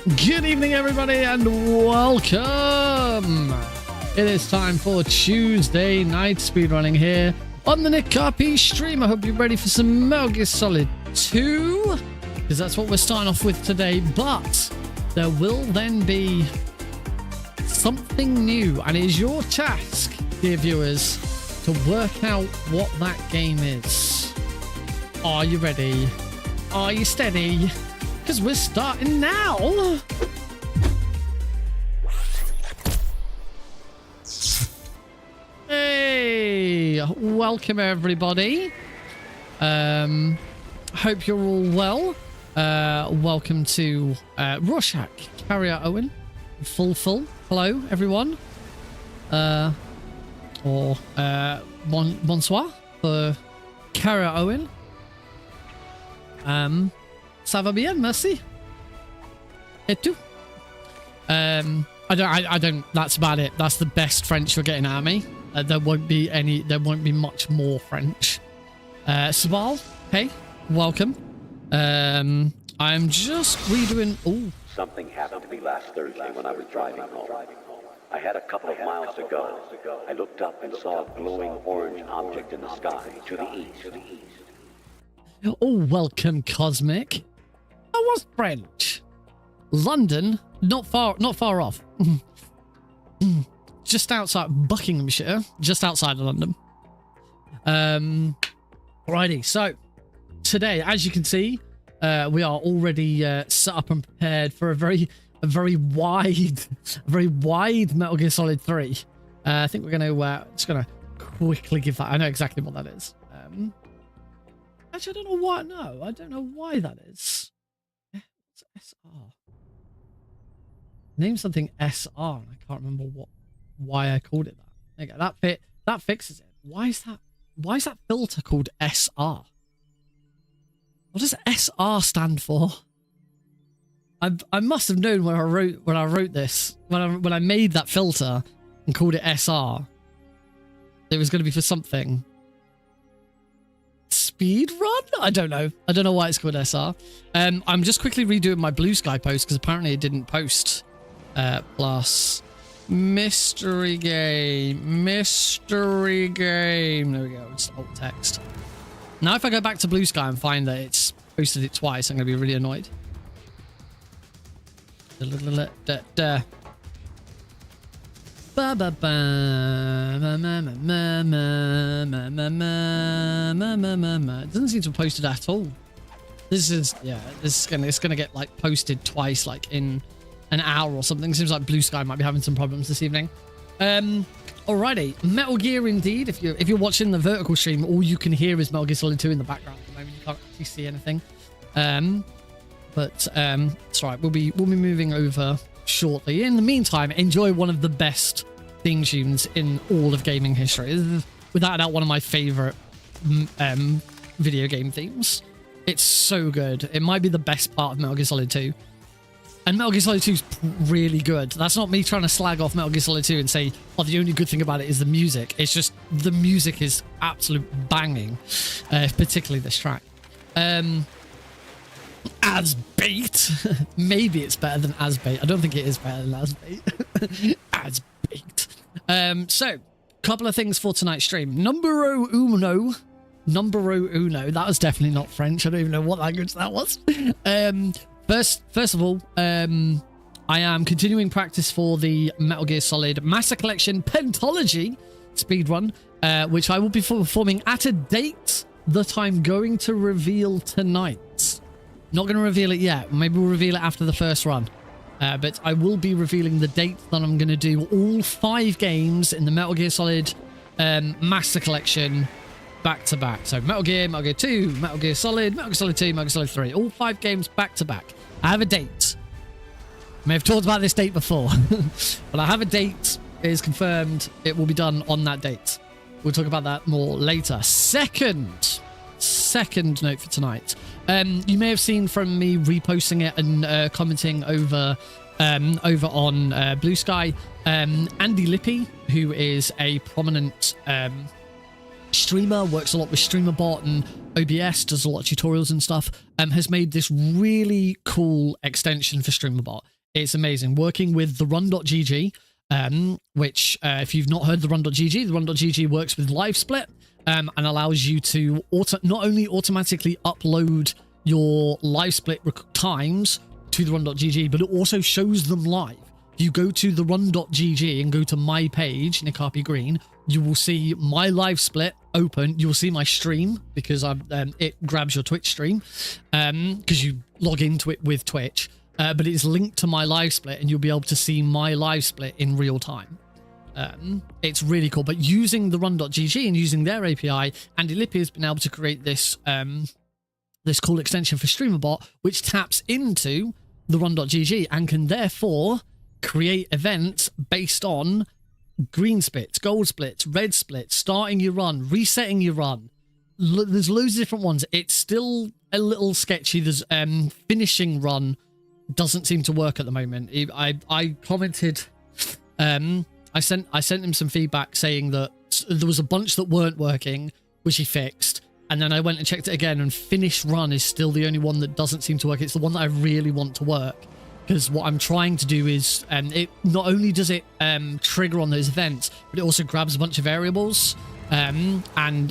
Good evening, everybody, and welcome. It is time for Tuesday night speedrunning here on the Nick RP stream. I hope you're ready for some Metal Gear Solid 2, because that's what we're starting off with today. But there will then be something new, and it is your task, dear viewers, to work out what that game is. Are you ready? Are you steady? Because we're starting now. Hey, welcome everybody. Hope you're all well. Welcome to Rorschach, Carrier Owen, Full. Hello everyone. Bonsoir for Carrier Owen. Ça va bien, merci. Et tout. I don't, that's about it. That's the best French you're getting out of me. There won't be much more French. Sabal, hey, welcome. I'm just redoing, Something happened to me last Thursday when I was driving home. I had a couple of miles to go. I looked up and saw a glowing orange object in the sky to the east. Oh, welcome, Cosmic. I was French. London, not far off. Just outside Buckinghamshire, just outside of London. Alrighty, so today, as you can see, we are already set up and prepared for a very wide Metal Gear Solid 3. I think we're gonna just gonna quickly give that. I know exactly what that is. Actually, I don't know why. No, I don't know why that is. What's SR? Name something SR, and I can't remember why I called it that. There you go. That fixes it. Why is that filter called SR? What does SR stand for? I must have known when I wrote this, when I made that filter and called it SR, it was going to be for something. Speedrun? I don't know why it's called SR. I'm just quickly redoing my Blue Sky post because apparently it didn't post. Plus mystery game. There we go. It's alt text. Now if I go back to Blue Sky and find that it's posted it twice, I'm gonna be really annoyed. It doesn't seem to have posted at all. It's gonna get like posted twice, like in an hour or something. Seems like Blue Sky might be having some problems this evening. Alrighty, Metal Gear indeed. If you're watching the vertical stream, all you can hear is Metal Gear Solid 2 in the background at the moment. You can't actually see anything. It's alright. We'll be moving over shortly. In the meantime, enjoy one of the best theme tunes in all of gaming history. This is without a doubt one of my favorite video game themes. It's so good. It might be the best part of Metal Gear Solid 2. And Metal Gear Solid 2 is really good. That's not me trying to slag off Metal Gear Solid 2 and say, oh, the only good thing about it is the music. It's just the music is absolute banging, particularly this track. As Bait. Maybe it's better than As Bait. I don't think it is better than As Bait. As Bait. So, couple of things for tonight's stream. Numero uno. That was definitely not French. I don't even know what language that was. First of all, I am continuing practice for the Metal Gear Solid Master Collection Pentalogy Speedrun, which I will be performing at a date that I'm going to reveal tonight. Not going to reveal it yet. Maybe we'll reveal it after the first run. But I will be revealing the date that I'm going to do all 5 games in the Metal Gear Solid Master Collection back to back. So Metal Gear 2, Metal Gear Solid 2, Metal Gear Solid 3. All 5 games back to back. I have a date. I may have talked about this date before. But I have a date. It is confirmed. It will be done on that date. We'll talk about that more later. Second note for tonight. You may have seen from me reposting it and commenting over on Blue Sky. Andy Lippy, who is a prominent streamer, works a lot with StreamerBot and OBS, does a lot of tutorials and stuff, has made this really cool extension for StreamerBot. It's amazing. Working with the run.gg, which if you've not heard the run.gg works with live split and allows you to not only automatically upload your live split times to the run.gg, but it also shows them live. If you go to the run.gg and go to my page, Nick RP Green, you will see my live split open. You will see my stream because it grabs your Twitch stream because you log into it with Twitch. But it's linked to my live split and you'll be able to see my live split in real time. It's really cool. But using the run.gg and using their API, Andy Lippy has been able to create this this cool extension for StreamerBot, which taps into the run.gg and can therefore create events based on green splits, gold splits, red splits, starting your run, resetting your run. There's loads of different ones. It's still a little sketchy. There's finishing run doesn't seem to work at the moment. I commented, I sent him some feedback saying that there was a bunch that weren't working, which he fixed. And then I went and checked it again, and finish run is still the only one that doesn't seem to work. It's the one that I really want to work. Because what I'm trying to do is, it not only does it trigger on those events, but it also grabs a bunch of variables. And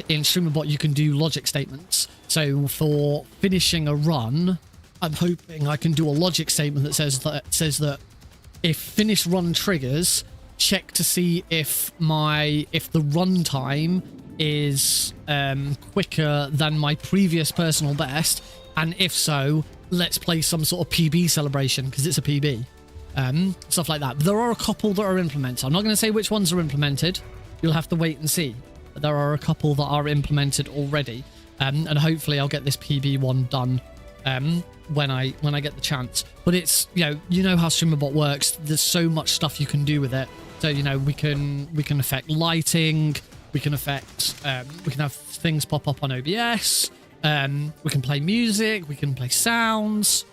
in StreamerBot, you can do logic statements. So for finishing a run, I'm hoping I can do a logic statement that says that if finish run triggers, check to see if the run time is quicker than my previous personal best, and if so, let's play some sort of PB celebration because it's a PB. Stuff like that. But there are a couple that are implemented. I'm not going to say which ones are implemented. You'll have to wait and see. But there are a couple that are implemented already, and hopefully I'll get this PB one done when I get the chance. But it's you know how StreamerBot works. There's so much stuff you can do with it. So we can affect lighting. We can affect. We can have things pop up on OBS. We can play music. We can play sounds.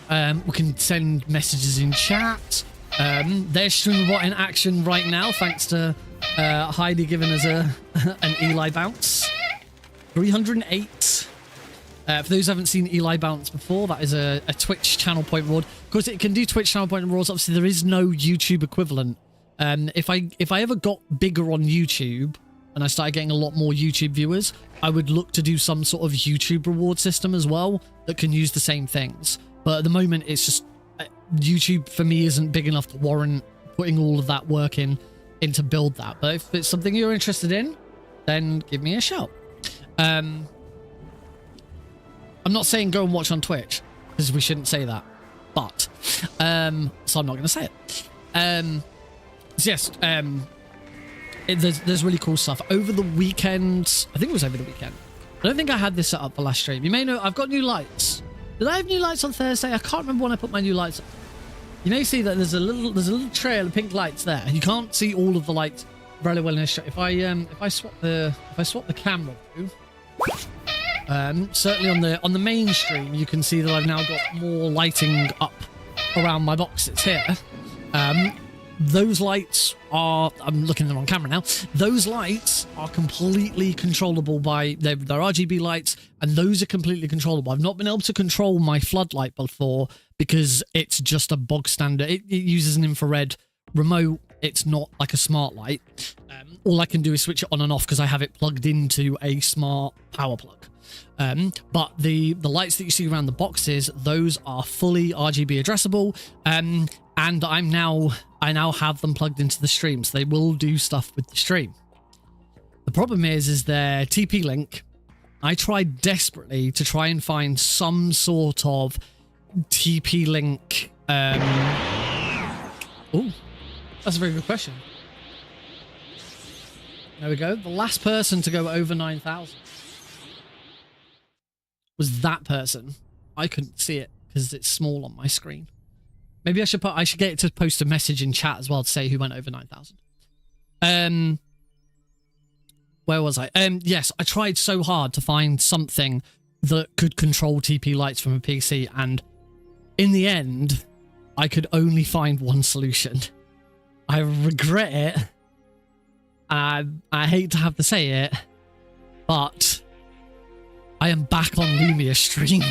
We can send messages in chat. There's StreamerBot in action right now, thanks to Heidi giving us an Eli bounce. 308. For those who haven't seen Eli bounce before, that is a Twitch channel point reward. Of course, it can do Twitch channel point rewards. Obviously, there is no YouTube equivalent. If I ever got bigger on YouTube and I started getting a lot more YouTube viewers, I would look to do some sort of YouTube reward system as well that can use the same things. But at the moment, it's just YouTube for me isn't big enough to warrant putting all of that work in to build that. But if it's something you're interested in, then give me a shout. I'm not saying go and watch on Twitch because we shouldn't say that, but so I'm not going to say it. So yes, there's really cool stuff over the weekend. I think it was over the weekend. I don't think I had this set up for last stream. You may know I've got new lights. Did I have new lights on Thursday? I can't remember when I put my new lights on. You may see that there's a little trail of pink lights there. You can't see all of the lights very well in this shot. If I swap the camera through, certainly on the main stream, you can see that I've now got more lighting up around my box that's here. Those lights are, I'm looking at the wrong camera now. Those lights are completely controllable by, they're RGB lights, and those are completely controllable. I've not been able to control my floodlight before because it's just a bog standard. It uses an infrared remote. It's not like a smart light. All I can do is switch it on and off because I have it plugged into a smart power plug. But the lights that you see around the boxes, those are fully RGB addressable. And I now have them plugged into the stream, so they will do stuff with the stream. The problem is their TP link. I tried desperately to try and find some sort of TP link. Oh, that's a very good question. There we go. The last person to go over 9,000 was that person. I couldn't see it because it's small on my screen. Maybe I should get it to post a message in chat as well to say who went over 9,000. Where was I? Yes, I tried so hard to find something that could control TP lights from a PC, and in the end, I could only find one solution. I regret it. I hate to have to say it, but I am back on Lumia stream.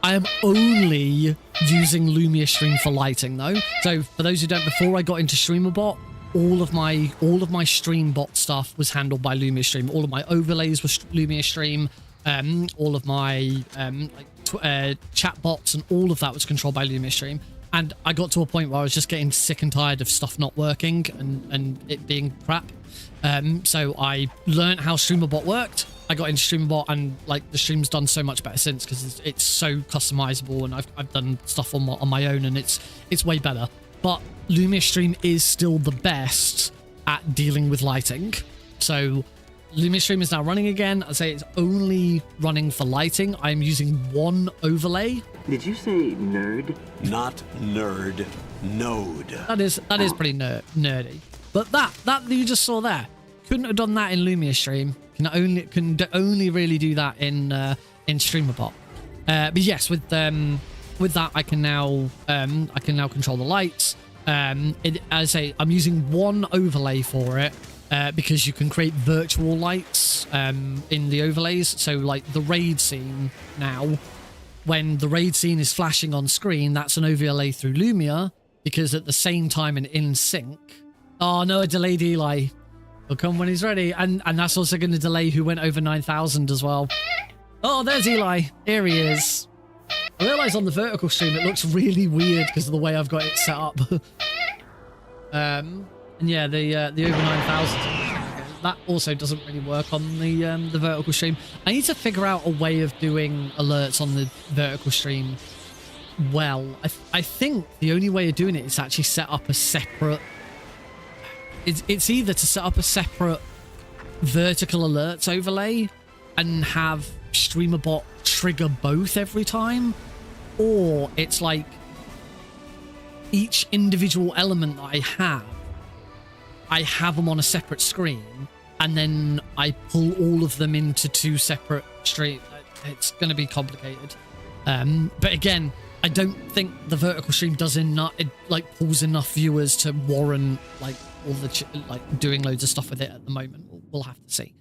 I am only using Lumia Stream for lighting though. So for those who don't, before I got into StreamerBot, all of my StreamBot stuff was handled by Lumia Stream. All of my overlays were Lumia Stream. All of my chat bots and all of that was controlled by Lumia Stream. And I got to a point where I was just getting sick and tired of stuff not working and it being crap. So I learned how StreamerBot worked. I got into StreamerBot and like the stream's done so much better since because it's so customizable and I've done stuff on my own and it's way better. But Lumia Stream is still the best at dealing with lighting. So Lumia Stream is now running again. I say it's only running for lighting. I'm using one overlay. Did you say nerd? Not nerd, node. That is pretty nerdy. But that you just saw there, couldn't have done that in Lumia Stream. Can only really do that in StreamerBot. But yes, with that I can now control the lights. As I say, I'm using one overlay for it because you can create virtual lights in the overlays. So like the raid scene now, when the raid scene is flashing on screen, that's an overlay through Lumia because at the same time and in sync. Oh no, a delayed Eli. He'll come when he's ready. And that's also going to delay who went over 9,000 as well. Oh, there's Eli. Here he is. I realise on the vertical stream it looks really weird because of the way I've got it set up. And yeah, the over 9,000. That also doesn't really work on the vertical stream. I need to figure out a way of doing alerts on the vertical stream well. I think the only way of doing it is actually set up a separate... It's either to set up a separate vertical alerts overlay and have StreamerBot trigger both every time, or it's like each individual element that I have them on a separate screen and then I pull all of them into two separate streams. It's going to be complicated. But again, I don't think the vertical stream does enough. It like pulls enough viewers to warrant like all the doing loads of stuff with it at the moment. We'll have to see.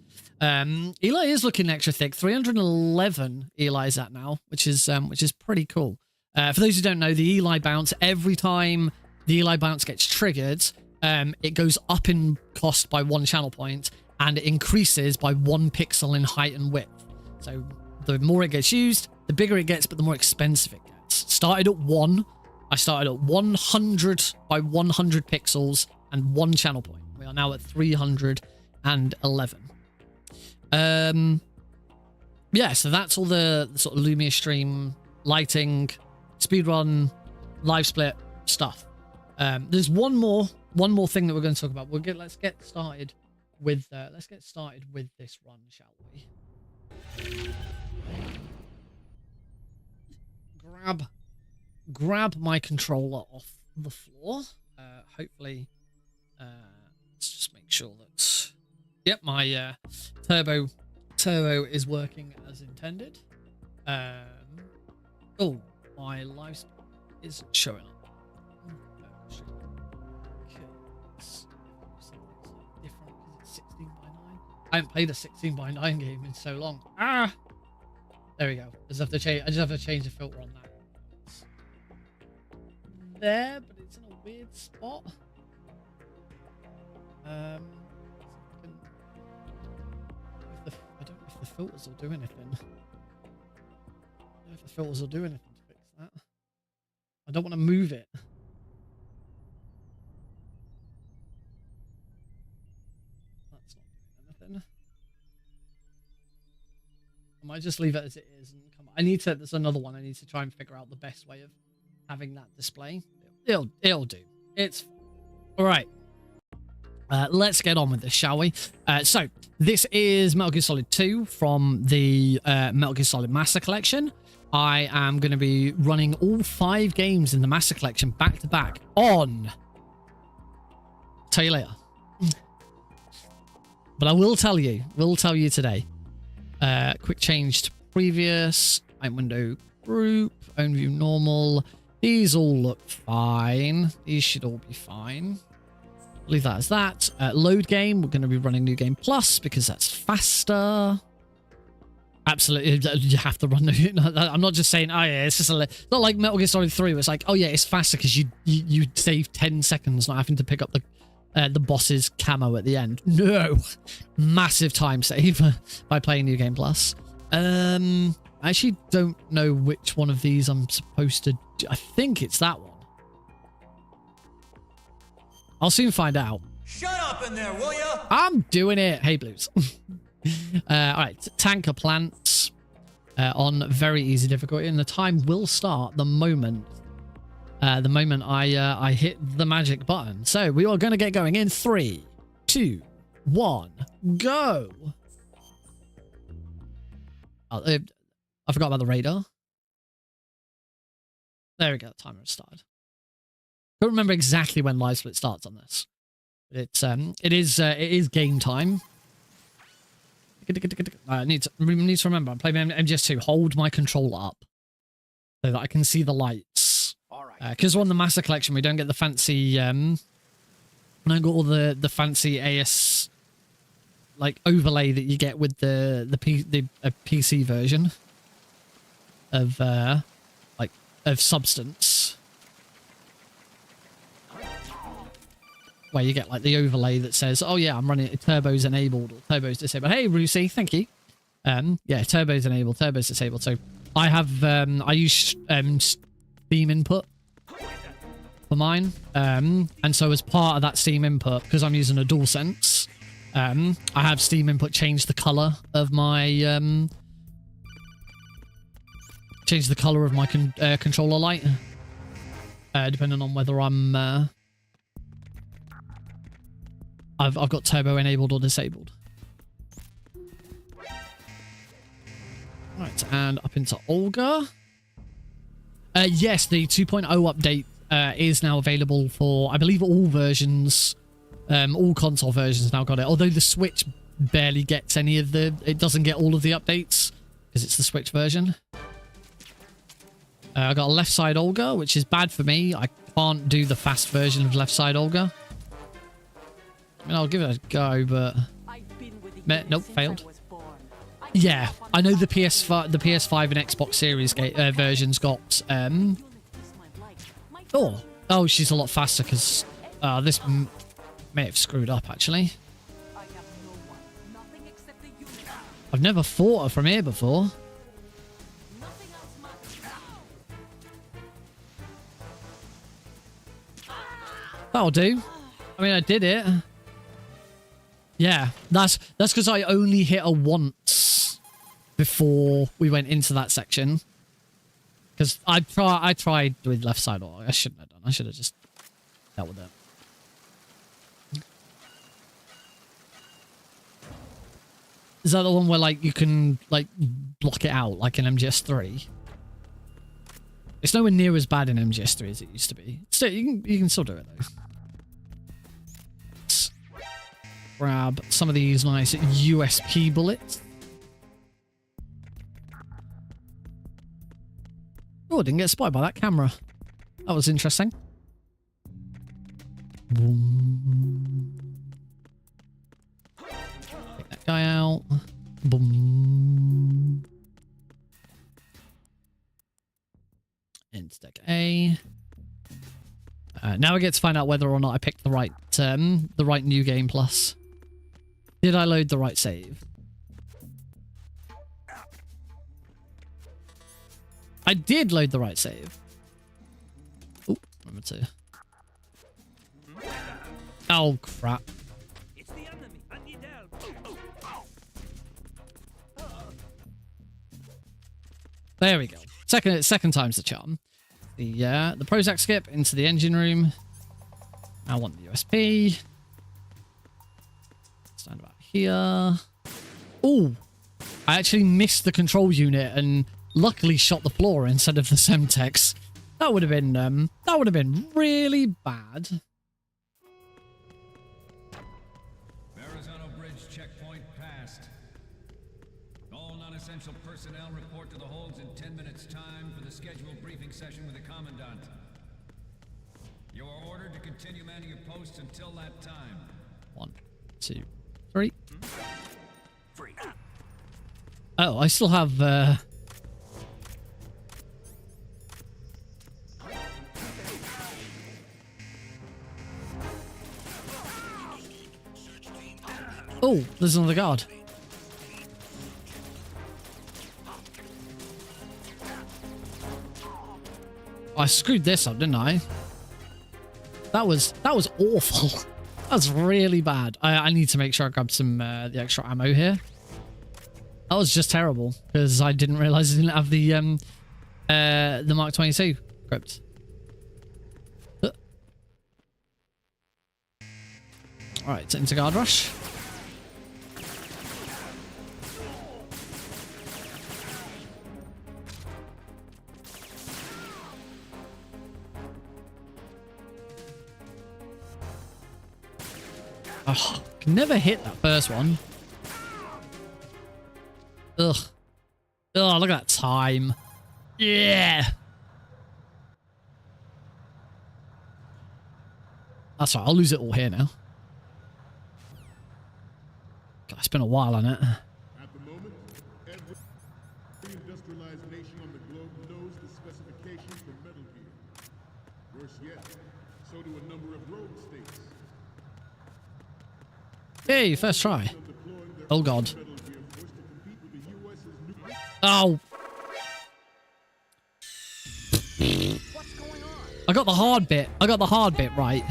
Eli is looking extra thick. 311 Eli's at now, which is pretty cool. For those who don't know, the Eli bounce, every time the Eli bounce gets triggered, it goes up in cost by 1 channel point and it increases by 1 pixel in height and width. So the more it gets used, the bigger it gets, but the more expensive it gets. Started at 1. I started at 100 by 100 pixels and 1 channel point. We are now at 311. Yeah, so that's all the sort of Lumia Stream lighting, speedrun, live split stuff. There's one more thing that we're going to talk about. Let's get started with this run, shall we? Grab my controller off the floor. Hopefully, let's just make sure that yep, my turbo is working as intended. Oh, my live split isn't showing up. I haven't played a 16:9 game in so long. Ah, there we go. I just have to change the filter on that. There, but it's in a weird spot. I don't know if the filters will do anything. I don't know if the filters will do anything to fix that. I don't want to move it. That's not doing anything. I might just leave it as it is and come on. There's another one. I need to try and figure out the best way of having that display. It'll do. It's all right. Let's get on with this, shall we? So this is Metal Gear Solid 2 from the Metal Gear Solid Master Collection. I am going to be running all 5 games in the Master Collection back to back on. Tell you later. But I will tell you today. Quick change to previous. Item window group. Own view normal. These all look fine. These should all be fine. Leave that as that. Load game. We're going to be running New Game Plus because that's faster. Absolutely, you have to run. I'm not just saying, oh yeah, it's just not like Metal Gear Solid 3, where it's like, oh yeah, it's faster because you save 10 seconds not having to pick up the boss's camo at the end. No, massive time save by playing New Game Plus. I actually don't know which one of these I'm supposed to do. I think it's that one. I'll soon find out. Shut up in there, will ya? I'm doing it. Hey, Blues. All right, tanker plants on very easy difficulty, and the time will start the moment I hit the magic button. So we are going to get going in 3, 2, 1, go. Oh, I forgot about the radar. There we go. The timer has started. Don't remember exactly when live split starts on this. But it is game time. I need to remember, I'm playing MGS2. Hold my controller up so that I can see the lights. All right. Because we're on the Master Collection, we don't get the fancy, we don't got all the fancy AS like overlay that you get with the PC version of of Substance, where you get like the overlay that says, oh yeah, I'm running turbos enabled or turbos disabled. Hey Rusi, thank you. Yeah, turbos enabled, turbos disabled. So I have I use Steam input for mine, and so as part of that Steam input, because I'm using a DualSense, I have Steam input change the color of my controller light, depending on whether I'm I've got turbo enabled or disabled. Right, and up into Olga. Yes, the 2.0 update is now available for, I believe, all versions. All console versions now got it. Although the Switch barely gets any of it doesn't get all of the updates because it's the Switch version. I got a left side Olga, which is bad for me. I can't do the fast version of left side Olga. I mean, I'll give it a go, but nope, failed. Yeah, I know the PS5 and Xbox Series versions got oh, she's a lot faster because this may have screwed up actually. I've never fought her from here before. That'll do. I mean, I did it. Yeah, that's because I only hit her once before we went into that section. Because I tried with left side, or I shouldn't have done. I should have just dealt with it. Is that the one where like you can like block it out like in MGS3? It's nowhere near as bad in MGS3 as it used to be. Still, you can still do it though. Let's grab some of these nice USP bullets. Oh, I didn't get spotted by that camera. That was interesting. Boom. Take that guy out. Boom. Into deck A. Now I get to find out whether or not I picked the right New Game Plus. Did I load the right save? I did load the right save. Oh, remember to. Oh crap! It's the enemy. I need help. There we go. Second time's the charm. The Prozac skip into the engine room. I want the USP. Stand about here. Oh, I actually missed the control unit and luckily shot the floor instead of the Semtex. That would have been really bad. Arizona Bridge checkpoint passed. All non-essential personnel report to the holds in 10 minutes time for the scheduled briefing session with the Commandant. You are ordered to continue manning your posts until that time. 1, 2, 3. Oh, I still have... Oh, there's another guard. I screwed this up, didn't I? That was awful. That's really bad. I need to make sure I grab some the extra ammo here. That was just terrible because I didn't realize I didn't have the Mark 22 equipped. All right, into guard rush. Oh, can never hit that first one. Ugh. Oh, look at that time. Yeah. That's right. I'll lose it all here now. God, it's been a while on it. At the moment, every industrialized nation on the globe knows the specifications for Metal Gear. Worse yet, so do a number of rogue states. Hey, first try. Oh, God. Oh. I got the hard bit. I got the hard bit right.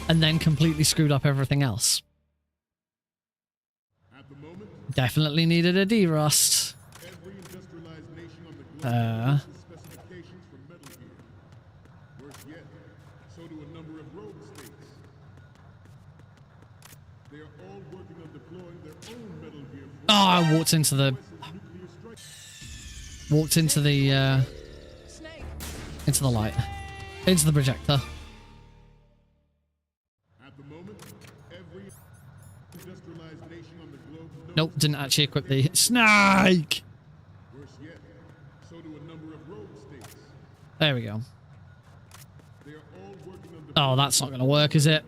And then completely screwed up everything else. Definitely needed a derust. Oh, I walked into the light. Into the projector. Nope, didn't actually equip the snake. There we go. Oh, that's not going to work, is it?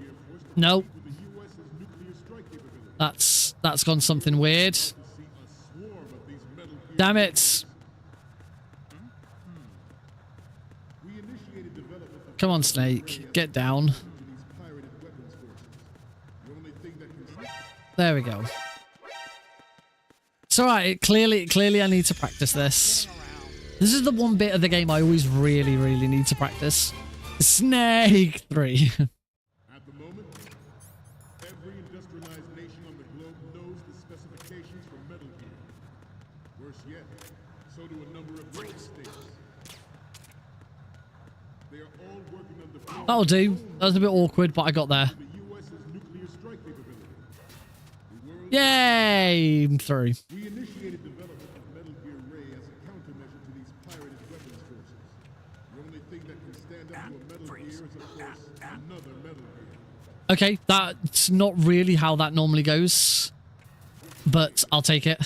Nope. That's gone something weird. Damn it. Come on, Snake. Get down. There we go. It's alright. Clearly I need to practice this. This is the one bit of the game I always really need to practice. Snake 3. At the moment, every industrialized nation on the globe knows the specifications for Metal Gear. Worse yet, so do a number of rogue states. They are all working on the That'll do. That was a bit awkward, but I got there. Yay! I'm through. We initiated development of Metal Gear Ray as a countermeasure to these pirated weapons forces. The only thing that can stand up to a Metal Gear is, of course, another Metal Gear. Okay, that's not really how that normally goes, but I'll take it.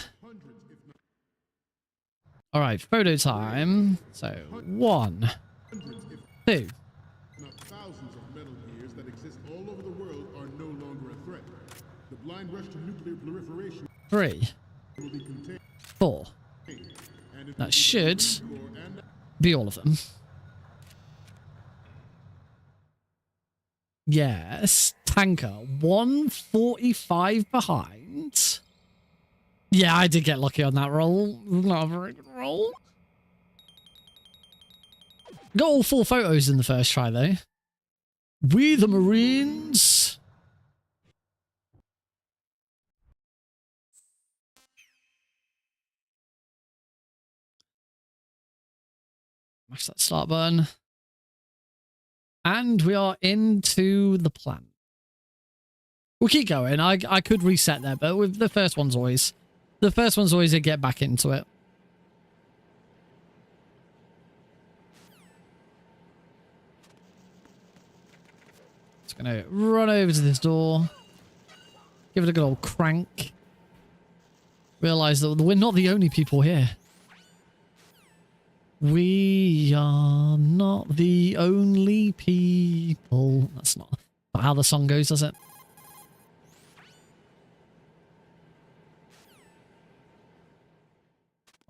All right, photo time. So 1, 2. Now, thousands of Metal Gears that exist all over the world are no longer a threat. The blind rush to nuclear proliferation 3, will be contained. 4. That should be all of them. Yes, tanker 145 behind. Yeah, I did get lucky on that roll. Not a very good roll. Got all 4 photos in the first try though. We the Marines. Mash that start button. And we are into the plan. We'll keep going. I could reset there, but with the first one's always a get back into it. Just gonna run over to this door. Give it a good old crank. Realize that we're not the only people here. We are not the only people. That's not how the song goes, does it?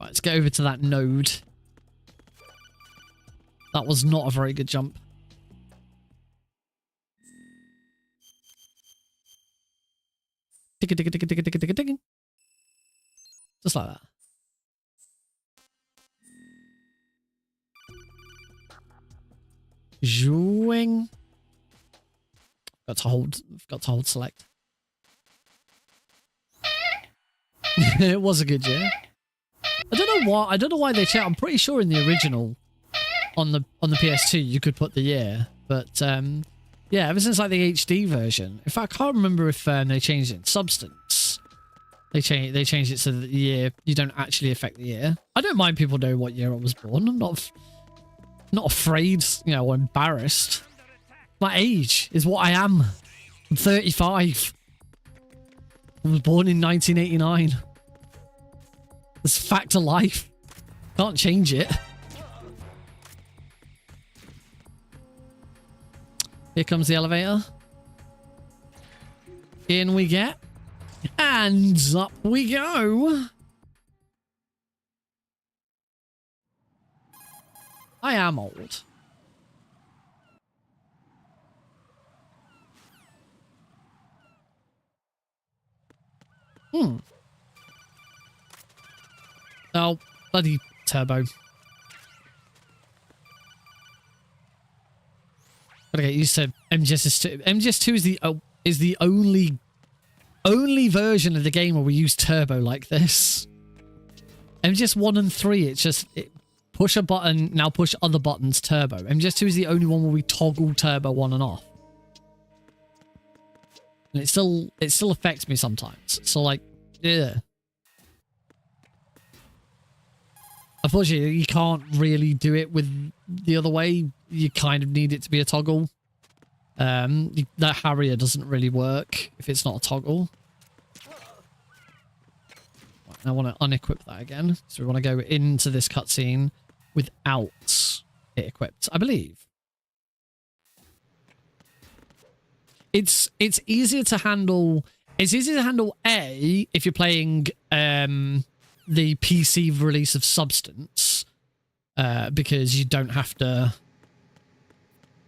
Right, let's get over to that node. That was not a very good jump. Just like that. Zhooing. Got to hold select. It was a good year. I don't know why they changed. I'm pretty sure in the original on the PS2 you could put the year, but yeah, ever since like the HD version. In fact, I can't remember if they changed it in Substance. They changed it so that the year you don't actually affect the year. I don't mind people knowing what year I was born. I'm not afraid, you know, or embarrassed. My age is what I am. I'm 35. I was born in 1989. It's a fact of life. Can't change it. Here comes the elevator. In we get. And up we go. I am old. Oh, bloody turbo. Gotta get used to MGS2. MGS2 is the only version of the game where we use turbo like this. MGS 1 and 3, push a button, now push other buttons, turbo. MGS2 is the only one where we toggle turbo on and off. And it still affects me sometimes. So like, yeah. Unfortunately, you can't really do it with the other way. You kind of need it to be a toggle. That Harrier doesn't really work if it's not a toggle. Right, I want to unequip that again. So we want to go into this cutscene without it equipped, I believe. It's easier to handle. It's easier to handle A if you're playing the PC release of Substance, because you don't have to,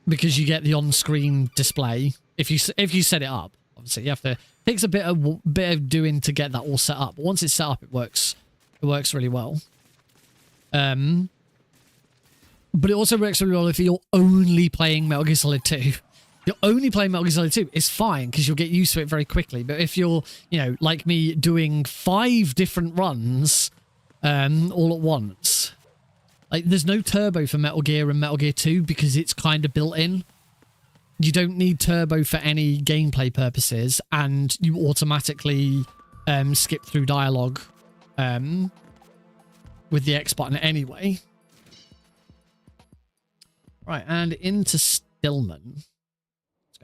because you get the on-screen display if you set it up. Obviously, you have to. It takes a bit of doing to get that all set up. But once it's set up, it works. It works really well. But it also works really well if you're only playing Metal Gear Solid 2. If you're only playing Metal Gear Solid 2, it's fine because you'll get used to it very quickly. But if you're, you know, like me, doing 5 different runs all at once, like there's no turbo for Metal Gear and Metal Gear 2 because it's kind of built in. You don't need turbo for any gameplay purposes, and you automatically skip through dialogue with the X button anyway. Right, and into Stillman.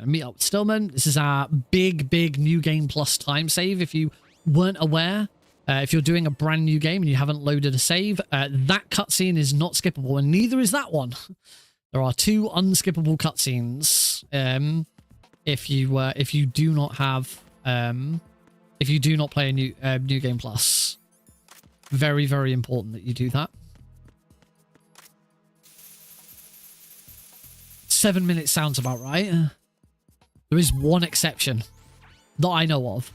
Meet up with Stillman. This is our big New Game Plus time save. If you weren't aware, if you're doing a brand new game and you haven't loaded a save, that cutscene is not skippable, and neither is that one. There are 2 unskippable cutscenes. If you do not have, if you do not play a New Game Plus, very important that you do that. 7 minutes sounds about right. There is one exception that I know of.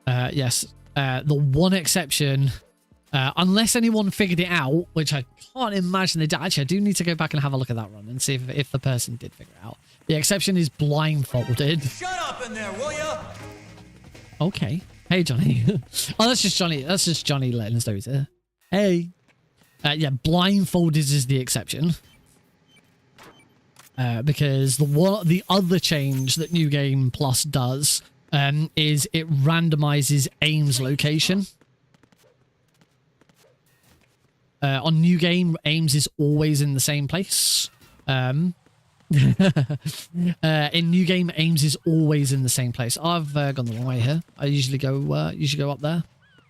Yes, the one exception, unless anyone figured it out, which I can't imagine they did. Actually, I do need to go back and have a look at that run and see if the person did figure it out. The exception is blindfolded. Shut up in there, will ya? Okay. Hey, Johnny. Oh, that's just Johnny. That's just Johnny letting us know he's here. Hey. Yeah, blindfolded is the exception. Because the other change that New Game Plus does is it randomizes aim's location. On New Game, aims is always in the same place. In New Game, aims is always in the same place. I've gone the wrong way here. I usually go up there.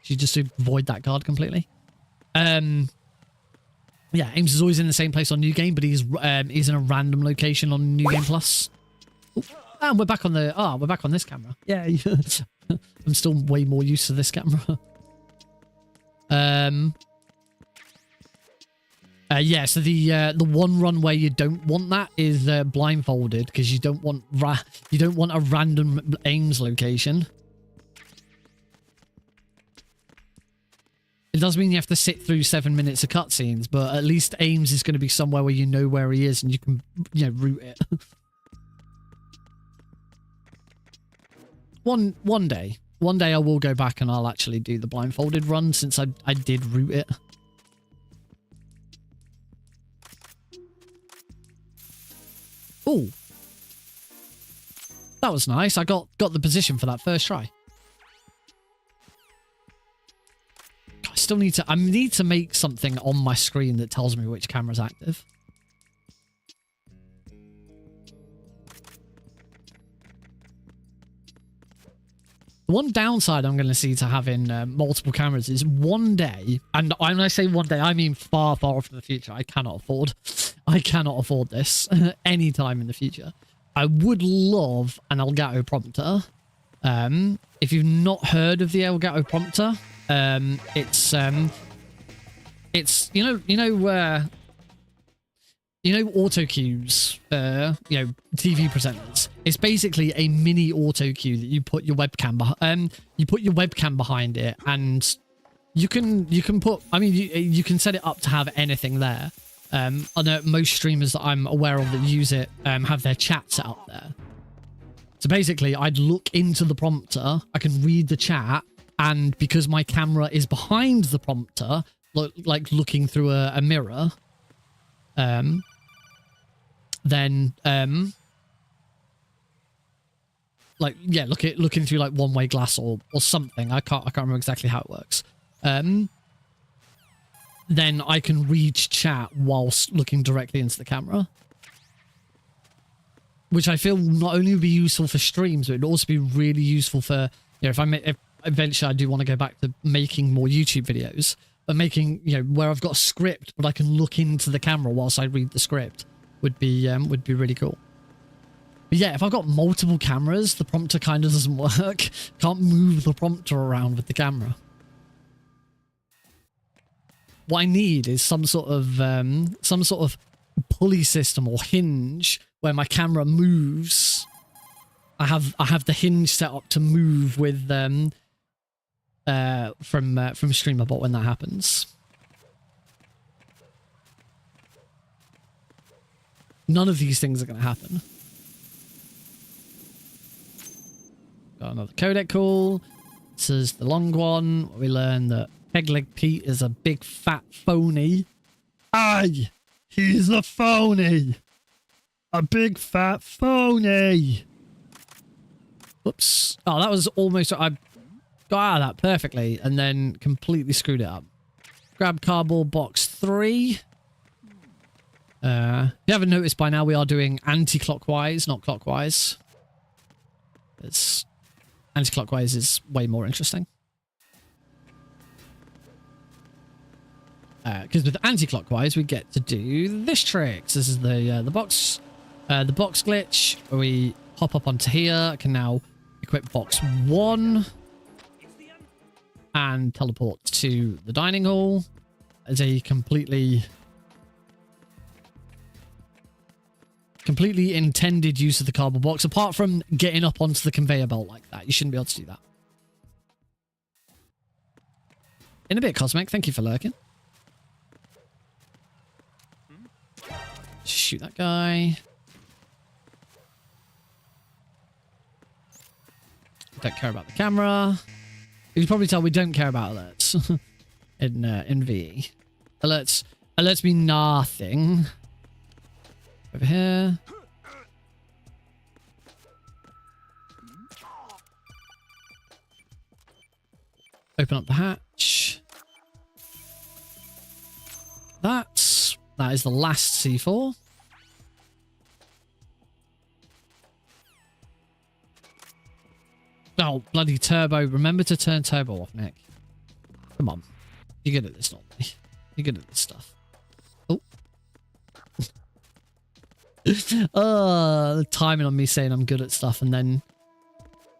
Just to avoid that guard completely. Yeah, Ames is always in the same place on New Game, but he's in a random location on New Game Plus. Ooh, and we're back on this camera. Yeah, I'm still way more used to this camera. Yeah, so the one run where you don't want that is blindfolded, because you don't want a random aims location. It does mean you have to sit through 7 minutes of cutscenes, but at least aims is going to be somewhere where you know where he is and you can, you know, route it. One day I will go back and I'll actually do the blindfolded run, since I did route it. Oh, that was nice. I got the position for that first try. I still need to make something on my screen that tells me which camera's active. The one downside I'm going to see to having multiple cameras is one day, and when I say one day, I mean far, far off in the future. I cannot afford this anytime in the future. I would love an Elgato prompter. If you've not heard of the Elgato prompter, it's you know auto cues for TV presenters. It's basically a mini auto cue that you put your webcam behind it, and you can put, I mean, you can set it up to have anything there. I know most streamers that I'm aware of that use it have their chat set up there. So basically, I'd look into the prompter, I can read the chat, and because my camera is behind the prompter, like looking through a mirror, looking through like one-way glass or something. I can't remember exactly how it works. Then I can read chat whilst looking directly into the camera, which I feel not only would be useful for streams, but it'd also be really useful for, if eventually I do want to go back to making more YouTube videos, but making, where I've got a script, but I can look into the camera whilst I read the script would be really cool. But yeah, if I've got multiple cameras, the prompter kind of doesn't work. Can't move the prompter around with the camera. What I need is some sort of pulley system or hinge where my camera moves. I have the hinge set up to move with from StreamerBot when that happens. None of these things are going to happen. Got another codec call. This is the long one. We learn that Pegleg Pete is a big fat phony. Aye! He's a phony! A big fat phony! Whoops. Oh, that was almost... I got out of that perfectly and then completely screwed it up. Grab cardboard box 3. If you haven't noticed by now, we are doing anti-clockwise, not clockwise. It's anti-clockwise is way more interesting. Because with anti-clockwise, we get to do this trick. So this is the box glitch. Where we hop up onto here. I can now equip box 1 and teleport to the dining hall as a completely intended use of the cardboard box. Apart from getting up onto the conveyor belt like that, you shouldn't be able to do that. In a bit, Cosmic. Thank you for lurking. Shoot that guy. Don't care about the camera. You can probably tell we don't care about alerts in VE. Alerts mean nothing. Over here. Open up the hatch. That is the last C4. Oh, bloody turbo. Remember to turn turbo off, Nick. Come on. You're good at this, not me. You're good at this stuff. Oh. The timing on me saying I'm good at stuff, and then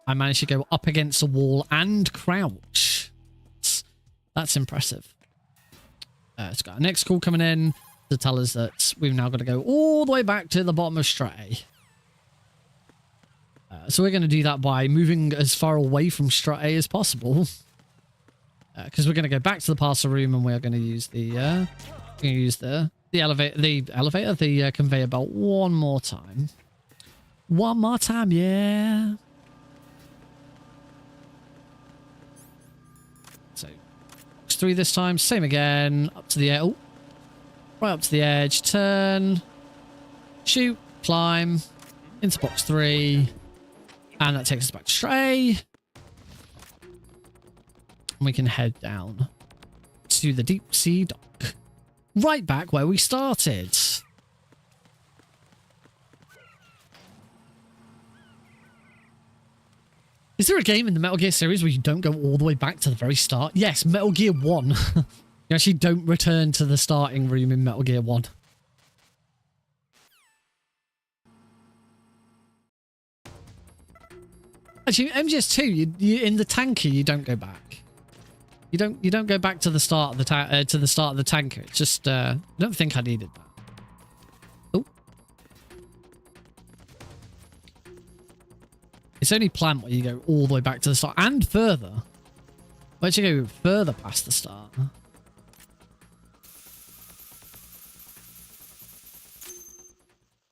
I managed to go up against a wall and crouch. That's impressive. It's got our next call coming in to tell us that we've now got to go all the way back to the bottom of Strat A. So we're going to do that by moving as far away from Strat A as possible. Because we're going to go back to the parcel room and we're going to use the conveyor belt one more time. One more time, yeah. So, box 3 this time, same again, up to the edge. Oh, right up to the edge, turn, shoot, climb, into box 3, and that takes us back to Stray. And we can head down to the deep sea dock. Right back where we started. Is there a game in the Metal Gear series where you don't go all the way back to the very start? Yes, Metal Gear 1. You actually don't return to the starting room in Metal Gear 1. Actually, MGS2, you in the tanker, you don't go back. You don't go back to the start of the tanker. It's just I don't think I needed that. Oh, it's only plant where you go all the way back to the start and further. Where'd you go further past the start?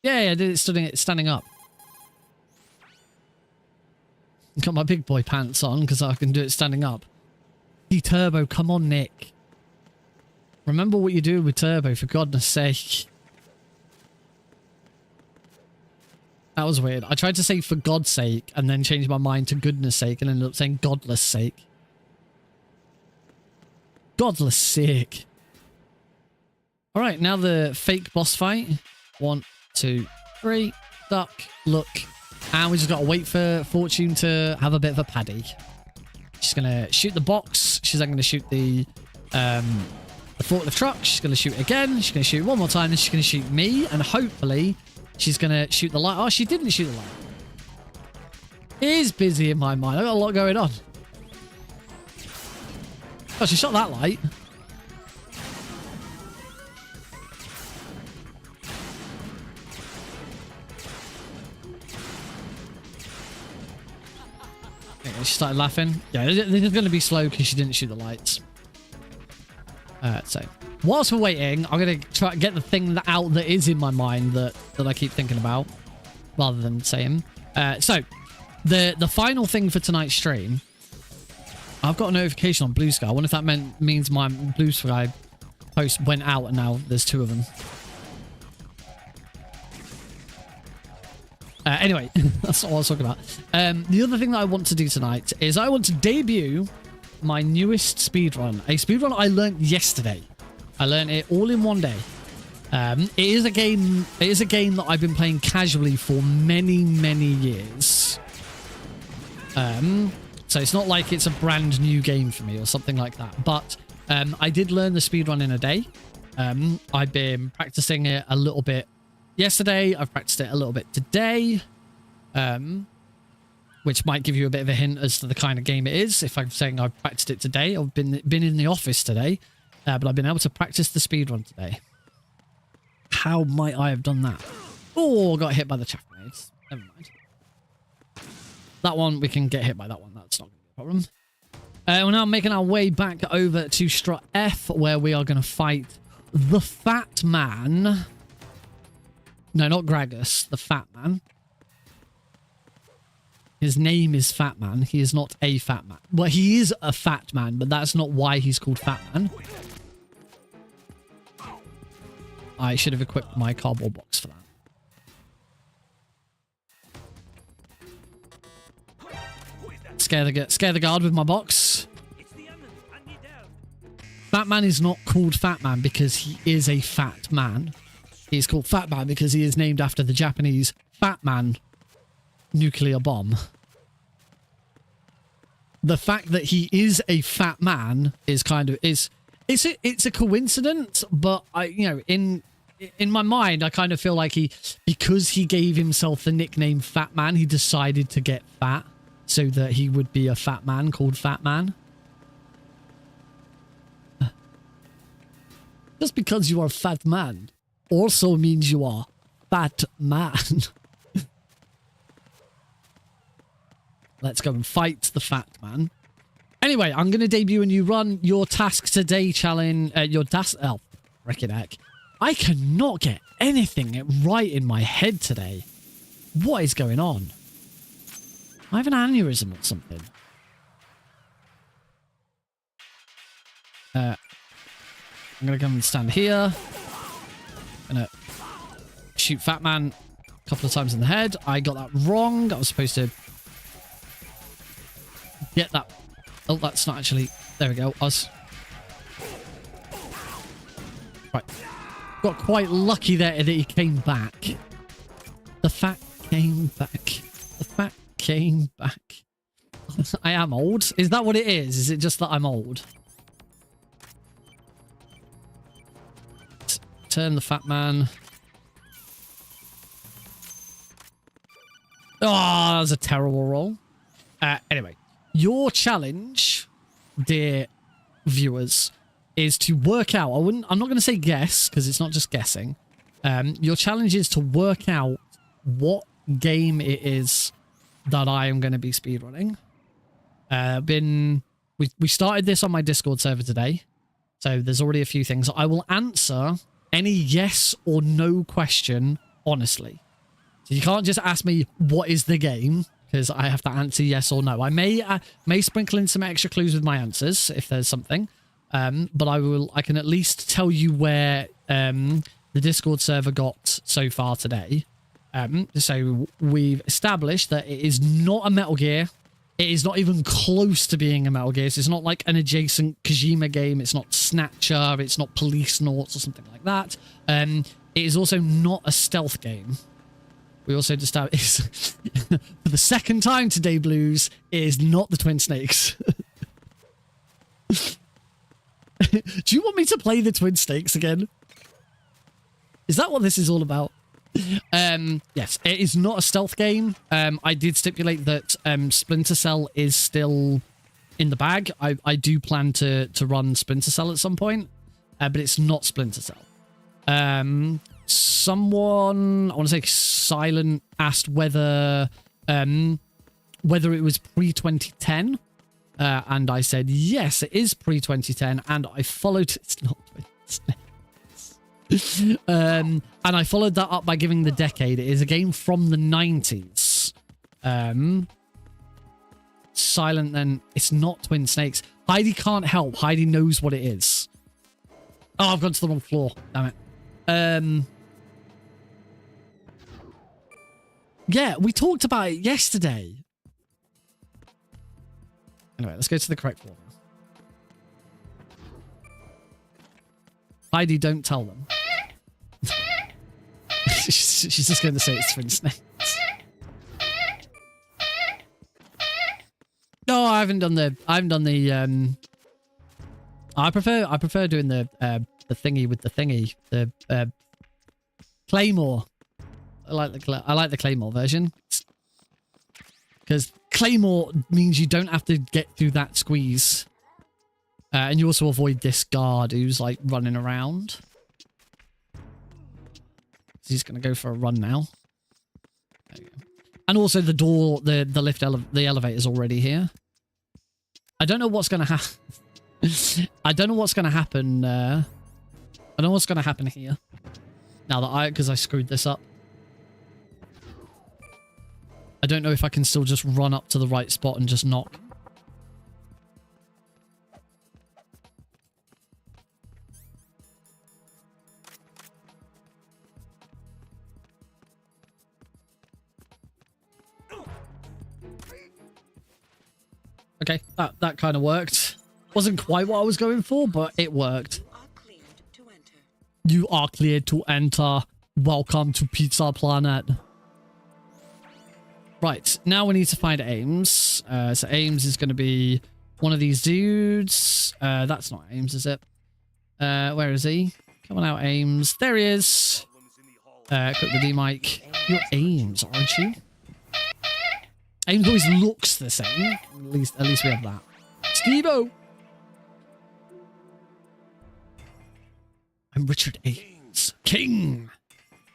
Yeah, I did it standing up. Got my big boy pants on because I can do it standing up. Turbo, come on, Nick. Remember what you do with Turbo, for goodness sake. That was weird. I tried to say for God's sake and then changed my mind to goodness sake and ended up saying godless sake. Godless sake. Alright, now the fake boss fight. 1, 2, 3. Duck, look. And we just got to wait for Fortune to have a bit of a paddy. She's going to shoot the box. She's then going to shoot the forklift truck. She's going to shoot again. She's going to shoot one more time. Then she's going to shoot me. And hopefully she's going to shoot the light. Oh, she didn't shoot the light. It is busy in my mind. I've got a lot going on. Oh, she shot that light. She started laughing. Yeah, this is going to be slow because she didn't shoot the lights. So, whilst we're waiting, I'm going to try to get the thing out that is in my mind that I keep thinking about, rather than saying. So, the final thing for tonight's stream, I've got a notification on Blue Sky. I wonder if that means my Blue Sky post went out and now there's 2 of them. Anyway, that's not what I was talking about. The other thing that I want to do tonight is I want to debut my newest speedrun. A speedrun I learned yesterday. I learned it all in one day. It is a game that I've been playing casually for many, many years. So it's not like it's a brand new game for me or something like that. But I did learn the speedrun in a day. I've been practicing it a little bit yesterday. I've practiced it a little bit today, which might give you a bit of a hint as to the kind of game it is. If I'm saying I've practiced it today, I've been in the office today, but I've been able to practice the speedrun today. How might I have done that? Oh, got hit by the chaff grenades. Never mind. That one, we can get hit by that one. That's not going to be a problem. We're now making our way back over to Strut F, where we are going to fight the Fat Man. No, not Gragas, the Fat Man. His name is Fat Man. He is not a fat man. Well, he is a fat man, but that's not why he's called Fat Man. I should have equipped my cardboard box for that. Scare the guard with my box. Fat Man is not called Fat Man because he is a fat man. He's called Fat Man because he is named after the Japanese Fat Man nuclear bomb. The fact that he is a fat man is kind of it's a coincidence, but in my mind I kind of feel like because he gave himself the nickname Fat Man, he decided to get fat so that he would be a fat man called Fat Man. Just because you are a fat man also means you are fat man. Let's go and fight the fat man. Anyway, I'm going to debut a new run. Your task today challenge... Oh, frickin' heck. I cannot get anything right in my head today. What is going on? I have an aneurysm or something. I'm going to come and stand here. Going to shoot Fat Man a couple of times in the head. I got that wrong. I was supposed to get that... Oh, that's not actually... There we go. I was... Right. Got quite lucky there that he came back. The fat came back. The fat came back. I am old. Is that what it is? Is it just that I'm old? Turn the fat man. Oh, that was a terrible roll. Anyway. Your challenge, dear viewers, is to work out. I'm not going to say guess, because it's not just guessing. Your challenge is to work out what game it is that I am going to be speedrunning. We started this on my Discord server today, so there's already a few things. I will answer any yes or no question honestly. So you can't just ask me what is the game, because I have to answer yes or no. I may sprinkle in some extra clues with my answers if there's something. But I can at least tell you where the Discord server got so far today. So we've established that it is not a Metal Gear. It is not even close to being a Metal Gear. So it's not like an adjacent Kojima game. It's not Snatcher. It's not Police Nauts or something like that. It is also not a stealth game. We also established for the second time today, Blues, it is not the Twin Snakes. Do you want me to play the Twin Snakes again? Is that what this is all about? Yes, it is not a stealth game. I did stipulate that Splinter Cell is still in the bag. I do plan to run Splinter Cell at some point, but it's not Splinter Cell. Someone, I want to say Silent, asked whether it was pre-2010. And I said, yes, it is pre-2010, and I followed... It's not and I followed that up by giving the decade. It is a game from the 90s. Silent, then, it's not Twin Snakes. Heidi can't help. Heidi knows what it is. Oh, I've gone to the wrong floor. Damn it. Yeah, we talked about it yesterday. Anyway, let's go to the correct floor now. Heidi, don't tell them. She's just going to say it's Twin Snakes. No, I haven't done the. I prefer doing the thingy with the thingy. The Claymore. I like the Claymore version. Because Claymore means you don't have to get through that squeeze. And you also avoid this guard who's like running around. So he's going to go for a run now. There you go. And also the door, the elevator's already here. I don't know what's going to happen. I don't know what's going to happen. I don't know what's going to happen here. Now that because I screwed this up. I don't know if I can still just run up to the right spot and just knock. Okay, that kind of worked. Wasn't quite what I was going for, but it worked. You are cleared to enter. Welcome to Pizza Planet. Right, now we need to find Ames. So Ames is going to be one of these dudes. That's not Ames, is it? Where is he? Come on out, Ames. There he is. Click the D mic. You're Ames, aren't you? Ames always looks the same. At least we have that. Steve-O! I'm Richard Ames. King!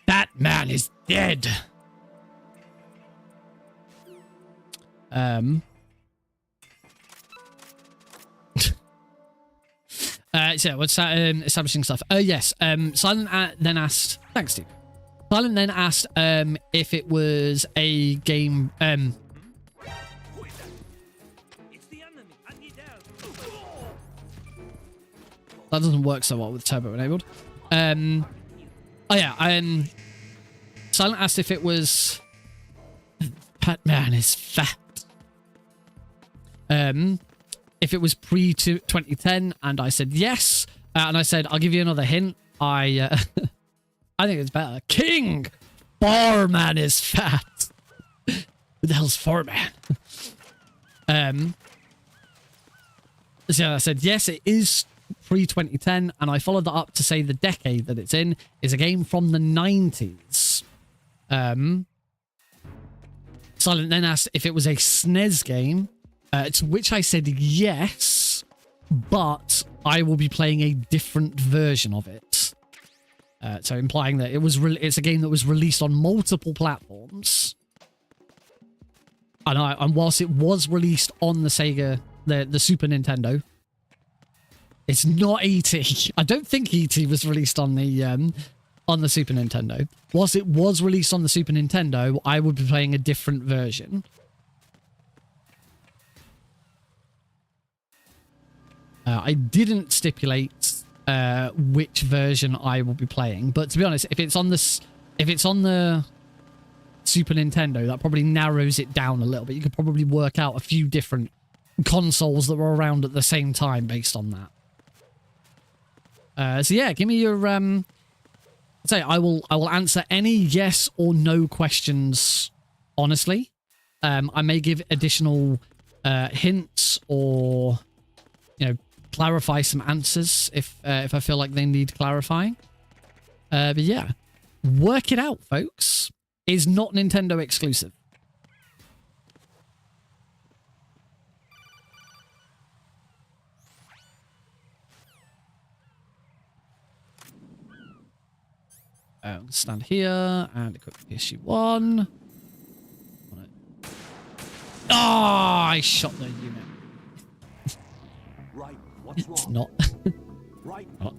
That man is dead! So what's that? Establishing stuff. Oh yes. Silent then asked. Thanks, Steve. Silent then asked if it was a game. It's the enemy. I need help. That doesn't work so well with turbo enabled. Oh yeah. Silent asked if it was. That man is fat. If it was pre-2010, and I said yes, and I said I'll give you another hint. I think it's better. King Barman is fat. Who the hell's Foreman? So I said yes, it is pre-2010, and I followed that up to say the decade that it's in is a game from the 90s. Silent then asked if it was a SNES game. To which I said yes, but I will be playing a different version of it. So implying that it's a game that was released on multiple platforms. And whilst it was released on the Sega, the Super Nintendo, it's not E.T. I don't think E.T. was released on the Super Nintendo. Whilst it was released on the Super Nintendo, I would be playing a different version. I didn't stipulate which version I will be playing, but to be honest, if it's on the Super Nintendo, that probably narrows it down a little bit. You could probably work out a few different consoles that were around at the same time based on that. So yeah, give me your I will answer any yes or no questions honestly. I may give additional hints or clarify some answers if I feel like they need clarifying. But yeah, work it out, folks. Is not Nintendo exclusive. Stand here and equip PSU-1. Oh, I shot the unit. It's not.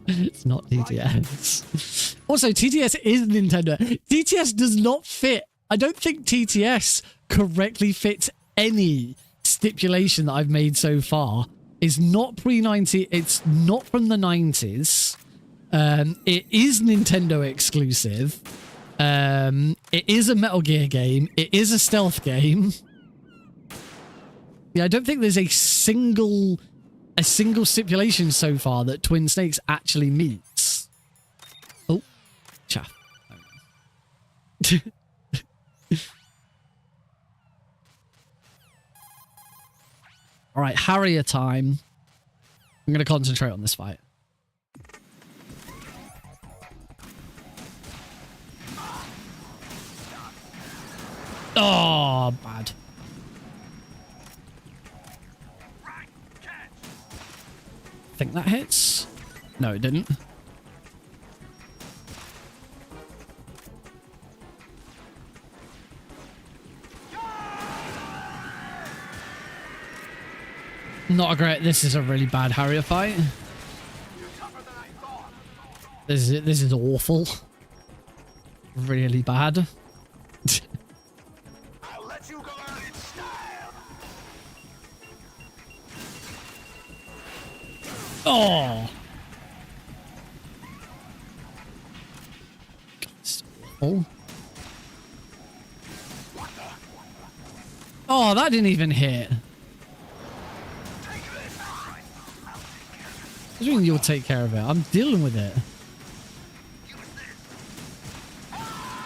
It's not TTS. Also, TTS is Nintendo. TTS does not fit. I don't think TTS correctly fits any stipulation that I've made so far. It's not pre-90. It's not from the 90s. It is Nintendo exclusive. It is a Metal Gear game. It is a stealth game. Yeah, I don't think there's a single stipulation so far that Twin Snakes actually meets. Oh, chaff. All right, Harrier time. I'm going to concentrate on this fight. Oh, bad. I think that hits. No, it didn't. Not a great. This is a really bad Harrier fight. This is awful. Really bad. I'll let you go out in style. Oh. Oh. Oh, that didn't even hit. What do you mean you'll take care of it? I'm dealing with it.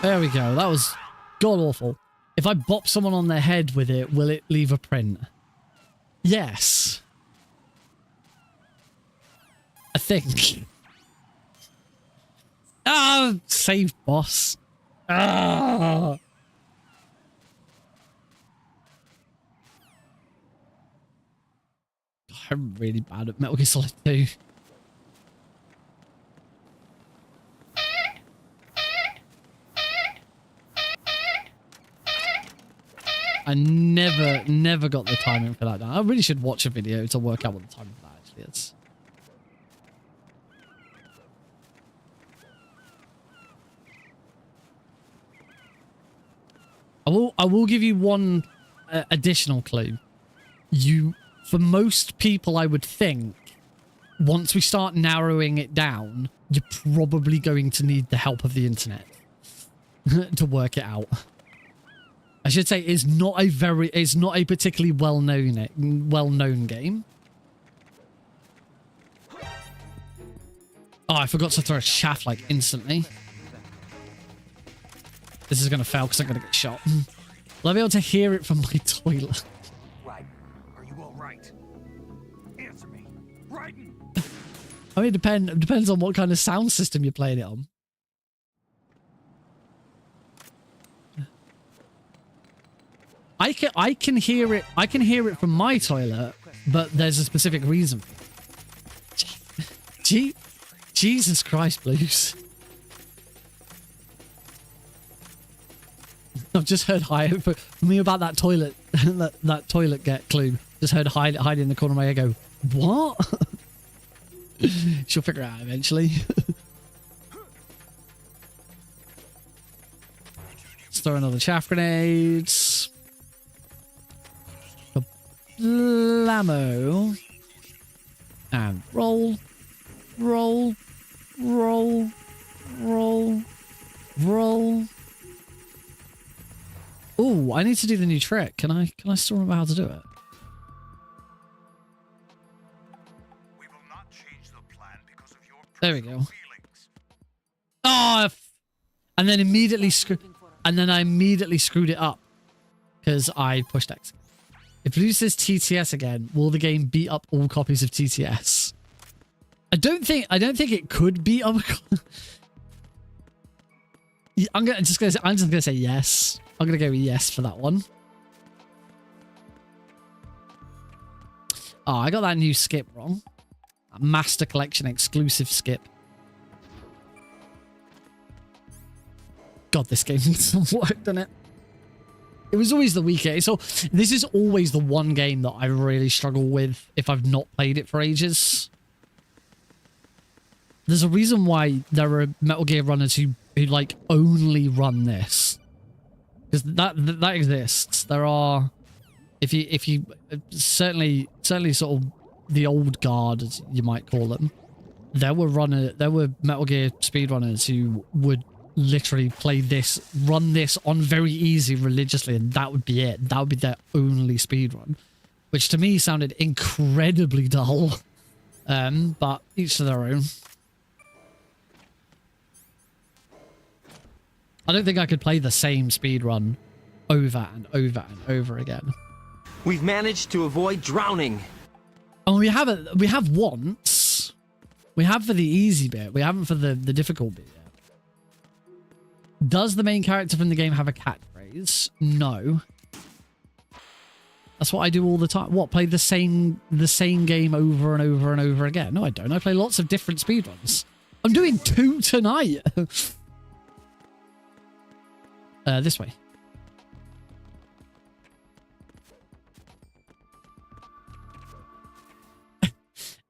There we go. That was god awful. If I bop someone on their head with it, will it leave a print? Yes. I think. Ah, save boss. Ah. I'm really bad at Metal Gear Solid 2. I never got the timing for that down. I really should watch a video to work out what the timing for that actually is. I will give you one additional clue. For most people, I would think, once we start narrowing it down, you're probably going to need the help of the internet to work it out. I should say it's not a particularly well-known game. Oh, I forgot to throw a shaft like instantly. This is gonna fail because I'm gonna get shot. Will I be able to hear it from my toilet? Right. Are you all right? Answer me. Raiden! I mean, it depends on what kind of sound system you're playing it on. I can hear it. I can hear it from my toilet, but there's a specific reason. Jesus Christ, Blues. I've just heard hide for me about that toilet. that toilet get clue. Just heard hide in the corner of my ear. Go, what? She'll figure it out eventually. Let's throw another chaff grenades. Blammo. And roll. Roll. Roll. Roll. Roll. Oh, I need to do the new trick. Can I still remember how to do it? We will not change the plan because of your There we go. feelings. Oh, and then I immediately screwed it up because I pushed X. If Blue says TTS again, will the game beat up all copies of TTS? I don't think it could beat up. I'm just gonna say yes. I'm gonna go with yes for that one. Oh, I got that new skip wrong. Master Collection exclusive skip. God, this game needs some work, doesn't it? It was always the weaker. So this is always the one game that I really struggle with if I've not played it for ages. There's a reason why there are Metal Gear runners who like only run this. Because that exists. There are, if you certainly sort of the old guard, as you might call them. There were Metal Gear speedrunners who would literally play this, run this on very easy religiously, and that would be it. That would be their only speedrun, which to me sounded incredibly dull. But each to their own. I don't think I could play the same speedrun over and over and over again. We've managed to avoid drowning. Oh, we have once. We have for the easy bit. We haven't for the difficult bit yet. Does the main character from the game have a catchphrase? No. That's what I do all the time. What, play the same game over and over and over again? No, I don't. I play lots of different speedruns. I'm doing 2 tonight. This way.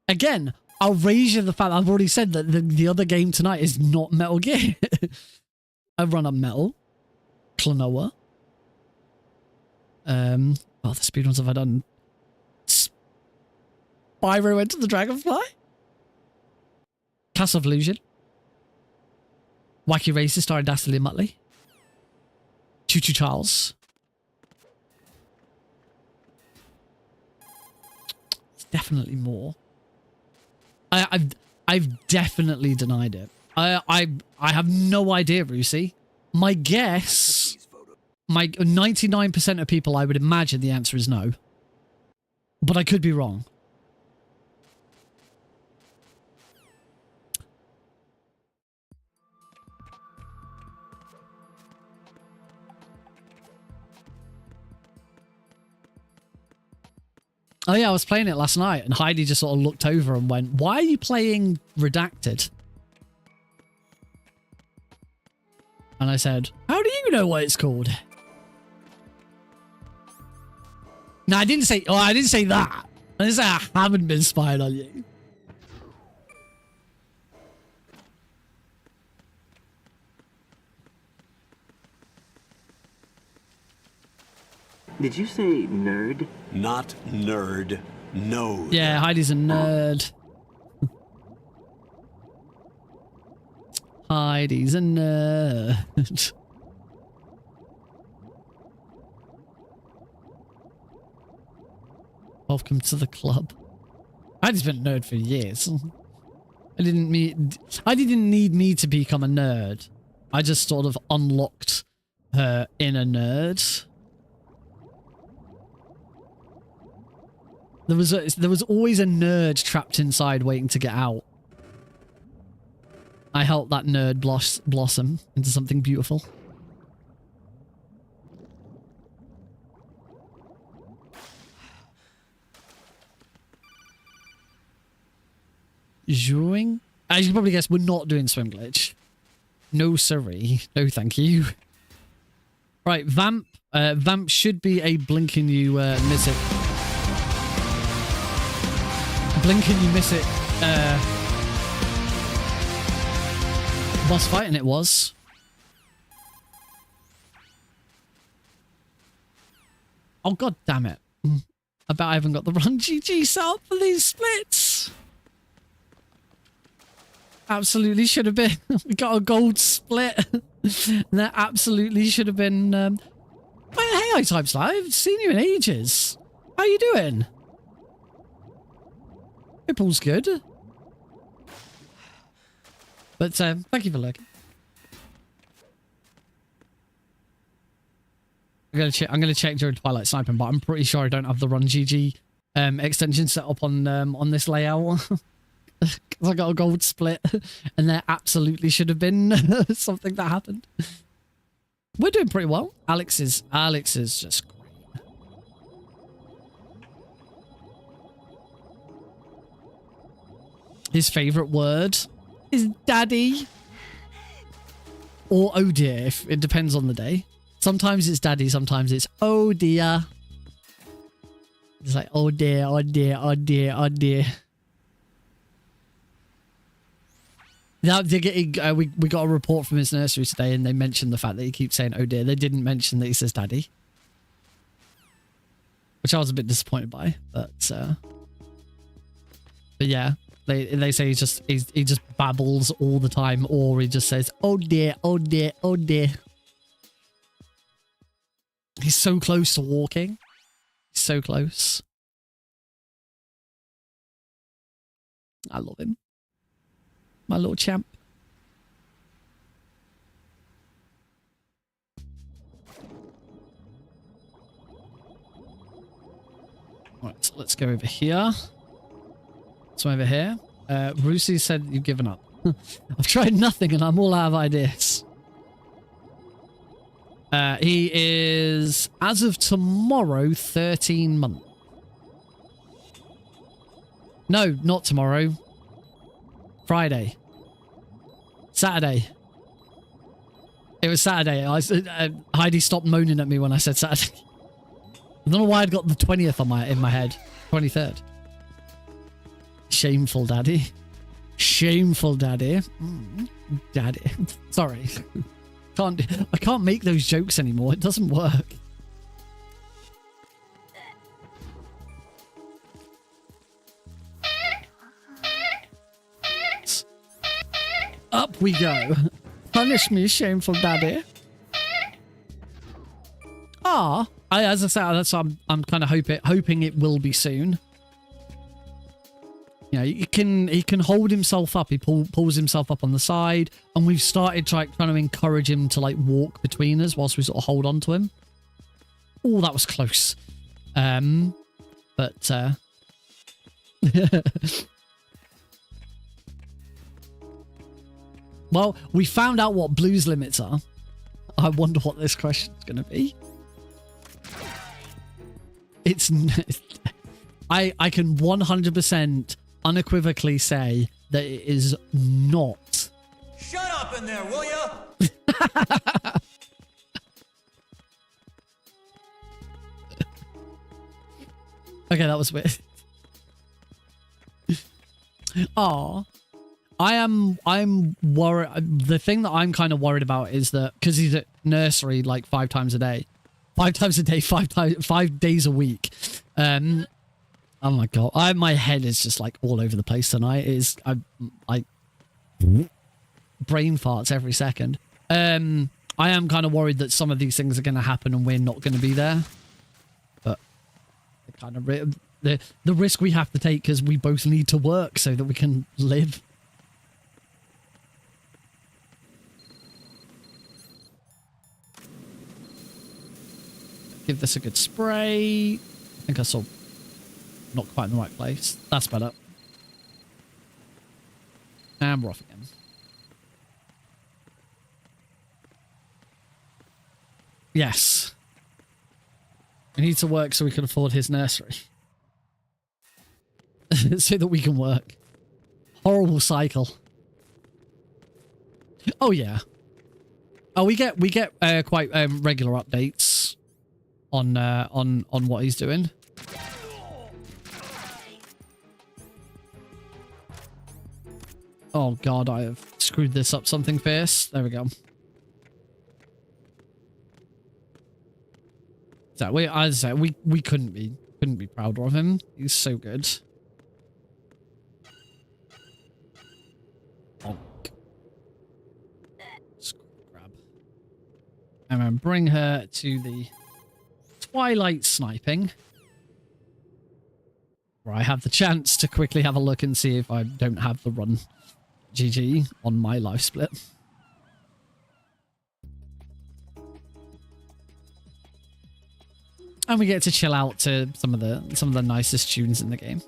Again, I'll raise you the fact that I've already said that the other game tonight is not Metal Gear. I run up Metal. Klonoa. Oh, the speedruns have I done? Spyro Enter the Dragonfly? Castle of Illusion. Wacky Races starring Dastardly Muttley. Choo Choo Charles. It's definitely more. I've definitely denied it. I have no idea, Brucey. My guess, 99% of people, I would imagine the answer is no. But I could be wrong. Oh yeah, I was playing it last night and Heidi just sort of looked over and went, "Why are you playing Redacted?" And I said, "How do you know what it's called?" No, I didn't say. Oh, I didn't say that. I didn't say I haven't been spying on you. Did you say nerd? Not nerd. Node. Yeah, Heidi's a nerd. Heidi's a nerd. Welcome to the club. Heidi's been a nerd for years. I didn't need me to become a nerd. I just sort of unlocked her inner nerd. There was always a nerd trapped inside waiting to get out. I helped that nerd blossom into something beautiful. Joing? As you can probably guess, we're not doing swim glitch. No siree. No thank you. Right, Vamp. Vamp should be a blinking you miss it. Blinking you miss it. Boss fight, and it was. Oh god damn it. I bet I haven't got the run GG set up for these splits. Absolutely should have been. We got a gold split. That absolutely should have been. Hey, iTypes Live. Seen you in ages. How you doing? Ripple's good. But thank you for looking. I'm gonna check during Twilight Sniping, but I'm pretty sure I don't have the Run GG extension set up on this layout. I got a gold split, and there absolutely should have been something that happened. We're doing pretty well. Alex is just great. His favorite word is daddy, or oh dear. If it depends on the day. Sometimes it's daddy, sometimes it's oh dear. It's like oh dear, oh dear, oh dear, oh dear. Now, we got a report from his nursery today, and they mentioned the fact that he keeps saying, oh dear. They didn't mention that he says daddy. Which I was a bit disappointed by, but yeah. They say he just babbles all the time, or he just says, oh dear, oh dear, oh dear. He's so close to walking. He's so close. I love him. My little champ. Right, so let's go over here. So over here. Rusi said you've given up. I've tried nothing and I'm all out of ideas. He is, as of tomorrow, 13 months. No, not tomorrow. Friday. Saturday. It was Saturday. Heidi stopped moaning at me when I said Saturday. I don't know why I'd got the 20th in my head. 23rd. Shameful daddy. Shameful daddy. Daddy. Sorry. I can't make those jokes anymore. It doesn't work. Up we go. Punish me, shameful daddy. As I said, that's I'm kind of hoping it will be soon. You know, he can hold himself up. He pulls himself up on the side, and we've started trying to encourage him to like walk between us whilst we sort of hold on to him. Oh, that was close. But well, we found out what Blue's limits are. I wonder what this question's going to be. It's I can 100% unequivocally say that it is not. Shut up in there, will ya? Okay, that was weird. Oh, I'm worried. The thing that I'm kind of worried about is that because he's at nursery like 5 times a day, 5 days a week. Oh my god, my head is just like all over the place tonight. I'm like brain farts every second. I am kind of worried that some of these things are going to happen and we're not going to be there. But it kind of the risk we have to take because we both need to work so that we can live. Give this a good spray. I think I saw not quite in the right place. That's better. And we're off again. Yes. We need to work so we can afford his nursery. So that we can work. Horrible cycle. Oh yeah. Oh, we get quite regular updates on what he's doing. Oh god, I have screwed this up something fierce. There we go. So as I said, we couldn't be prouder of him. He's so good. Bonk. Grab. And then bring her to the twilight sniping, where I have the chance to quickly have a look and see if I don't have the run GG on my life split. And we get to chill out to some of the nicest tunes in the game.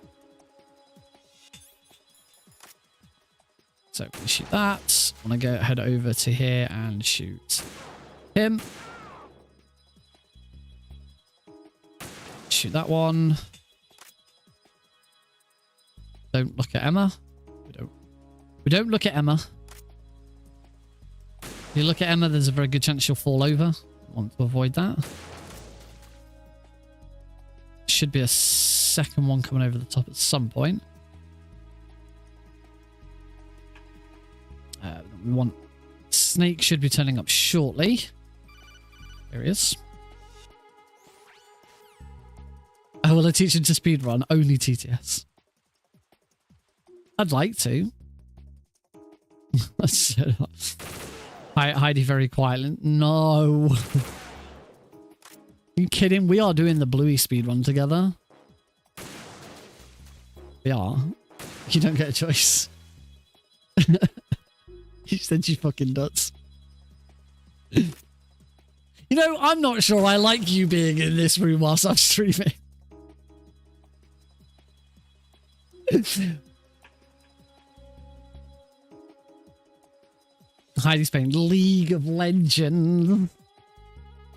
So we shoot that. I want to head over to here and shoot him. Shoot that one. Don't look at Emma. We don't look at Emma. If you look at Emma, there's a very good chance she'll fall over. Want to avoid that. Should be a second one coming over the top at some point. We want Snake should be turning up shortly. There he is. Oh, will I teach him to speedrun? Only TTS. I'd like to. Heidi very quietly. No. Are you kidding? We are doing the Bluey speedrun together. We are. You don't get a choice. You said you fucking nuts. You know, I'm not sure I like you being in this room whilst I'm streaming. Heidi's playing League of Legends.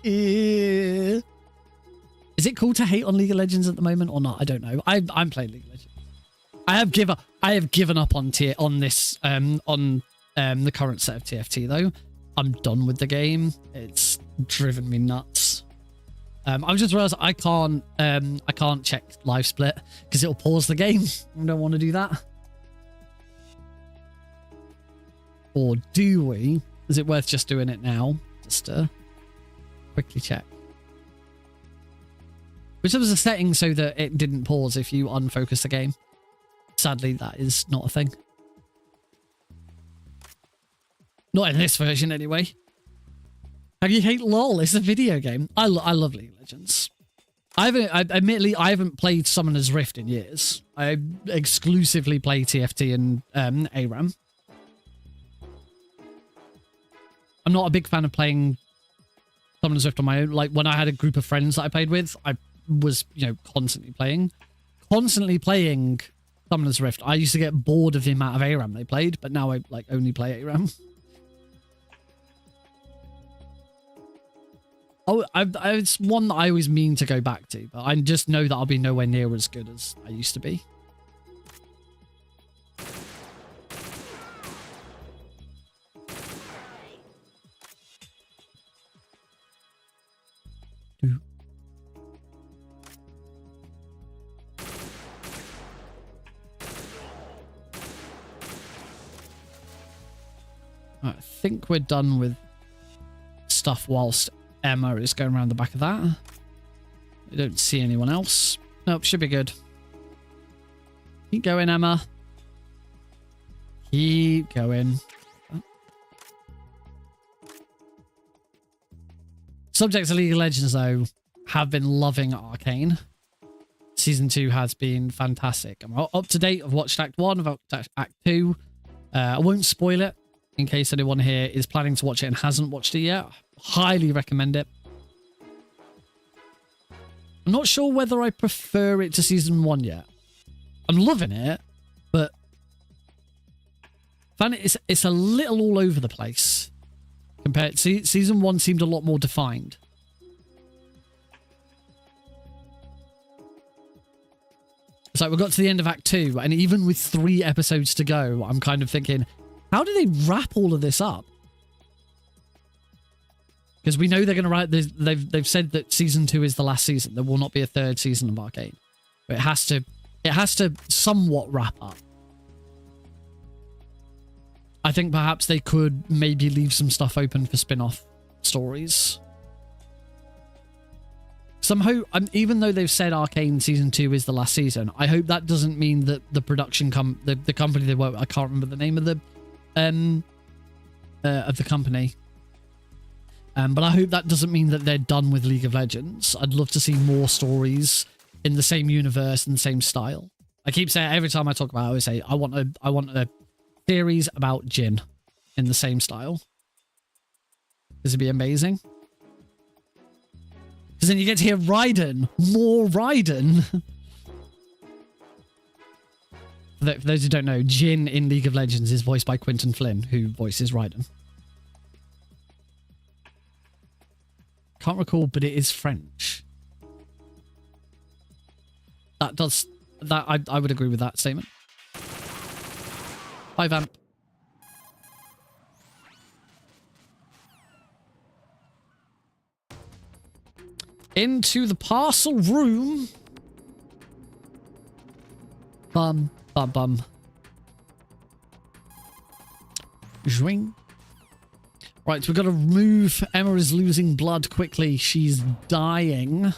Is it cool to hate on League of Legends at the moment or not? I don't know. I'm playing League of Legends. I have given up on the current set of TFT though. I'm done with the game. It's driven me nuts. I've just realized I can't check live split because it'll pause the game. I don't want to do that. Or do we? Is it worth just doing it now? Just to quickly check. Which was a setting so that it didn't pause if you unfocus the game. Sadly, that is not a thing. Not in this version, anyway. How do you hate LOL? It's a video game. I love League of Legends. Admittedly, I haven't played Summoner's Rift in years. I exclusively play TFT and ARAM. I'm not a big fan of playing Summoner's Rift on my own. Like, when I had a group of friends that I played with, I was, you know, constantly playing Summoner's Rift. I used to get bored of the amount of ARAM they played, but now I, like, only play ARAM. Oh, it's one that I always mean to go back to, but I just know that I'll be nowhere near as good as I used to be. Right, I think we're done with stuff whilst Emma is going around the back of that. I don't see anyone else. Nope, should be good. Keep going, Emma. Keep going. Subjects of League of Legends, though, have been loving Arcane. Season 2 has been fantastic. I'm up to date. I've watched Act 1, I've watched Act 2. I won't spoil it in case anyone here is planning to watch it and hasn't watched it yet. Highly recommend it. I'm not sure whether I prefer it to Season 1 yet. I'm loving it, but I find it's a little all over the place. Compared to Season 1 seemed a lot more defined. It's like we got to the end of Act 2, and even with 3 episodes to go, I'm kind of thinking, how do they wrap all of this up? Because we know they're going to write. They've said that Season 2 is the last season. There will not be a 3rd season of Arcane. But it has to somewhat wrap up. I think perhaps they could maybe leave some stuff open for spin-off stories. Somehow, even though they've said Arcane Season 2 is the last season, I hope that doesn't mean that the production the company they work with, I can't remember the name of the company. But I hope that doesn't mean that they're done with League of Legends. I'd love to see more stories in the same universe and the same style. I keep saying, every time I talk about it, I always say, I want a series about Jin in the same style. This would be amazing. Because then you get to hear Raiden. More Raiden. For those who don't know, Jin in League of Legends is voiced by Quentin Flynn, who voices Raiden. Can't recall, but it is French. I would agree with that statement. Hi, Vamp. Into the parcel room. Bum, bum, bum. Zwing. Right, we've got to move. Emma is losing blood quickly. She's dying.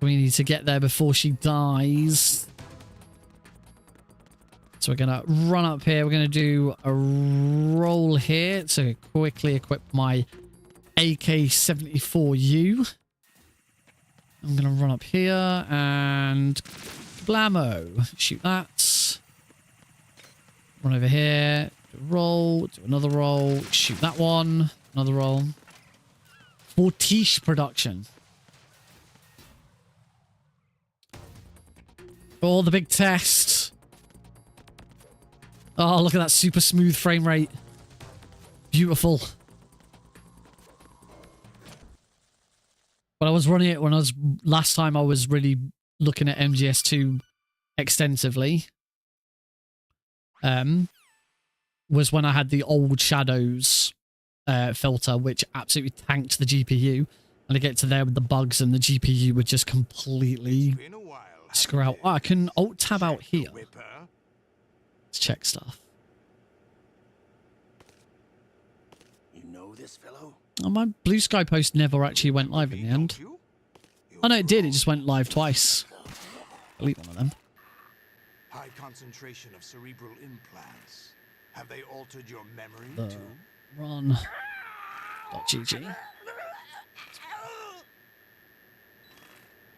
We need to get there before she dies. So we're going to run up here. We're going to do a roll here to quickly equip my AK-74U. I'm going to run up here and blammo. Shoot that. Run over here. Do a roll. Do another roll. Shoot that one. Another roll. Fortiche production. Oh, the big test. Oh, look at that super smooth frame rate. Beautiful. When I was running it, last time I was really looking at MGS2 extensively, was when I had the old Shadows filter, which absolutely tanked the GPU. And I get to there with the bugs and the GPU would just completely screw out. Oh, I can alt tab out here. Let's check stuff. You know this fellow? Oh, my Blue Sky post never actually went live in the end. Oh no, it did. It just went live twice. Delete one of them. High concentration of cerebral implants. Have they altered your memory too? Run.gg.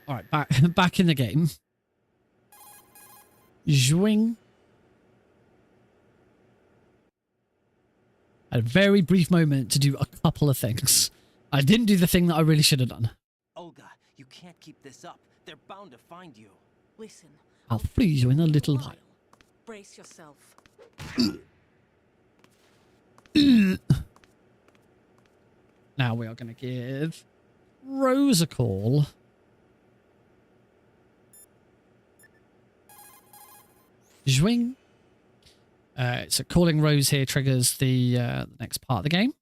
Alright, back in the game. Zwing. A very brief moment to do a couple of things. I didn't do the thing that I really should have done. Olga, you can't keep this up. They're bound to find you. Listen. I'll free you in a little while. Brace yourself. Now we are going to give Rose a call. Zwing. So calling Rose here triggers the next part of the game.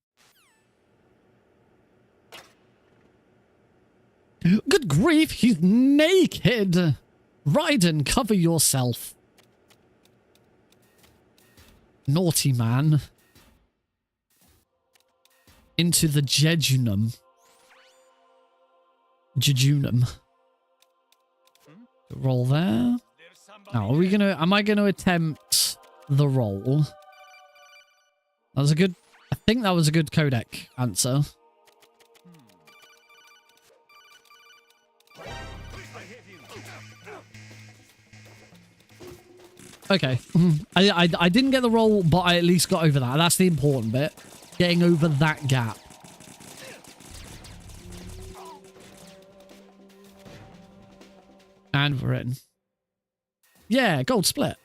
Good grief, he's naked! Raiden, cover yourself. Naughty man. into the jejunum. Jejunum. Roll there. Now, are we gonna? Am I gonna attempt the roll? That was a good. I think that was a good codec answer. Okay. I didn't get the roll, but I at least got over that. That's the important bit. Getting over that gap. And we're in. Yeah, gold split.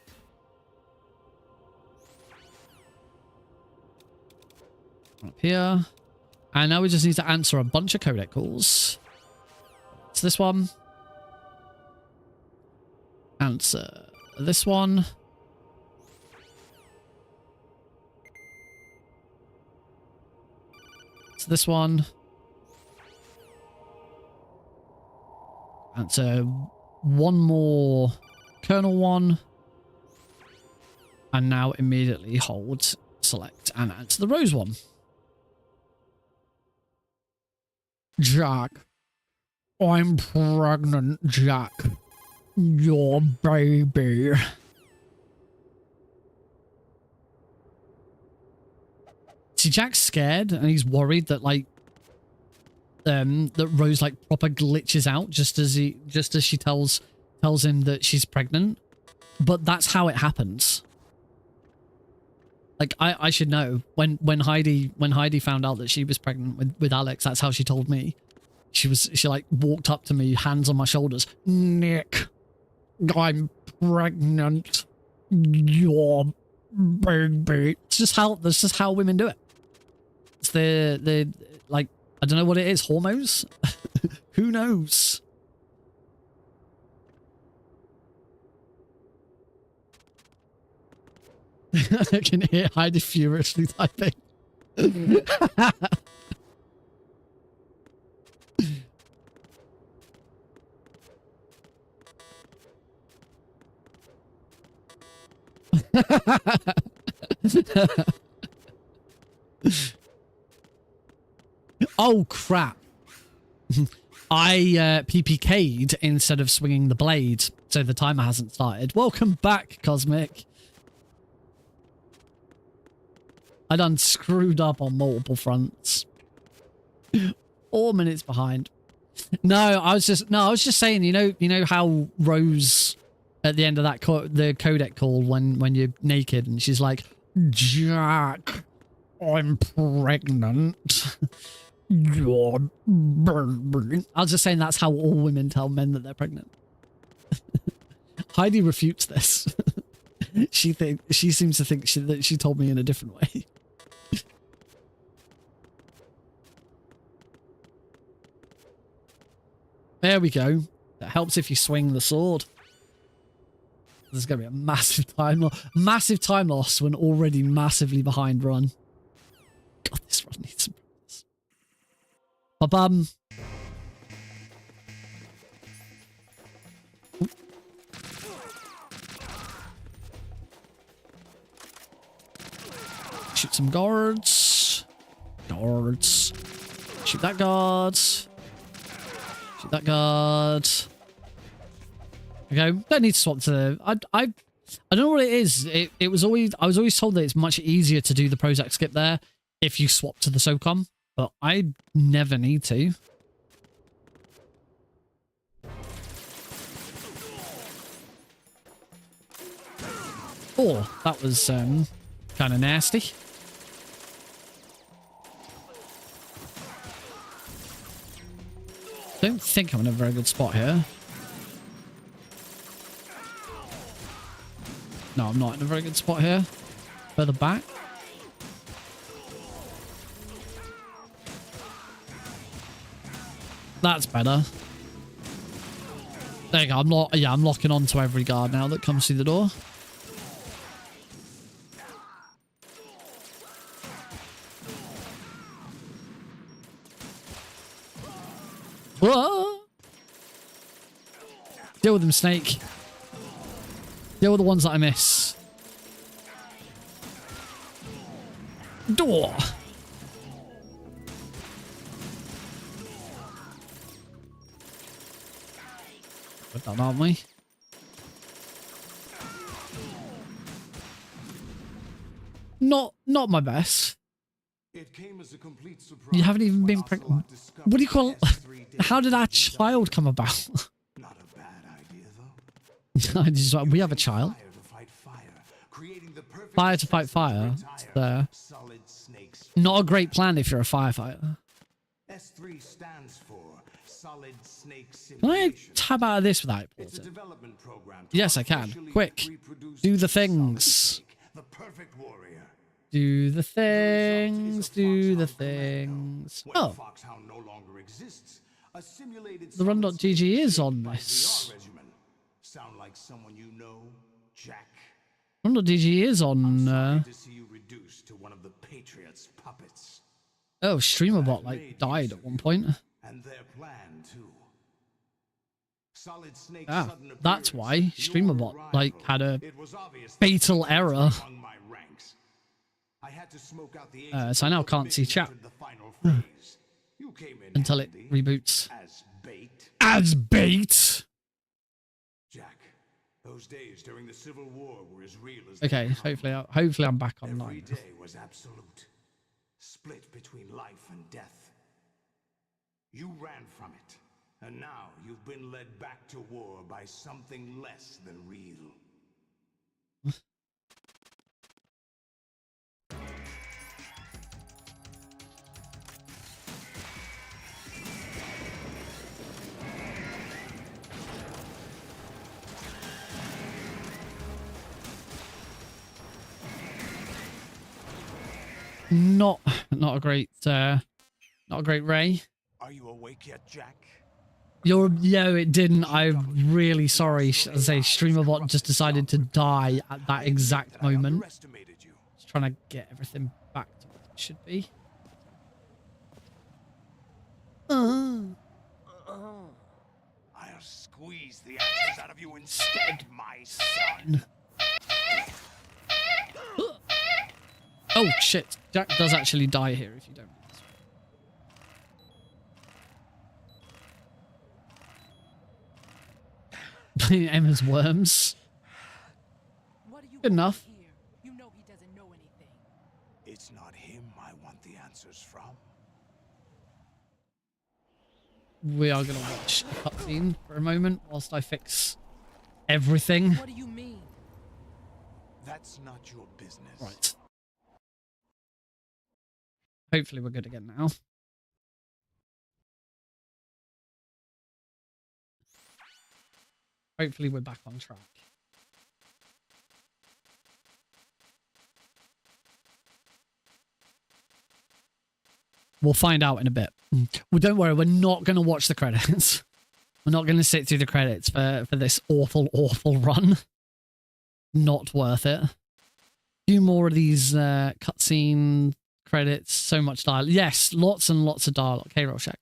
Up here. And now we just need to answer a bunch of codec calls. It's this one. Answer this one. It's this one. Answer one more kernel one. And now immediately hold, select, and answer the rose one. Jack. I'm pregnant, Jack. Your baby. See, Jack's scared and he's worried that like that Rose like proper glitches out just as she tells him that she's pregnant. But that's how it happens. Like I should know. When Heidi found out that she was pregnant with Alex, that's how she told me. She like walked up to me, hands on my shoulders. Nick, I'm pregnant. Your baby. That's just how women do it. It's the like, I don't know what it is, hormones? Who knows? I can hear Heidi furiously typing. Oh crap. I PPK'd instead of swinging the blade, so the timer hasn't started. Welcome back, Cosmic. I done screwed up on multiple fronts. 4 minutes behind. No, I was just saying, you know how Rose at the end of that the codec call when you're naked and she's like, Jack, I'm pregnant. You're baby. I was just saying that's how all women tell men that they're pregnant. Heidi refutes this. She seems to think that she told me in a different way. There we go. That helps if you swing the sword. There's going to be a massive time loss when already massively behind run. God, this run needs some progress. Ba-bum. Shoot some guards. Guards. Shoot that guard. Shoot that guard. Okay, don't need to swap to I don't know what it is. I was always told that it's much easier to do the Prozac skip there if you swap to the SOCOM, but I never need to. Oh, that was kind of nasty. Don't think I'm in a very good spot here. No, I'm not in a very good spot here. Further back. That's better. There you go. I'm locking onto every guard now that comes through the door. Whoa! Deal with them, Snake. Deal with the ones that I miss. Door. done, aren't we? Not my best. It came as a complete surprise. You haven't even been when pregnant. Ocelot discovered What do you call? S3 How did our data child come about? Not a bad idea, though. I just, we have a child. Fire to fight fire, creating the perfect Fire to fight fire. It's, solid snakes. not a great plan if you're a firefighter. S3 stands for Solid Snake Can I Simulation. tab out of this without It's a pausing? development program to Yes, I can. artificially Quick. reproduce Do the solid things. snake, the perfect warrior. Do the The result things. is a Do the foxhound commando. things. When Oh, Foxhound no longer exists, a simulated the run.gg solid is snake on by this. VR regimen. Sound like someone you know, Jack? run.gg is I'm on. sorry to see you reduced to one of the Patriots' puppets. Oh, StreamerBot like died at one point. And their plan too. Solid Snake's Ah, sudden that's appearance, why your StreamerBot like arrival. had a It was obvious that fatal something error. was among my ranks. I had to smoke out the agents So I now before the can't see mission chat entered the final phase. You came in until it handy reboots. as bait. As bait. Jack, those days during the Civil War were as real as Okay, they come. hopefully I'm back Every online. day was absolute. Split between life and death. You ran from it. And now you've been led back to war by something less than real. Not a great Ray. Are you awake yet, Jack? Yeah, it didn't. I'm really sorry. As I say, StreamerBot just decided to die at that exact I moment. underestimated you. Just trying to get everything back to what it should be. I'll squeeze the answers out of you instead, my son. Oh shit! Jack does actually die here if you don't. Emma's worms. What are you Good enough. doing here? You know he doesn't know anything. It's not him I want the answers from. We are gonna watch a cutscene for a moment whilst I fix everything. What do you mean? That's not your business. Right. Hopefully we're good again now. Hopefully we're back on track. We'll find out in a bit. Well, don't worry, we're not going to watch the credits. We're not going to sit through the credits for this awful, awful run. Not worth it. A few more of these cutscene credits. So much dialogue. Yes, lots and lots of dialogue. Hey, Rorschach.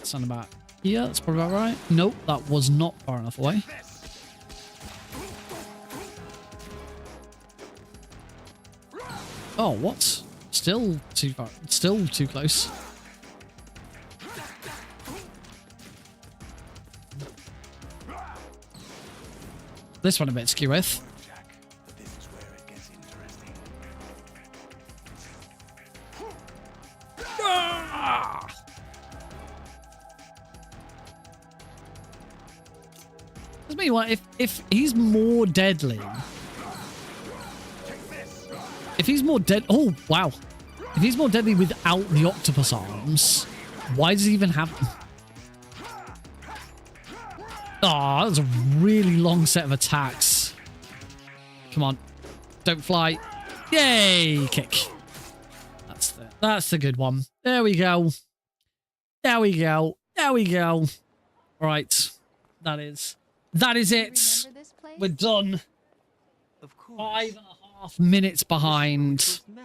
Sound about here. That's probably about right. Nope, that was not far enough away. Oh, what? Still too far. Still too close. This one a bit skew with. Jack, this is where it gets interesting. Let's me what if he's more deadly. If he's more dead, oh wow! If he's more deadly without the octopus arms, why does he even have them? Oh, that was a really long set of attacks. Come on, don't fly! Yay! Kick. That's the good one. There we go. There we go. There we go. Right, that is it. Remember this place? We're done. Of course. 5.5 minutes behind. First met.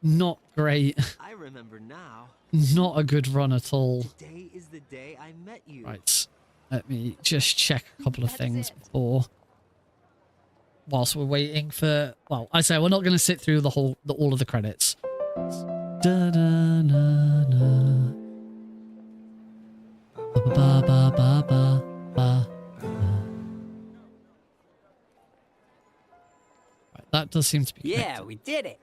Not great. I remember now. Not a good run at all. Today is the day I met you. Right. Let me just check a couple of That's things it. before. whilst we're waiting for. Well, I say we're not going to sit through all of the credits. Da, da, na, na. Ba, ba, ba, ba, ba. Right, that does seem to be. Yeah, we did it.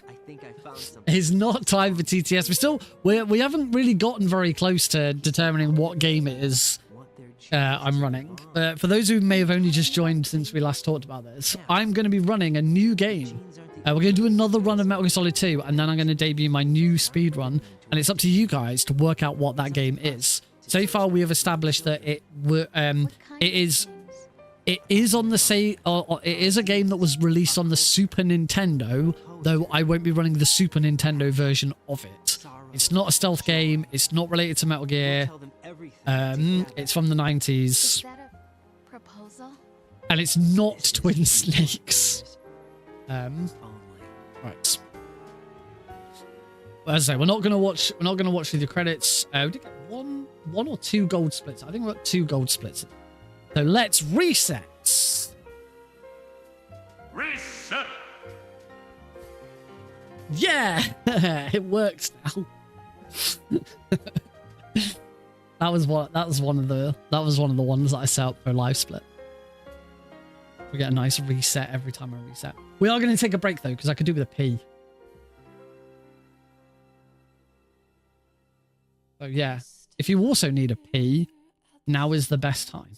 I think I found something. It's not time for TTS. We haven't really gotten very close to determining what game it is I'm running. For those who may have only just joined since we last talked about this, I'm going to be running a new game. We're going to do another run of Metal Gear Solid 2, and then I'm going to debut my new speed run, and it's up to you guys to work out what that game is. So far, we have established that it is on the it is a game that was released on the Super Nintendo, though I won't be running the Super Nintendo version of it. It's not a stealth game. It's not related to Metal Gear. It's from the 90s. Is that a proposal? And it's not Twin Snakes. Right. Well, as I say, we're not gonna watch through the credits. We did get one or two gold splits. I think we got 2 gold splits. So let's reset. Reset! Yeah, it works now. That was one of the ones that I set up for a live split. We get a nice reset every time I reset. We are going to take a break though, because I could do with a pee. So yeah, if you also need a pee, now is the best time.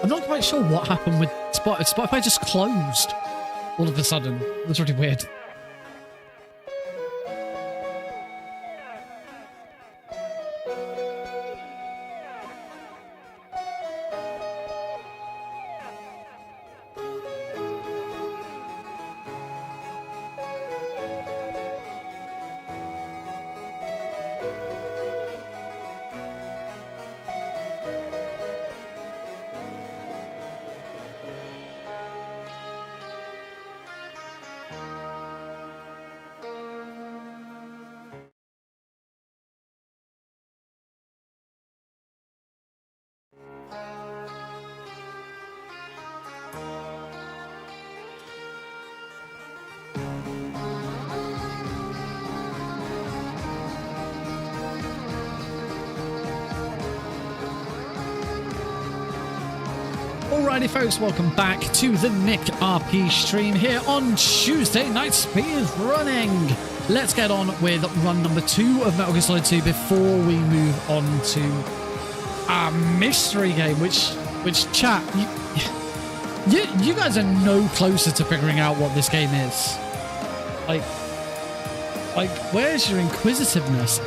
I'm not quite sure what happened with Spotify. Spotify just closed all of a sudden. It was really weird. Alrighty folks, welcome back to the Nick RP stream here on Tuesday Night Speed Running. Let's get on with run number 2 of Metal Gear Solid 2 before we move on to our mystery game, which chat, you guys are no closer to figuring out what this game is. Like where's your inquisitiveness?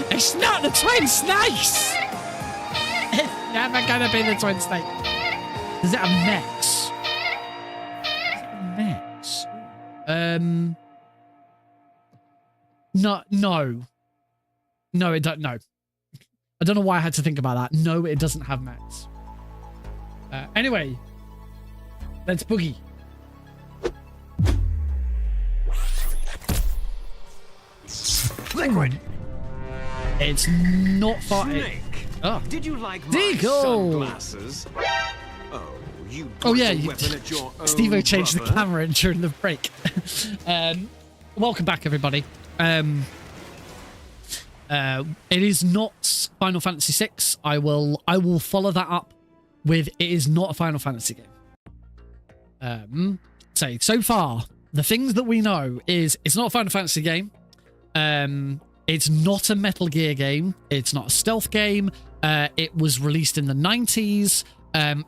It's not the Twin Snakes! It's never gonna be the Twin Snakes. Does it have mechs? Mechs? No, it don't. No, I don't know why I had to think about that. No, it doesn't have mechs. Anyway, let's boogie. Liquid. It's not far. Snake. Oh. Did you like my Deagle. sunglasses? Oh yeah, Steve-O changed the camera during the break. Welcome back, everybody. It is not Final Fantasy VI. I will follow that up with it is not a Final Fantasy game. So far, the things that we know is it's not a Final Fantasy game. It's not a Metal Gear game. It's not a stealth game. It was released in the 90s.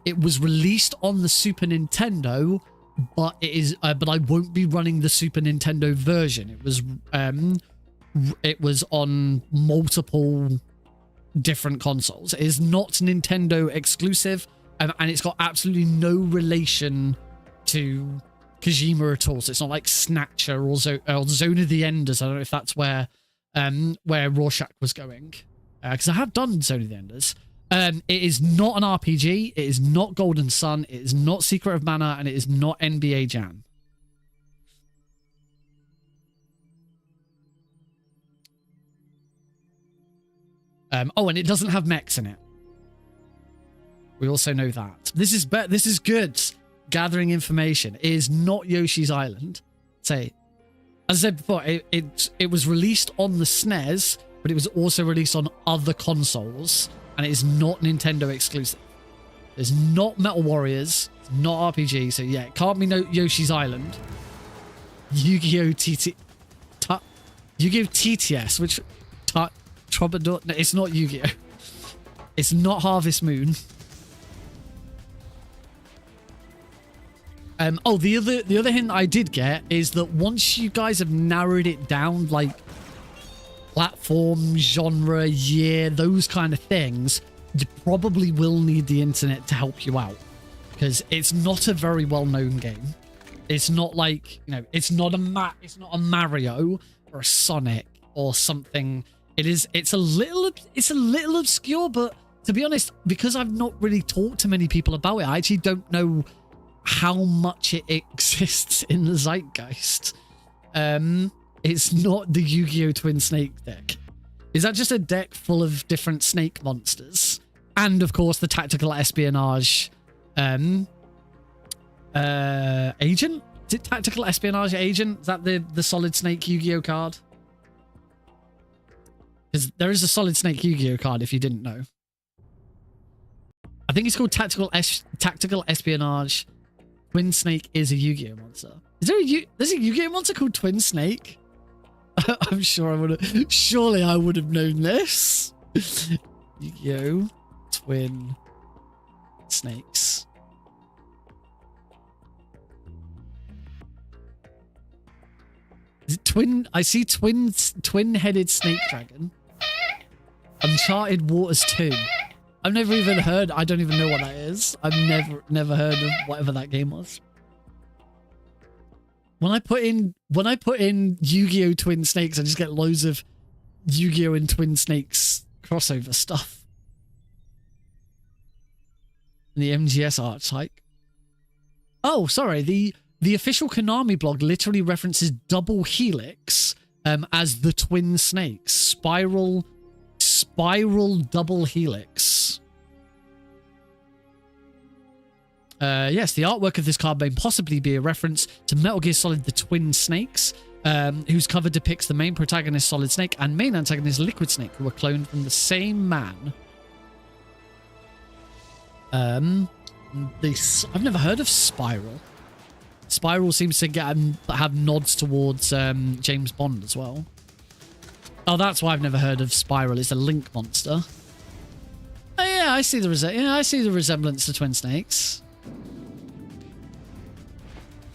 It was released on the Super Nintendo, but but I won't be running the Super Nintendo version. It was on multiple different consoles. It is not Nintendo exclusive, and it's got absolutely no relation to Kojima at all. So it's not like Snatcher or Zone of the Enders. I don't know if that's where Rorschach was going, because I have done Zone of the Enders. It is not an RPG. It is not Golden Sun. It is not Secret of Mana, and it is not NBA Jam. Oh, and it doesn't have mechs in it. We also know that. This is good. Gathering information. It is not Yoshi's Island. Say, as I said before, it was released on the SNES, but it was also released on other consoles. And it is not Nintendo exclusive. It's not Metal Warriors. It's not RPG. So yeah, it can't be no Yoshi's Island. Yu-Gi-Oh! Yu-Gi-Oh! TTS, which... Troubadour... No, it's not Yu-Gi-Oh! It's not Harvest Moon. Oh, the other hint I did get is that once you guys have narrowed it down, like... platform, genre, year, those kind of things, you probably will need the internet to help you out, because it's not a very well-known game. It's not like, it's not a Mario or a Sonic or something. It's a little obscure, but to be honest, because I've not really talked to many people about it, I actually don't know how much it exists in the zeitgeist. It's not the Yu-Gi-Oh! Twin Snake deck. Is that just a deck full of different snake monsters? And, of course, the tactical espionage agent? Is it tactical espionage agent? Is that the Solid Snake Yu-Gi-Oh! Card? Because there is a Solid Snake Yu-Gi-Oh! Card, if you didn't know. I think it's called tactical espionage. Twin Snake is a Yu-Gi-Oh! monster. There's a Yu-Gi-Oh! monster called Twin Snake? I'm sure I would have. Surely I would have known this. Yu-Gi-Oh! Twin snakes. Is it twin? I see twin-headed snake dragon. Uncharted Waters 2. I've never even heard. I don't even know what that is. I've never heard of whatever that game was. When I put in Yu-Gi-Oh! Twin Snakes, I just get loads of Yu-Gi-Oh! And Twin Snakes crossover stuff. The MGS archetype. Oh, sorry. The official Konami blog literally references Double Helix as the Twin Snakes. Spiral Double Helix. Yes, the artwork of this card may possibly be a reference to Metal Gear Solid The Twin Snakes, whose cover depicts the main protagonist Solid Snake and main antagonist Liquid Snake, who were cloned from the same man. I've never heard of Spiral. Spiral seems to have nods towards James Bond as well. Oh, that's why I've never heard of Spiral. It's a Link monster. Oh yeah, I see the resemblance to Twin Snakes.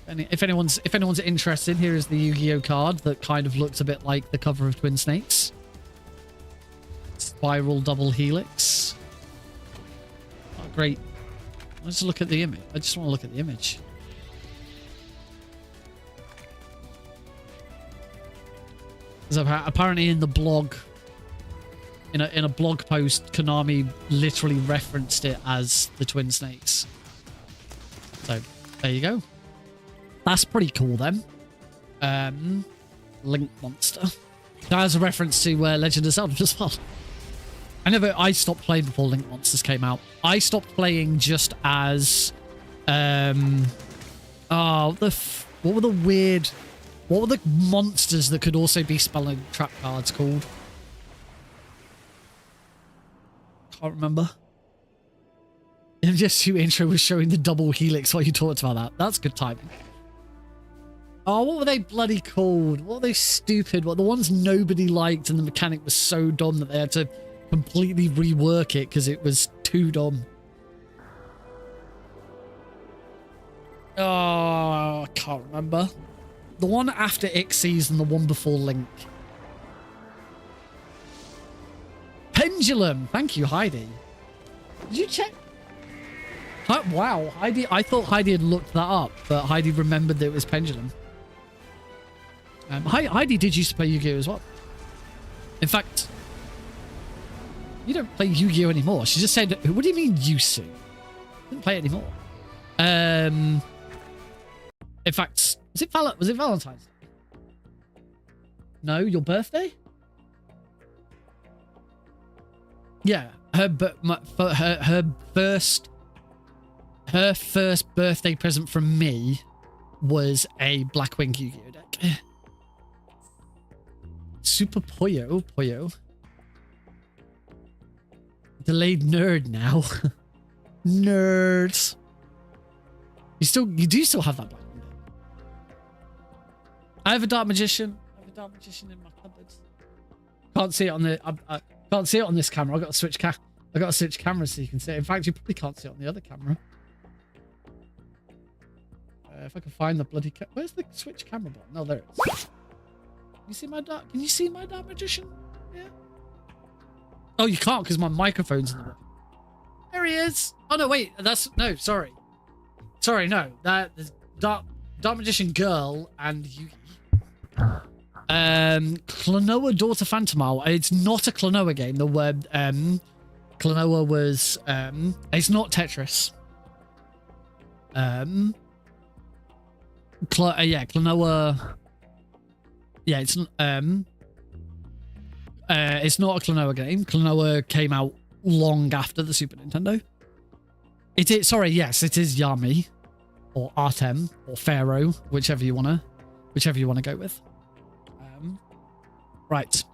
If anyone's interested, here is the Yu-Gi-Oh card that kind of looks a bit like the cover of Twin Snakes. Spiral Double Helix. Oh, great. Let's look at the image. I just want to look at the image. So apparently in the blog, in a blog post, Konami literally referenced it as the Twin Snakes. So there you go. That's pretty cool then. Link monster. That has a reference to Legend of Zelda as well. I stopped playing before Link Monsters came out. I stopped playing just as what were the monsters that could also be spelling trap cards called? Can't remember. MGS2 intro was showing the double helix while you talked about that. That's good timing. Oh, what were they bloody called? What were they stupid? What, the ones nobody liked and the mechanic was so dumb that they had to completely rework it because it was too dumb. Oh, I can't remember. The one after Ixies and the one before Link. Pendulum. Thank you, Heidi. Did you check? Wow, Heidi. I thought Heidi had looked that up, but Heidi remembered that it was Pendulum. Heidi did used to play Yu-Gi-Oh as well. In fact, you don't play Yu-Gi-Oh anymore. She just said, what do you mean used to? Didn't play it anymore. In fact, was it Valentine's? No, your birthday? Yeah, her first birthday present from me was a Blackwing Yu-Gi-Oh deck. Super Poyo. Delayed nerd now. Nerds. You do still have that Blackwing deck. I have a Dark Magician. In my cupboard. Can't see it on the. I can't see it on this camera. I got to switch cameras so you can see it. In fact, you probably can't see it on the other camera. If I can find the bloody. Where's the switch camera button? No, there it is. Can you see my Dark Magician? Yeah. Oh, you can't because my microphone's in the way. There he is. Oh no, wait. No. Sorry, no. There's Dark Magician Girl and Yugi. Klonoa Daughter Phantomal. It's not a Klonoa game. The word Klonoa was it's not Tetris. Klonoa. Yeah, it's not a Klonoa game. Klonoa came out long after the Super Nintendo. It is Yami or Artem or Pharaoh, whichever you wanna go with. Right.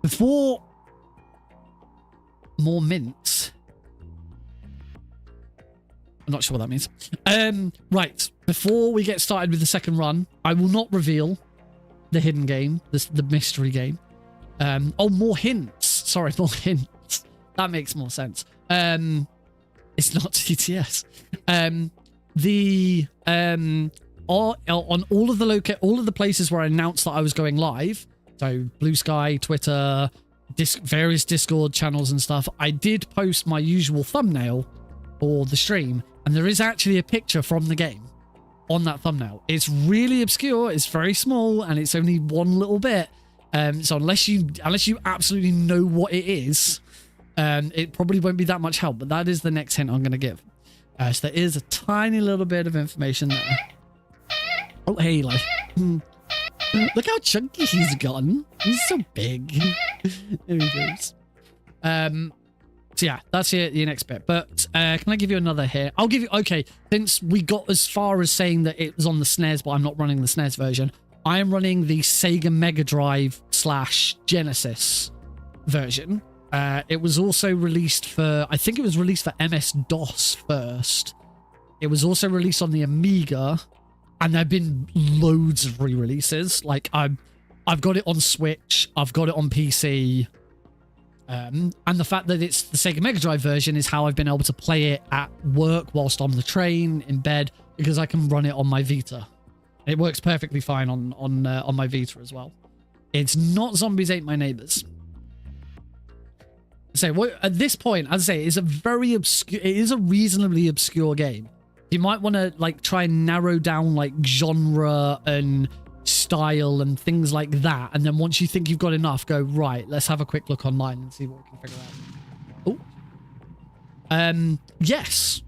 Before more mints. I'm not sure what that means. Right. Before we get started with the second run, I will not reveal the hidden game, the mystery game. More hints. Sorry, more hints. That makes more sense. It's not TTS. On all of the places where I announced that I was going live, so Blue Sky, Twitter, various Discord channels and stuff, I did post my usual thumbnail for the stream, and there is actually a picture from the game on that thumbnail. It's really obscure, it's very small, and it's only one little bit. So unless you absolutely know what it is, it probably won't be that much help, but that is the next hint I'm going to give. So there is a tiny little bit of information there. Oh, hey, like, look how chunky he's gotten. He's so big. There he goes. So yeah, that's your next bit. But can I give you another here? I'll give you, okay, since we got as far as saying that it was on the SNES, but I'm not running the SNES version, I am running the Sega Mega Drive / Genesis version. It was also released for, I think it was released for MS-DOS first. It was also released on the Amiga, and there have been loads of re-releases. Like, I've got it on Switch, I've got it on PC, and the fact that it's the Sega Mega Drive version is how I've been able to play it at work whilst on the train, in bed, because I can run it on my Vita. It works perfectly fine on my Vita as well. It's not Zombies Ate My Neighbors. So at this point, as I say, it's a very obscure. It is a reasonably obscure game. You might want to like try and narrow down like genre and style and things like that, and then once you think you've got enough, go right. Let's have a quick look online and see what we can figure out. Yes,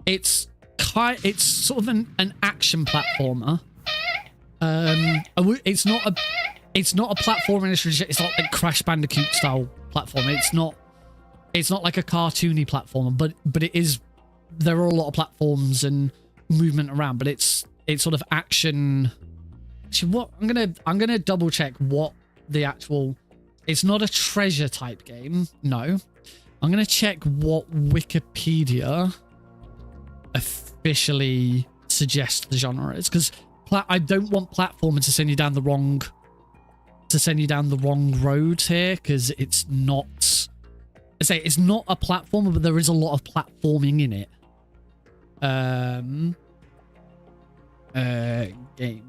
it's sort of an action platformer. It's not a platformer. It's not like Crash Bandicoot style platform. It's not like a cartoony platformer, but it is. There are a lot of platforms and movement around, but it's sort of action. Actually, what I'm gonna double check what the actual. It's not a treasure type game. No, I'm gonna check what Wikipedia officially suggests the genre is, because I don't want platformer to send you down the wrong road here, because it's not. I say it's not a platformer, but there is a lot of platforming in it. Game.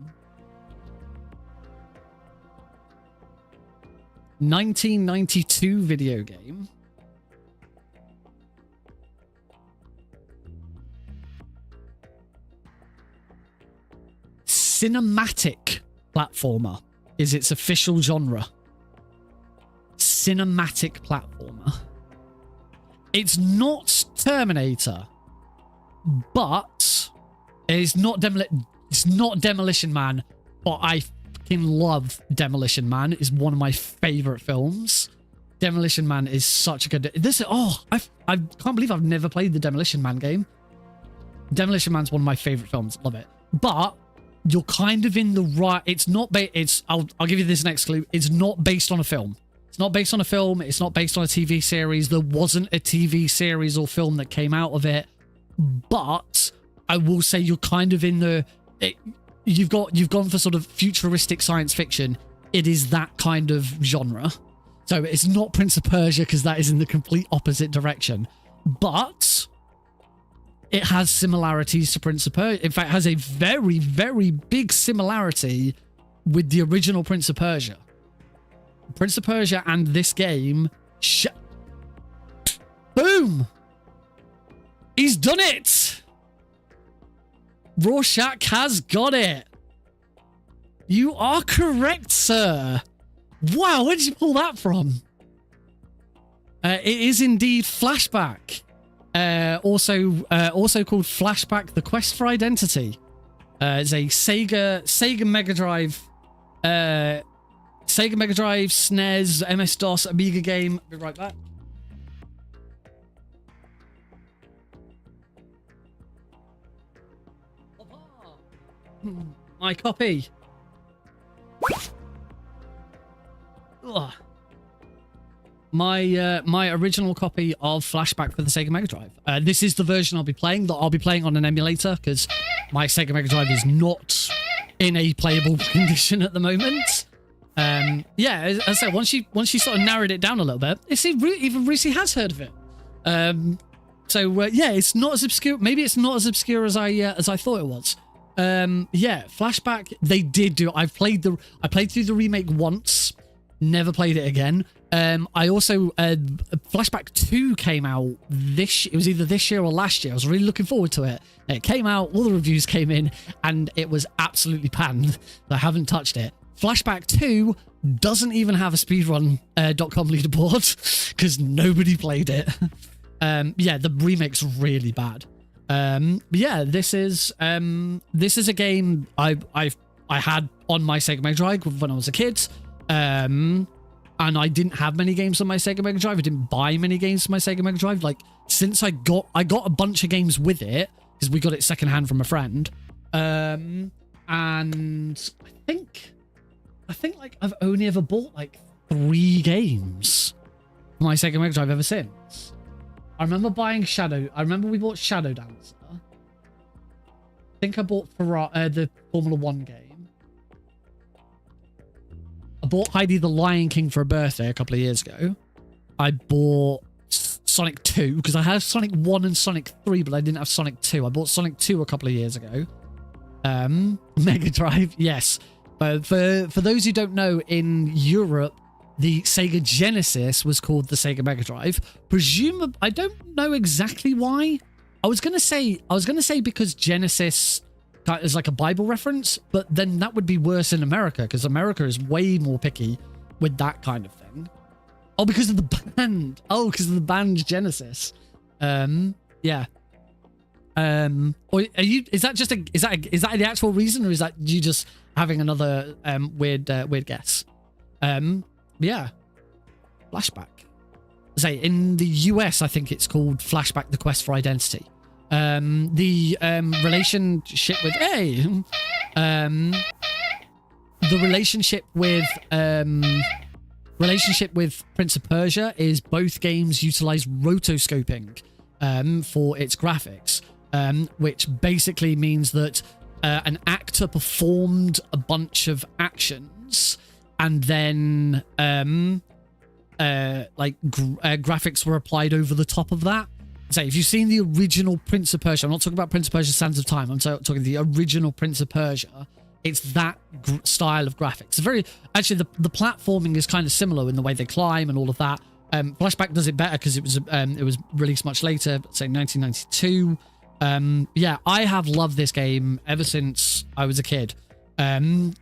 1992 video game. Cinematic platformer is its official genre. Cinematic platformer. It's not Terminator, but it's not Demolition Man, but I fucking love Demolition Man. It's one of my favorite films. Demolition Man is such a good... I can't believe I've never played the Demolition Man game. Demolition Man's one of my favorite films. Love it. But you're kind of in the right... It's not... I'll give you this next clue. It's not based on a film. It's not based on a film. It's not based on a TV series. There wasn't a TV series or film that came out of it. But I will say you're kind of in the... You've gone for sort of futuristic science fiction. It is that kind of genre. So it's not Prince of Persia, because that is in the complete opposite direction. But it has similarities to Prince of Persia. In fact, it has a very, very big similarity with the original Prince of Persia. Prince of Persia and this game... Boom! He's done it! Rorschach has got it. You are correct, sir. Wow, where did you pull that from? It is indeed Flashback. Also called Flashback: The Quest for Identity. It's a Sega Mega Drive, SNES, MS-DOS, Amiga game. Be right back. My copy. Ugh. My original copy of Flashback for the Sega Mega Drive. This is the version I'll be playing. That I'll be playing on an emulator, because my Sega Mega Drive is not in a playable condition at the moment. Yeah, as I said, once she sort of narrowed it down a little bit, even Reese has heard of it. Yeah, it's not as obscure. Maybe it's not as obscure as I thought it was. Yeah, Flashback. They did do. I played through the remake once. Never played it again. I also Flashback 2 came out it was either this year or last year. I was really looking forward to it. It came out, all the reviews came in, and it was absolutely panned. I haven't touched it. Flashback 2 doesn't even have a speedrun.com leaderboard because nobody played it. Yeah, the remake's really bad. But yeah, this is a game I had on my Sega Mega Drive when I was a kid. And I didn't have many games on my Sega Mega Drive. I didn't buy many games for my Sega Mega Drive. Like, since I got a bunch of games with it because we got it secondhand from a friend. And I think like I've only ever bought like 3 games for my Sega Mega Drive ever since. I remember we bought Shadow Dancer. I think I bought the Formula 1 game. I bought Heidi the Lion King for a birthday a couple of years ago. I bought Sonic 2 because I had Sonic 1 and Sonic 3, but I didn't have Sonic 2. I bought Sonic 2 a couple of years ago. Mega Drive, yes. But for those who don't know, in Europe, the Sega Genesis was called the Sega Mega Drive. Presumably, I don't know exactly why. I was gonna say because Genesis is like a Bible reference, but then that would be worse in America because America is way more picky with that kind of thing. Oh, because of the band. Oh, because of the band Genesis. Yeah. Or is that the actual reason, or is that you just having another weird guess? Yeah. Flashback. Say in the US, I think it's called Flashback: The Quest for Identity. The relationship with relationship with Prince of Persia is both games utilize rotoscoping for its graphics, which basically means that an actor performed a bunch of actions and then graphics were applied over the top of that. So if you've seen the original Prince of Persia, I'm not talking about Prince of Persia Sands of Time, I'm talking the original Prince of Persia. It's that style of graphics. Actually, the platforming is kind of similar in the way they climb and all of that. Flashback does it better because it was released much later, say 1992. Yeah, I have loved this game ever since I was a kid. And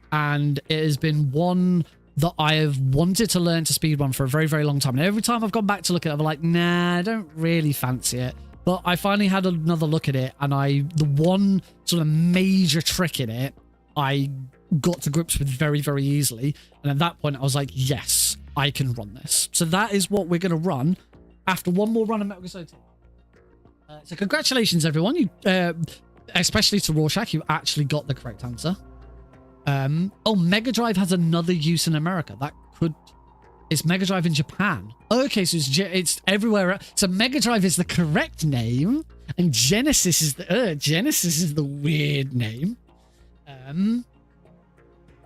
it has been one that I have wanted to learn to speedrun for a very, very long time. And every time I've gone back to look at it, I'm like, nah, I don't really fancy it. But I finally had another look at it, and the one sort of major trick in it, I got to grips with very, very easily. And at that point, I was like, yes, I can run this. So that is what we're going to run after one more run of Metal Gear Solid 2. So congratulations, everyone. You, especially to Rorschach, you actually got the correct answer. Oh, Mega Drive has another use in America. It's Mega Drive in Japan. Okay, so it's everywhere. So Mega Drive is the correct name, and Genesis is the weird name.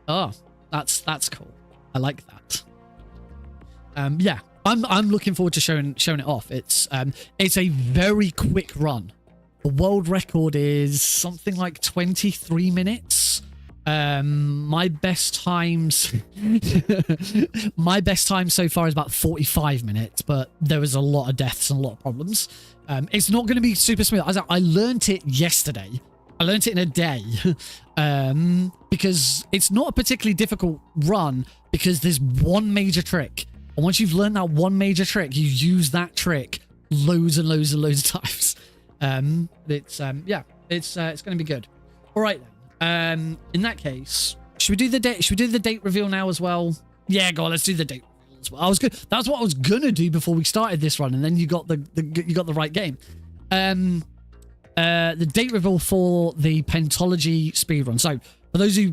Oh, that's cool. I like that. Yeah, I'm looking forward to showing it off. It's a very quick run. The world record is something like 23 minutes. My best time so far is about 45 minutes, but there was a lot of deaths and a lot of problems. It's not going to be super smooth. I learned it yesterday. I learned it in a day. Because it's not a particularly difficult run because there's one major trick. And once you've learned that one major trick, you use that trick loads and loads and loads of times. It's going to be good. All right then. In that case, should we do the date reveal now as well? Yeah, go on, let's do the date reveal as well. That's what I was gonna do before we started this run, and then you got the right game. The date reveal for the Pentalogy Speedrun. So for those who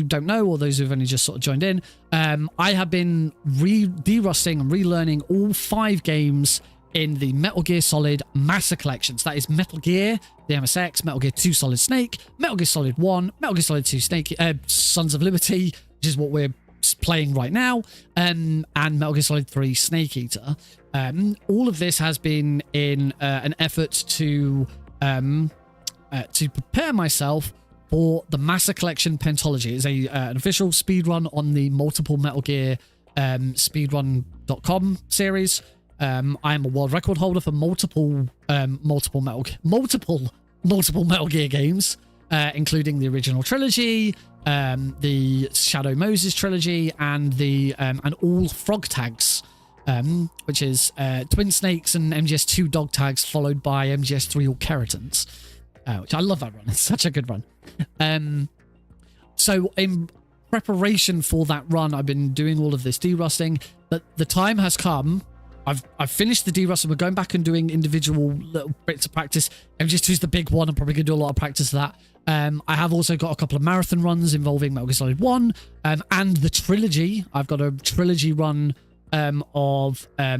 don't know, or those who've only just sort of joined in, I have been derusting and relearning all 5 games in the Metal Gear Solid Master Collections. That is Metal Gear, the MSX, Metal Gear 2 Solid Snake, Metal Gear Solid 1, Metal Gear Solid 2 Snake, Sons of Liberty, which is what we're playing right now, and Metal Gear Solid 3 Snake Eater. All of this has been in an effort to prepare myself for the Master Collection Pentalogy. It's an official speedrun on the multiple Metal Gear speedrun.com series. I am a world record holder for multiple Metal Gear games, including the original trilogy, the Shadow Moses trilogy, and all frog tags, which is Twin Snakes and MGS2 dog tags, followed by MGS3 All Keratons, which I love that run. It's such a good run. So in preparation for that run, I've been doing all of this derusting, but the time has come. I've finished the derust, and we're going back and doing individual little bits of practice. MGS2 is the big one. I'm probably going to do a lot of practice of that. I have also got a couple of marathon runs involving Metal Gear Solid 1 and the trilogy. I've got a trilogy run of a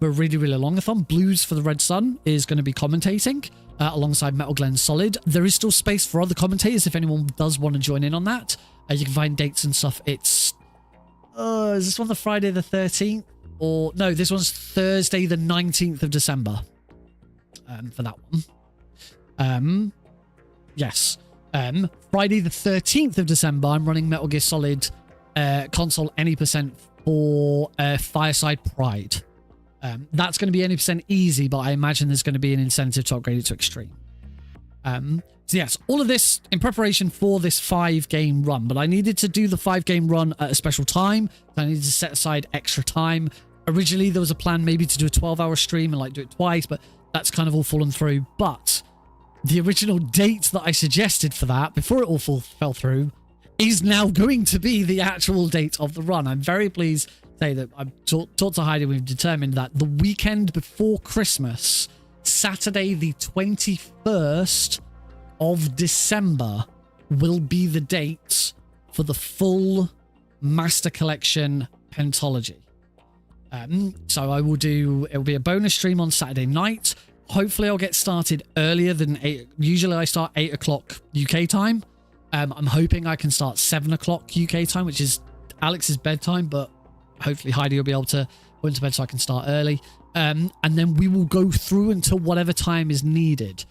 really, really longathon. Blues for the Red Sun is going to be commentating alongside Metal Gear Solid. There is still space for other commentators if anyone does want to join in on that. You can find dates and stuff. It's... is this one the Friday the 13th? Or no, this one's Thursday the 19th of December for that one. Yes. Friday the 13th of December, I'm running Metal Gear Solid console any % for Fireside Pride. That's going to be any % easy, but I imagine there's going to be an incentive to upgrade it to Extreme. So yes, all of this in preparation for this 5-game run, but I needed to do the 5-game run at a special time. I needed to set aside extra time. Originally, there was a plan maybe to do a 12-hour stream and do it twice, but that's kind of all fallen through. But the original date that I suggested for that, before it all fell through, is now going to be the actual date of the run. I'm very pleased to say that I've talked to Heidi. We've determined that the weekend before Christmas, Saturday the 21st of December, will be the date for the full Master Collection Pentalogy. So I will it'll be a bonus stream on Saturday night. Hopefully I'll get started earlier than 8. Usually I start 8 o'clock UK time. I'm hoping I can start 7 o'clock UK time, which is Alex's bedtime, but hopefully Heidi will be able to go into bed so I can start early. And then we will go through until whatever time is needed.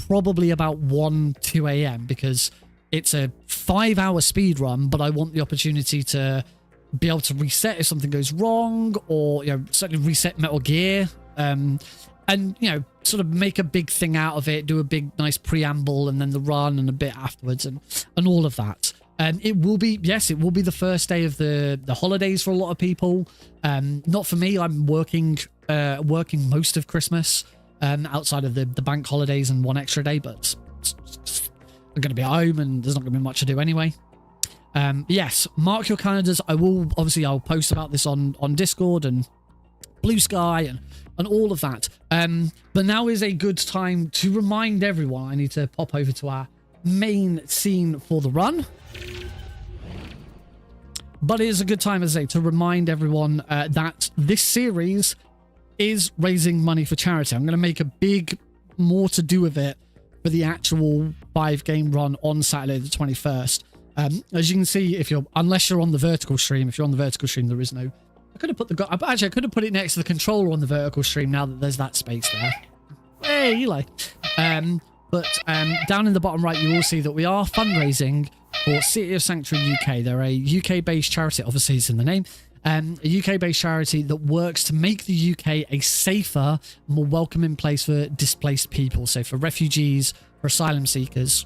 Probably about 2 a.m. because it's a 5-hour speed run, but I want the opportunity to be able to reset if something goes wrong, or certainly reset Metal Gear, and sort of make a big thing out of it, do a big nice preamble, and then the run and a bit afterwards, and all of that. It will be the first day of the holidays for a lot of people. Not for me. I'm working most of Christmas, outside of the bank holidays and one extra day, but I'm going to be at home and there's not going to be much to do anyway. Yes, mark your calendars. I'll post about this on Discord and Blue Sky and all of that. But now is a good time to remind everyone. I need to pop over to our main scene for the run. But it is a good time, as I say, to remind everyone that this series is raising money for charity. I'm going to make a big more to do with it for the actual 5-game run on Saturday the 21st. As you can see, unless you're on the vertical stream, if you're on the vertical stream, there is no... I could have put I could have put it next to the controller on the vertical stream now that there's that space there. Hey, Eli. But down in the bottom right, you will see that we are fundraising for City of Sanctuary UK. They're a UK-based charity, obviously it's in the name, a UK-based charity that works to make the UK a safer, more welcoming place for displaced people. So for refugees, for asylum seekers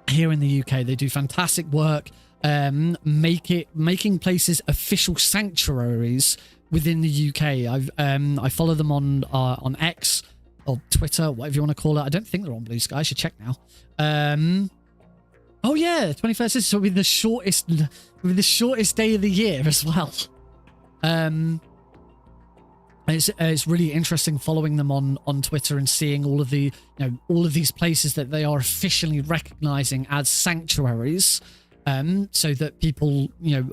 here in the UK. They do fantastic work, making places official sanctuaries within the UK. I follow them on X or Twitter, whatever you want to call it. I don't think they're on Blue Sky. I should check now. Oh yeah, 21st. So it'll be the shortest day of the year as well. It's really interesting following them on Twitter and seeing all of these places that they are officially recognizing as sanctuaries, so that people,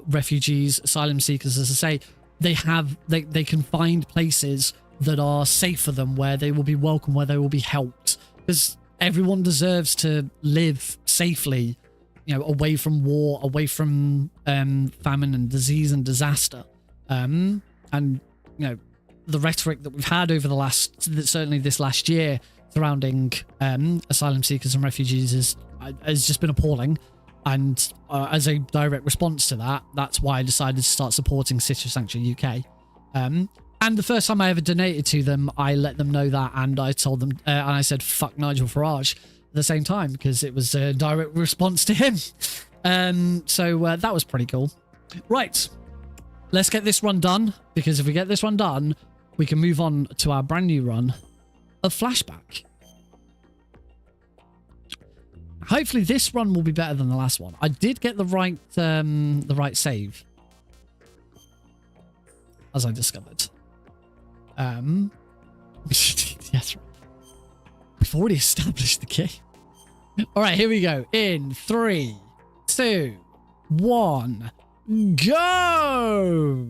refugees, asylum seekers, as I say, they can find places that are safe for them, where they will be welcome, where they will be helped, because everyone deserves to live safely you know, away from war, away from famine and disease and disaster. And, you know, the rhetoric that we've had over the certainly this last year surrounding asylum seekers and refugees has just been appalling. And as a direct response to that, that's why I decided to start supporting City of Sanctuary UK. And the first time I ever donated to them, I let them know that, and I told them, and I said, fuck Nigel Farage at the same time, because it was a direct response to him. So that was pretty cool. Right. Let's get this run done, because if we get this one done, we can move on to our brand new run of Flashback. Hopefully this run will be better than the last one. I did get the right save, as I discovered. Yes, we've already established the key. All right, here we go. In 3, 2, 1, go!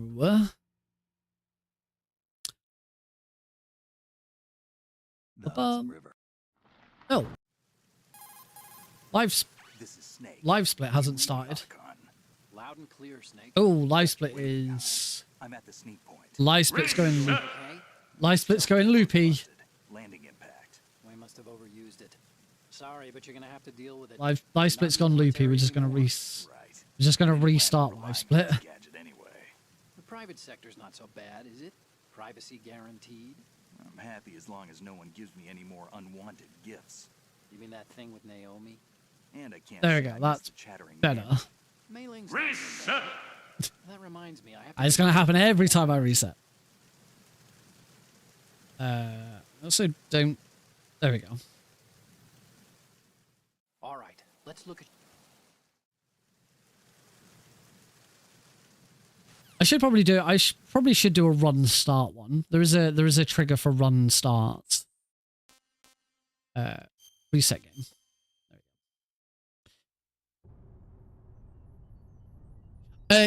Oh. Live split hasn't started. Loud and clear, Snake. Oh, live split is... I'm at the sneak point. Live split's going... Live split's going loopy. Landing impact. We must have overused it. Sorry, but you're gonna have to deal with it. Live split's gone loopy. We're just gonna restart live split. The private sector's not so bad, is it? Privacy guaranteed. I'm happy as long as no one gives me any more unwanted gifts. You mean that thing with Naomi? And I can't. There we go. That's better. Mailing's reset. That reminds me, I have to... It's gonna happen every time I reset. Also don't... There we go. All right, let's look at... I should probably do... probably should do a run start one. There is a trigger for run start. Reset game.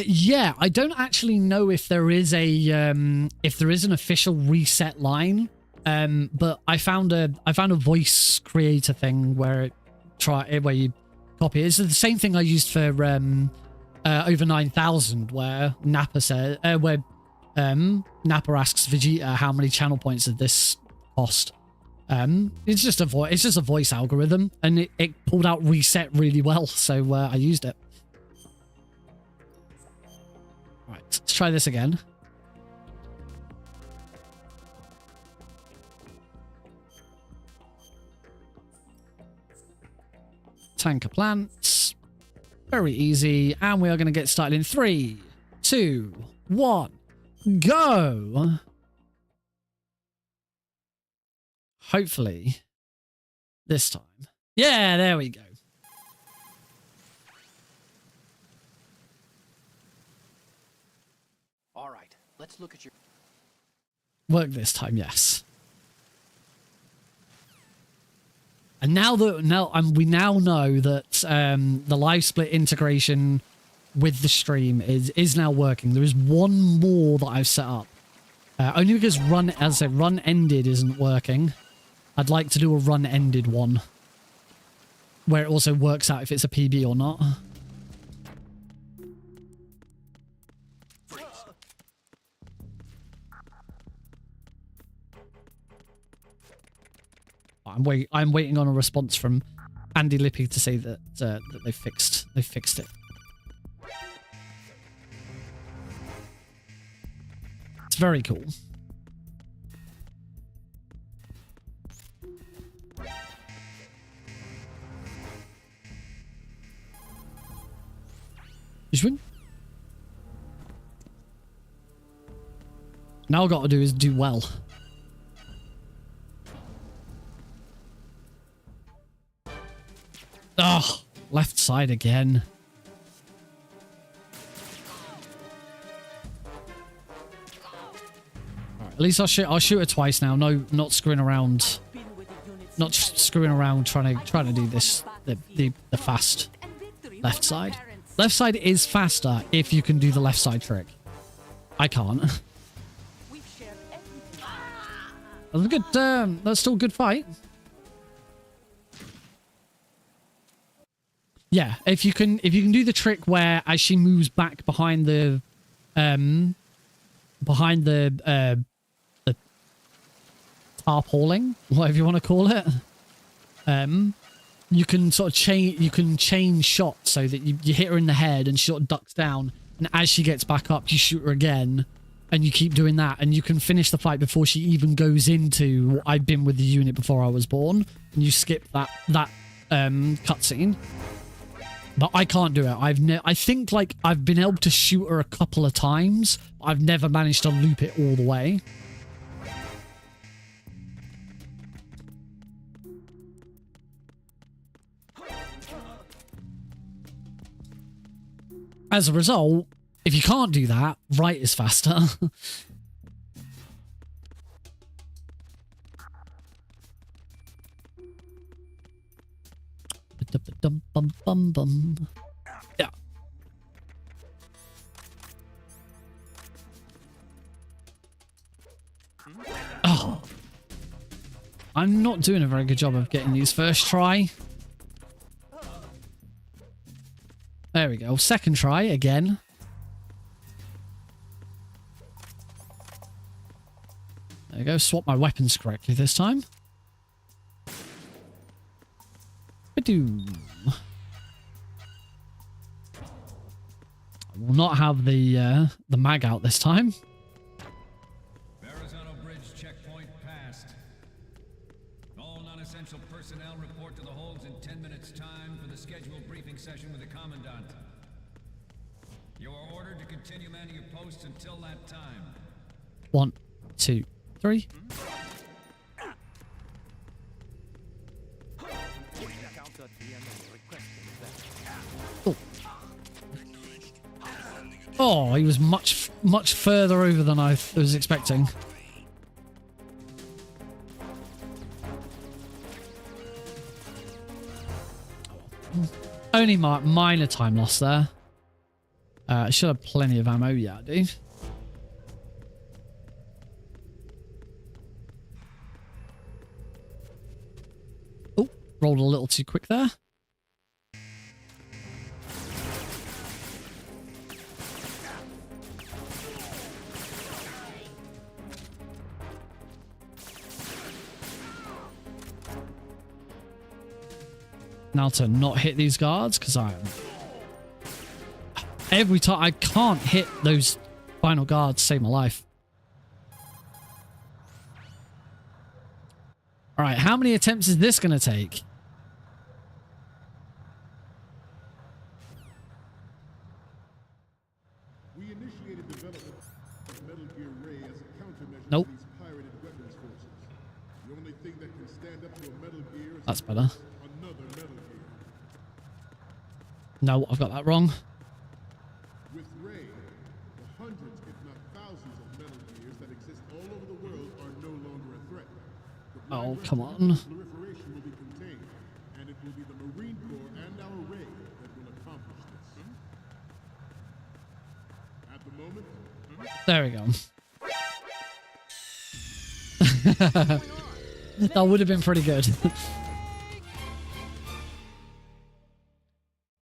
Yeah, I don't actually know if there is an official reset line, but I found a voice creator thing where you copy it. It's the same thing I used for over 9,000, where Nappa Nappa asks Vegeta how many channel points did this cost. It's just a voice algorithm, and it pulled out reset really well, so I used it. Right, let's try this again. Tanker plants. Very easy. And we are going to get started in 3, 2, 1, go! Hopefully, this time. Yeah, there we go. All right, let's look at your... Work this time, yes. And now that we now know that the live split integration with the stream is now working. There is one more that I've set up. Only because run ended isn't working. I'd like to do a run ended one where it also works out if it's a PB or not. I'm waiting on a response from Andy Lippy to say that they fixed it. It's very cool. Now all I've got to do is do well. Oh, left side again. All right, at least I'll shoot it twice now. No, not screwing around. Not screwing around trying to do this the fast left side. Left side is faster if you can do the left side trick. I can't. That was a good. That's still a good fight. Yeah, if you can do the trick where as she moves back behind the tarpauling, whatever you want to call it, you can sort of change shots so that you hit her in the head and she sort of ducks down, and as she gets back up you shoot her again, and you keep doing that, and you can finish the fight before she even goes into I've been with the unit before I was born, and you skip that cutscene. But I can't do it. I think like I've been able to shoot her a couple of times, but I've never managed to loop it all the way. As a result, if you can't do that, right is faster. Yeah. Oh. I'm not doing a very good job of getting these first try. There we go. Second try again. There we go. Swap my weapons correctly this time. Ba-doom. I will not have the mag out this time. Verrazano Bridge checkpoint passed. All non-essential personnel report to the holds in 10 minutes' time for the scheduled briefing session with the Commandant. You are ordered to continue manning your posts until that time. 1, 2, 3. Oh, he was much further over than I was expecting. Only minor time loss there. I should have plenty of ammo. Yeah, I do. Oh, rolled a little too quick there. Now to not hit these guards, because every time I can't hit those final guards to save my life. All right, how many attempts is this going to take? We initiated development of Metal Gear Ray as a countermeasure Nope. to these pirated weapons forces. The only thing that can stand up to a Metal Gear is That's better. another Metal Gear. No, I've got that wrong. With Ray, the hundreds, if not thousands of Metal Gears that exist all over the world are no longer a threat. The Oh, blind come rest on. of proliferation will be contained, and it will be the Marine Corps and our Ray that will accomplish this. At the moment, There we go. That would have been pretty good.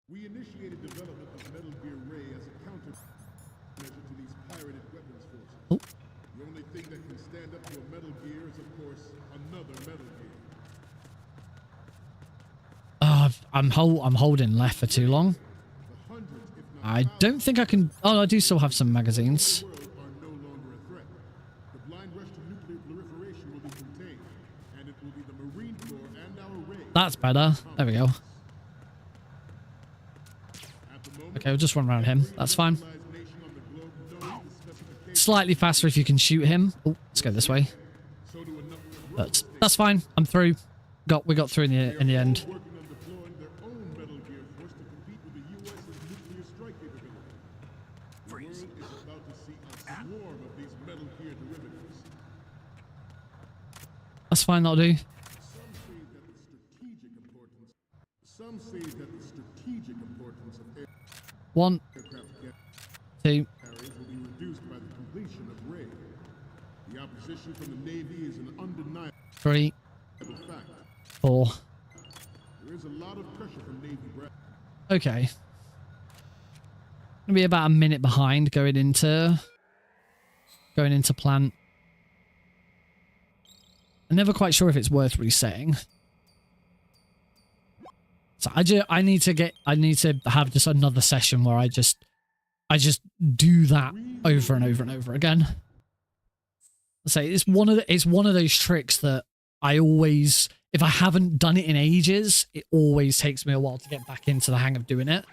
we initiated development of Metal Gear Ray as a countermeasure to these pirated weapons forces. Oh. The only thing that can stand up to a Metal Gear is, of course, another Metal Gear. I'm holding left for too long. The hundreds, if not I don't think I can. Oh, I do still have some magazines. world are no longer a threat. The blind rush to nuclear proliferation will be contained, and it will be the Marine Corps and our Ray. That's better. There we go. At the moment, Okay, we'll just run around him. That's fine. civilized nation on the globe knows the specifications, Slightly faster if you can shoot him. Oh, let's go this way. so do a number of But that's fine. I'm through. We got through in the end. working on deploying their own Metal Gear force to compete with the U.S.'s nuclear strike capability. The world is about to see a swarm of these Metal Gear derivatives. That's fine. That'll do. Some say that the strategic importance of 1, aircraft 2, carriers will be reduced by the completion of Ray. The opposition from the Navy is an undeniable 3, fact. 4. There is a lot of pressure from Navy brass. Okay. Gonna be about a minute behind going into plant. I'm never quite sure if it's worth resetting. So I need to have just another session where I just do that over and over and over again. Say it's one of those tricks that I always, if I haven't done it in ages, it always takes me a while to get back into the hang of doing it.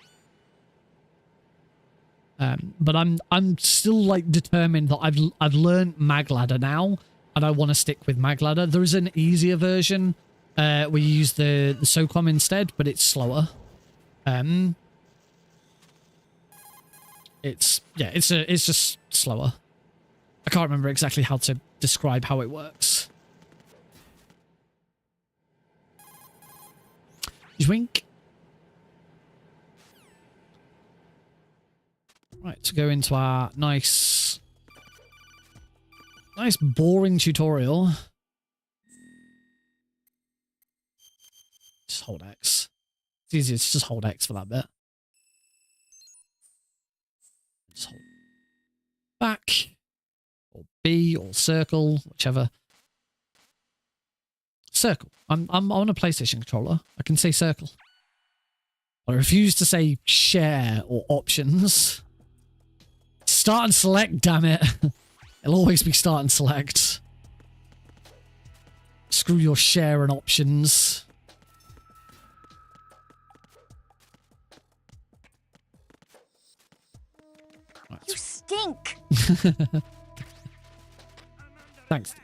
But I'm still like determined that I've learned mag ladder now, and I want to stick with mag ladder. There is an easier version where you use the SOCOM instead, but it's slower. It's just slower. I can't remember exactly how to describe how it works. Zwink. Right, to go into our nice boring tutorial. Just hold X. It's easier to just hold X for that bit. Just hold back, or B, or circle, whichever. Circle. I'm on a PlayStation controller. I can say circle. I refuse to say share or options. Start and select, damn it. It'll always be start and select. Screw your share and options. Right. You stink. Thanks.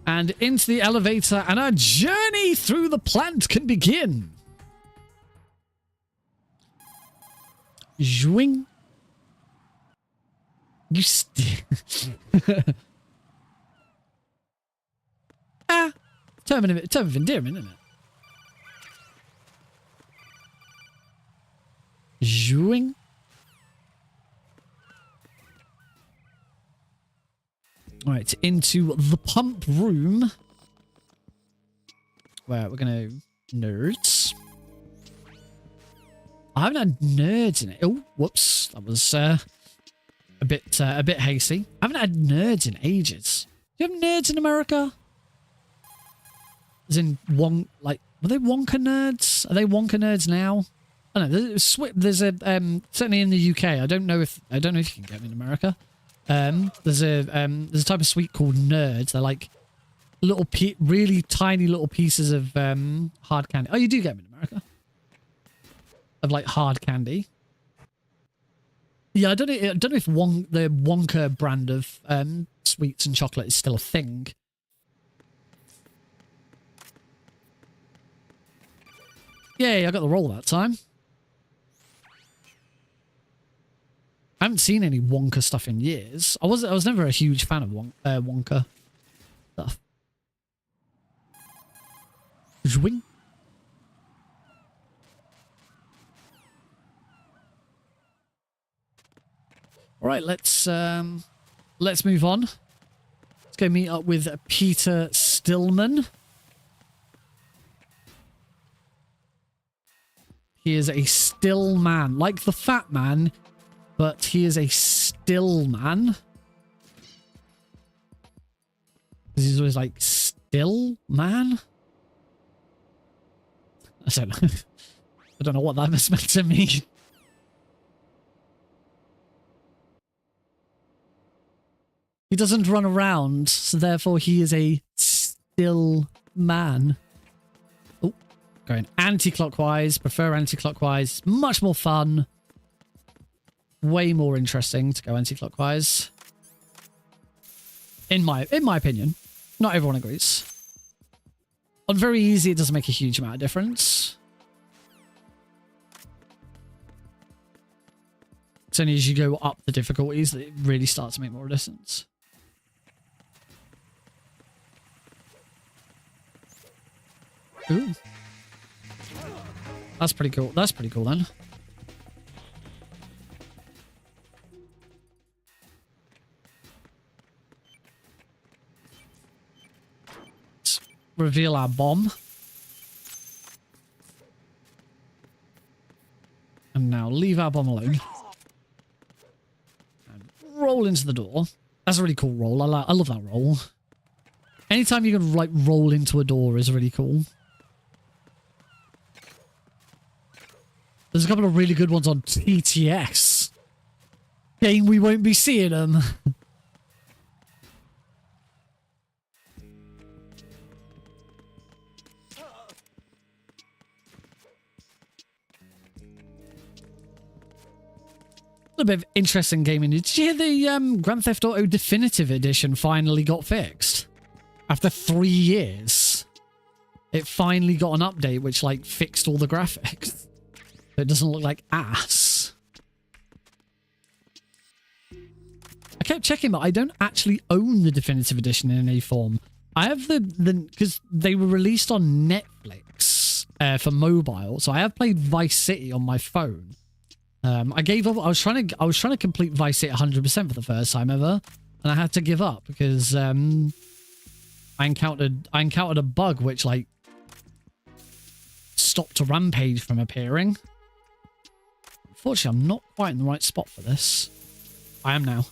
And into the elevator, and our journey through the plant can begin. Zwing. You term of endearment, isn't it? Zwing. Right, into the pump room, where we're gonna nerds. I haven't had nerds in it. Oh, whoops, that was a bit hasty. I haven't had nerds in ages. Do you have nerds in America? As in were they Wonka nerds? Are they Wonka nerds now? I don't know. There's a certainly in the UK. I don't know if you can get them in America. There's a type of sweet called nerds. They're like little really tiny little pieces of hard candy. Oh, you do get them in America. Of like hard candy. Yeah, I don't know if the Wonka brand of sweets and chocolate is still a thing. Yay, I got the roll that time. I haven't seen any Wonka stuff in years. I was never a huge fan of Wonka stuff. Zwing. All right, let's move on. Let's go meet up with Peter Stillman. He is a still man, like the fat man. But he is a still man. He's always like, still man? I don't know. I don't know what that was meant to mean. He doesn't run around, so therefore he is a still man. Oh, going anti-clockwise. Prefer anti-clockwise. Much more fun. Way more interesting to go anti-clockwise. In my opinion. Not everyone agrees. On very easy, it doesn't make a huge amount of difference. It's only as you go up the difficulties that it really starts to make more distance. Ooh. That's pretty cool. That's pretty cool then. Let's reveal our bomb. And now leave our bomb alone. And roll into the door. That's a really cool roll. I love that roll. Anytime you can like roll into a door is really cool. There's a couple of really good ones on TTS. Game we won't be seeing them. A little bit of interesting gaming. Did you hear the Grand Theft Auto Definitive Edition finally got fixed? After 3 years. It finally got an update which like fixed all the graphics. So it doesn't look like ass. I kept checking, but I don't actually own the Definitive Edition in any form. I have the because they were released on Netflix for mobile, so I have played Vice City on my phone. I gave up. I was trying to complete Vice City 100% for the first time ever, and I had to give up because I encountered a bug which like stopped a rampage from appearing. Unfortunately, I'm not quite in the right spot for this. I am now.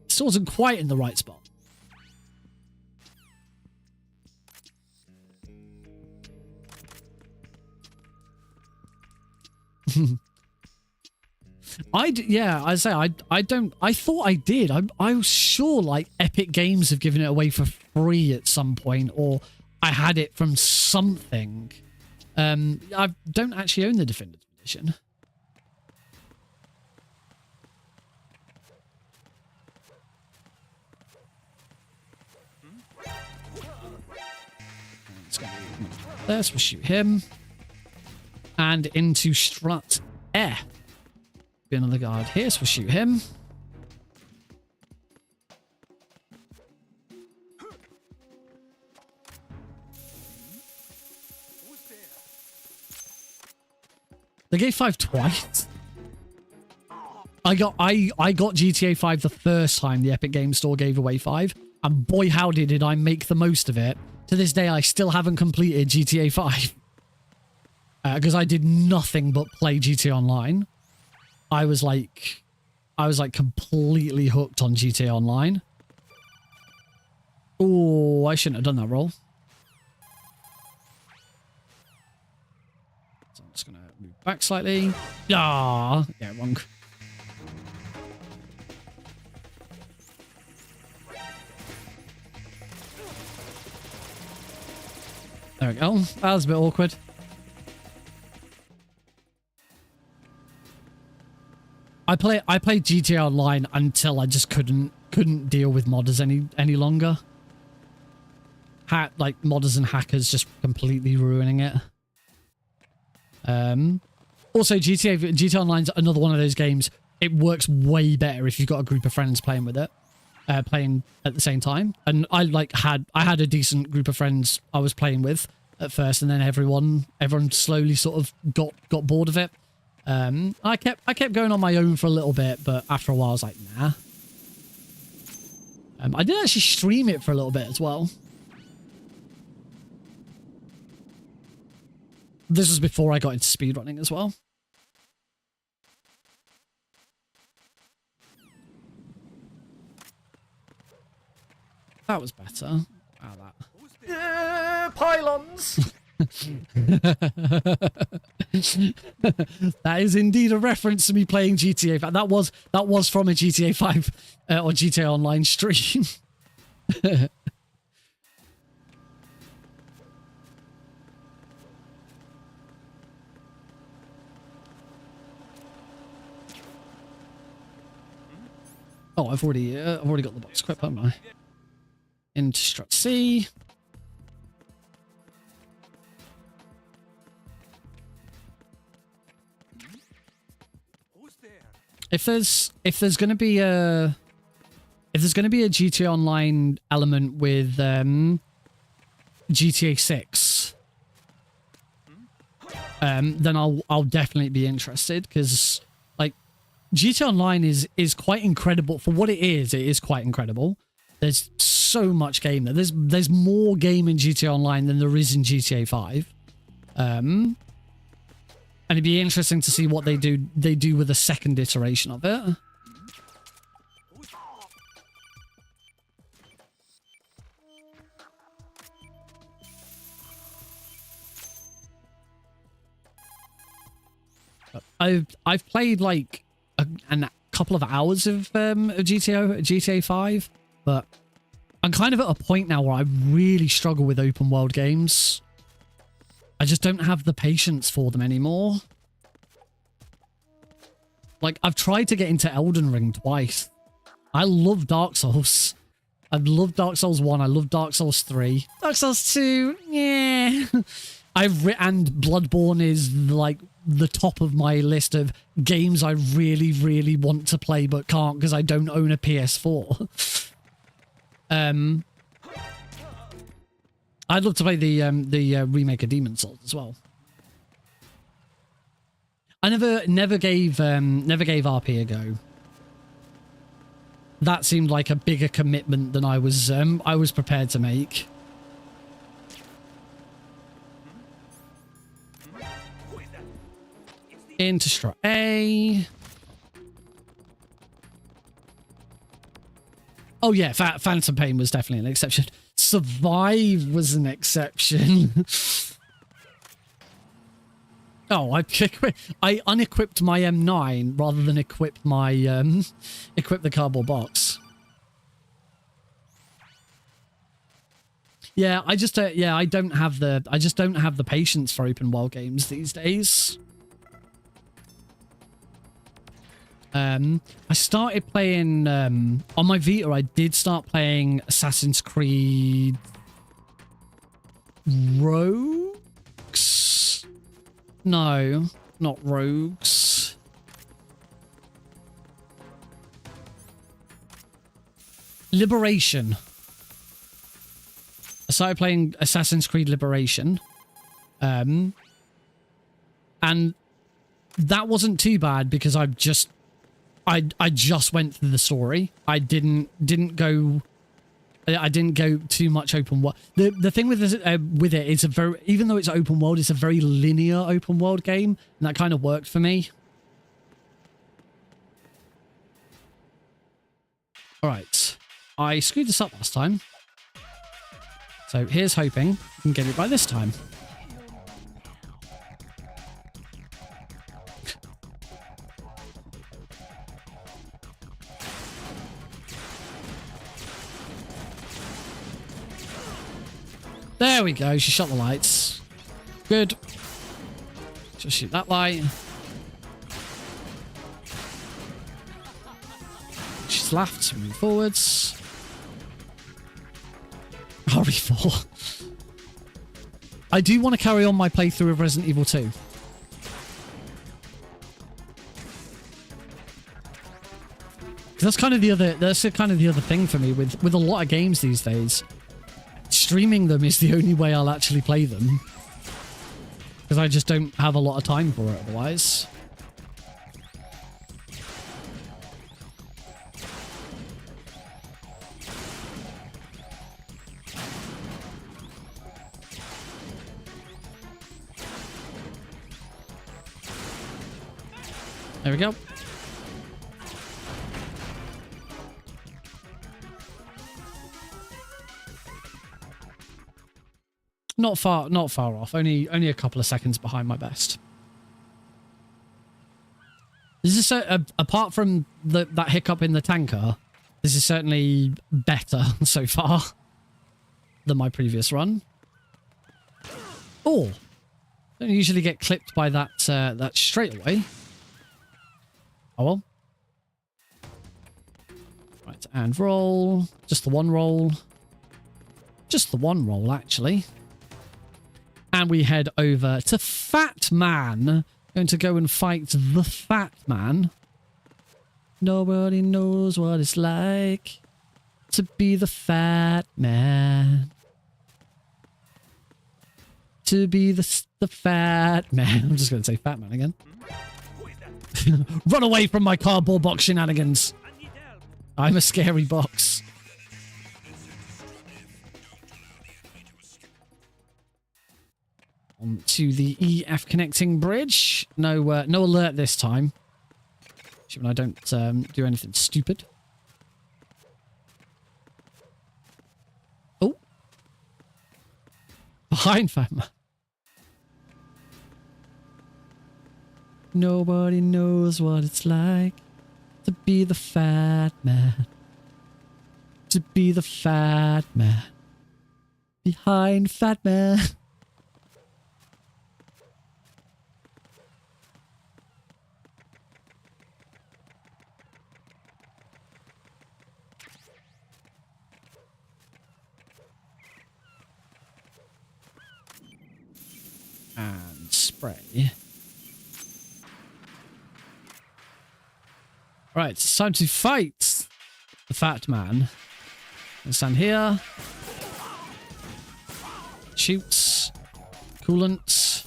Still wasn't quite in the right spot. Yeah, I say I don't. I thought I did. I was sure like Epic Games have given it away for free at some point, or I had it from something. I don't actually own the Definitive Edition. Let's go. Let's shoot him. And into strut air. Be another guard here, so we'll shoot him. They gave 5 twice. I got GTA 5 the first time the Epic Games Store gave away 5, and boy howdy did I make the most of it. To this day, I still haven't completed GTA 5 because I did nothing but play GTA Online. I was like completely hooked on GTA Online. Oh, I shouldn't have done that roll. So I'm just gonna move back slightly. Ah, yeah, wrong. There we go. That was a bit awkward. I played GTA Online until I just couldn't deal with modders any longer. Like modders and hackers just completely ruining it. Also, GTA Online's another one of those games. It works way better if you've got a group of friends playing with it, playing at the same time. And I had a decent group of friends I was playing with at first, and then everyone slowly sort of got bored of it. I kept going on my own for a little bit, but after a while I was like, nah. I did actually stream it for a little bit as well. This was before I got into speedrunning as well. That was better. Ah, that. Yeah, pylons! That is indeed a reference to me playing GTA 5. That was from a GTA 5 or GTA Online stream. Oh, I've already got the box equipped, haven't I? Into strut C. If there's going to be a GTA Online element with GTA 6, then I'll definitely be interested, because like GTA Online is quite incredible for what it is. It is quite incredible. There's so much game there. There's more game in GTA Online than there is in GTA 5. And it'd be interesting to see what they do with a second iteration of it. I've played like a couple of hours of GTA 5, but I'm kind of at a point now where I really struggle with open world games. I just don't have the patience for them anymore. Like, I've tried to get into Elden Ring twice. I love Dark Souls. I've loved Dark Souls 1. I love Dark Souls 3. Dark Souls 2, yeah. And Bloodborne is like the top of my list of games I really, really want to play but can't because I don't own a PS4. I'd love to play the remake of Demon's Souls as well. I never gave RP a go. That seemed like a bigger commitment than I was prepared to make. Into Strat A. Oh yeah, Phantom Pain was definitely an exception. Survive was an exception. Oh, I unequipped my M9 rather than equip my equip the cardboard box. Yeah, I just I don't have the patience for open world games these days. I started playing on my Vita. I did start playing Assassin's Creed Rogues. No, not Rogues. Liberation. I started playing Assassin's Creed Liberation. And that wasn't too bad because I just went through the story. I didn't go too much open world. The thing with it is even though it's open world, it's a very linear open world game, and that kind of worked for me. All right, I screwed this up last time, so here's hoping I can get it right this time. There we go. She shot the lights. Good. Just shoot that light. She's laughed. So move forwards. RE4. I do want to carry on my playthrough of Resident Evil 2. That's kind of the other thing for me with a lot of games these days. Streaming them is the only way I'll actually play them, because I just don't have a lot of time for it otherwise. There we go. Not far off. Only a couple of seconds behind my best. This is apart from that hiccup in the tanker, this is certainly better so far than my previous run. Oh, don't usually get clipped by that straight away. Oh well. Right, and roll. Just the one roll. Just the one roll, actually. And we head over to Fat Man. Going to go and fight the Fat Man. Nobody knows what it's like to be the Fat Man. To be the fat man. I'm just going to say fat man again. Run away from my cardboard box shenanigans. I'm a scary box. On to the EF connecting bridge. No alert this time. Assuming I don't do anything stupid. Oh. Behind fam. Nobody knows what it's like to be the fat man. To be the fat man. Behind fat man. And spray. Right, it's time to fight the fat man. Let's stand here. Shoots. Coolant.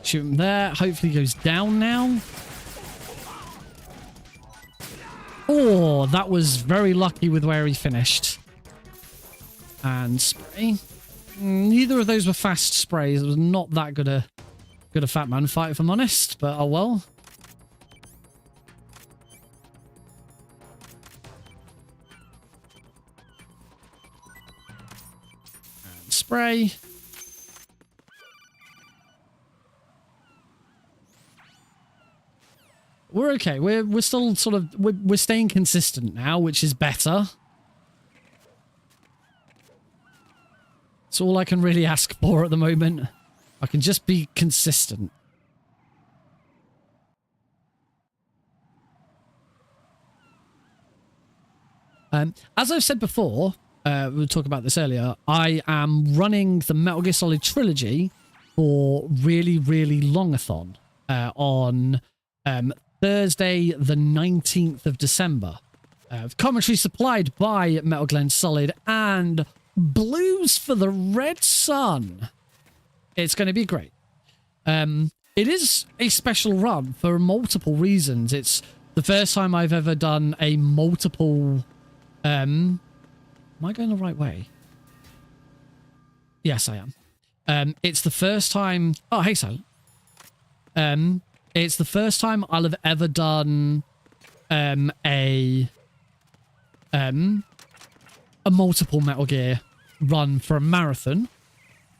Shoot him there. Hopefully he goes down now. Oh, that was very lucky with where he finished. And spray. Neither of those were fast sprays. It was not that good a fat man fight, if I'm honest, but oh well. And spray. We're okay. We're still sort of we're staying consistent now, which is better. It's all I can really ask for at the moment. I can just be consistent. As I've said before, we'll talk about this earlier, I am running the Metal Gear Solid trilogy for really, really longathon on Thursday, the 19th of December. Commentary supplied by Metal Gear Solid and Blues for the Red Sun. It's going to be great. It is a special run for multiple reasons. It's the first time I've ever done a multiple... am I going the right way? Yes, I am. It's the first time... Oh, hey, Sal. It's the first time I'll have ever done a multiple Metal Gear run for a marathon.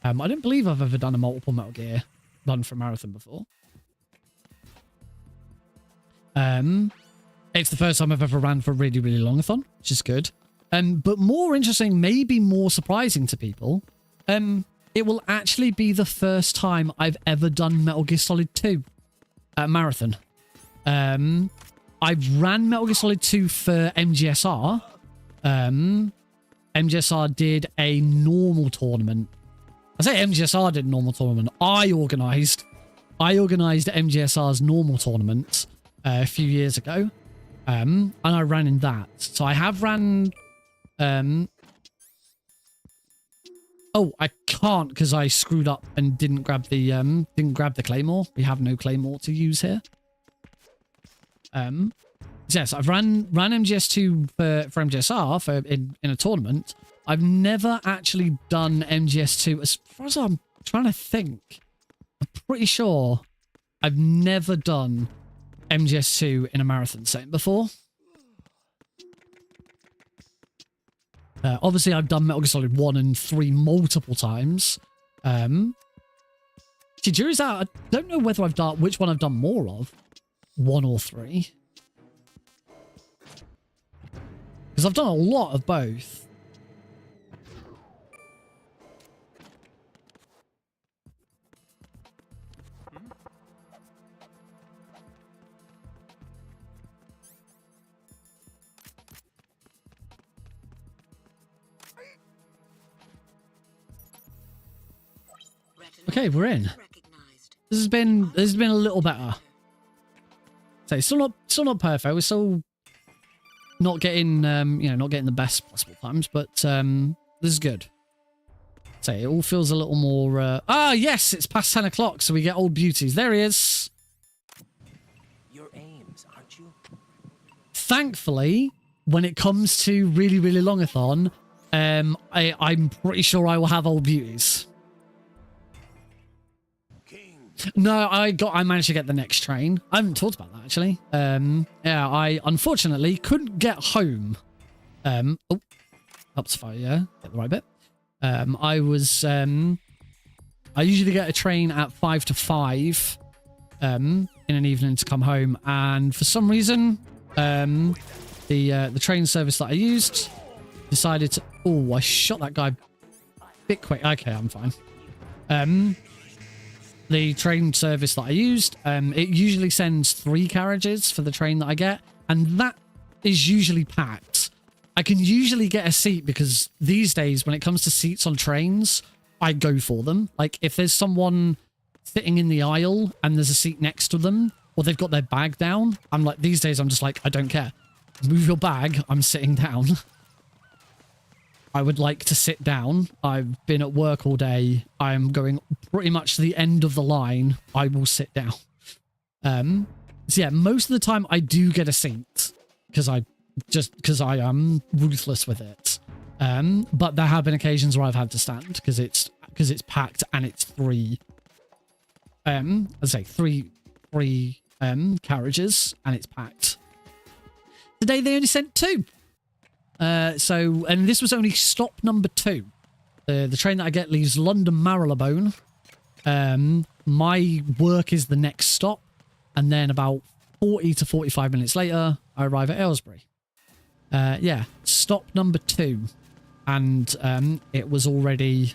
I don't believe I've ever done a multiple Metal Gear run for a marathon before. It's the first time I've ever ran for a really, really longathon, which is good. But more interesting, maybe more surprising to people, it will actually be the first time I've ever done Metal Gear Solid 2 at a marathon. I've ran Metal Gear Solid 2 for MGSR. MGSR did a normal tournament. I say MGSR did a normal tournament. I organised MGSR's normal tournament a few years ago. And I ran in that. So I have ran... Oh, I can't because I screwed up and didn't grab the claymore. We have no claymore to use here. Yes, I've ran MGS2 for MGSR in a tournament. I've never actually done MGS2 as far as I'm trying to think. I'm pretty sure I've never done MGS2 in a marathon setting before. Obviously, I've done Metal Gear Solid 1 and 3 multiple times. Jury's out. I don't know whether I've done which one I've done more of, 1 or 3. Because I've done a lot of both. Okay, we're in. This has been a little better. So it's still not perfect. We're not getting not getting the best possible times, but this is good. So it all feels a little more. Yes, it's past 10 o'clock, so we get old beauties. There he is. Your aims, aren't you? Thankfully, when it comes to really, really longathon, I'm pretty sure I will have old beauties. No, I managed to get the next train. I haven't talked about that actually. Yeah, I unfortunately couldn't get home. Helps if I get the right bit. I usually get a train at 5 to 5 in an evening to come home, and for some reason the train service that I used decided to... Oh, I shot that guy a bit quick. Okay, I'm fine. The train service that I used, it usually sends 3 carriages for the train that I get, and that is usually packed. I can usually get a seat because these days, when it comes to seats on trains, I go for them. Like, if there's someone sitting in the aisle and there's a seat next to them, or they've got their bag down, I'm like, these days I'm just like, I don't care. Move your bag, I'm sitting down. I would like to sit down. I've been at work all day. I'm going pretty much to the end of the line. I will sit down. So yeah, most of the time I do get a seat because I am ruthless with it. But there have been occasions where I've had to stand because it's packed and it's 3 carriages and it's packed. Today they only sent 2. And this was only stop number 2. The train that I get leaves London Marylebone. My work is the next stop, and then about 40 to 45 minutes later, I arrive at Aylesbury. Yeah, stop number 2, and it was already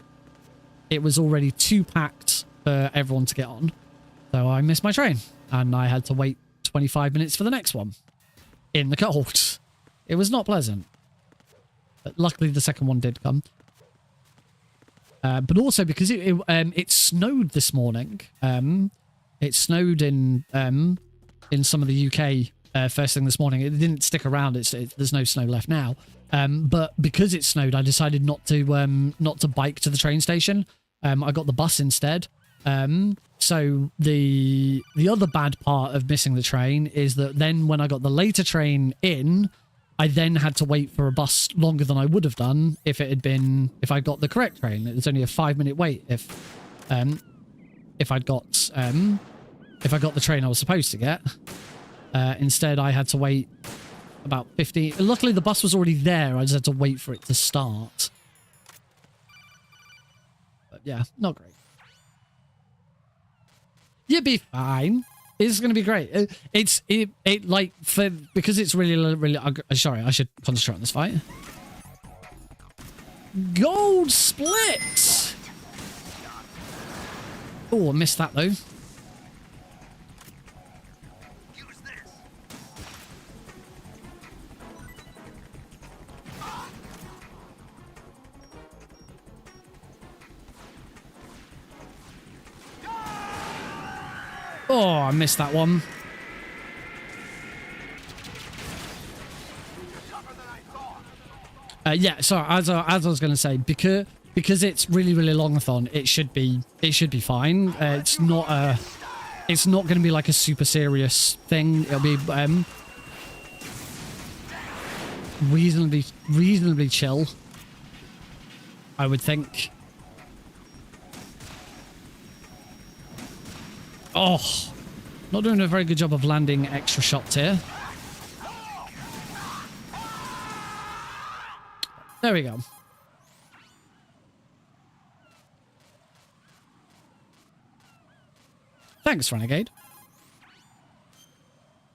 too packed for everyone to get on, so I missed my train, and I had to wait 25 minutes for the next one in the cold. It was not pleasant. But luckily, the second one did come. But also because it snowed this morning. It snowed in some of the UK first thing this morning. It didn't stick around. There's no snow left now. But because it snowed, I decided not to bike to the train station. I got the bus instead. So the other bad part of missing the train is that then when I got the later train in, I then had to wait for a bus longer than I would have done if I got the correct train. It was only a 5-minute wait if I got the train I was supposed to get. Instead, I had to wait about 15. Luckily, the bus was already there. I just had to wait for it to start. But yeah, not great. You'll be fine. It's going to be great. Because it's really. Sorry, I should concentrate on this fight. Gold split. Oh, I missed that though. Oh, I missed that one. Yeah, so as I was going to say, because it's really longathon, it should be fine. It's not going to be like a super serious thing. It'll be reasonably chill, I would think. Oh, not doing a very good job of landing extra shots here. There we go. Thanks, Renegade.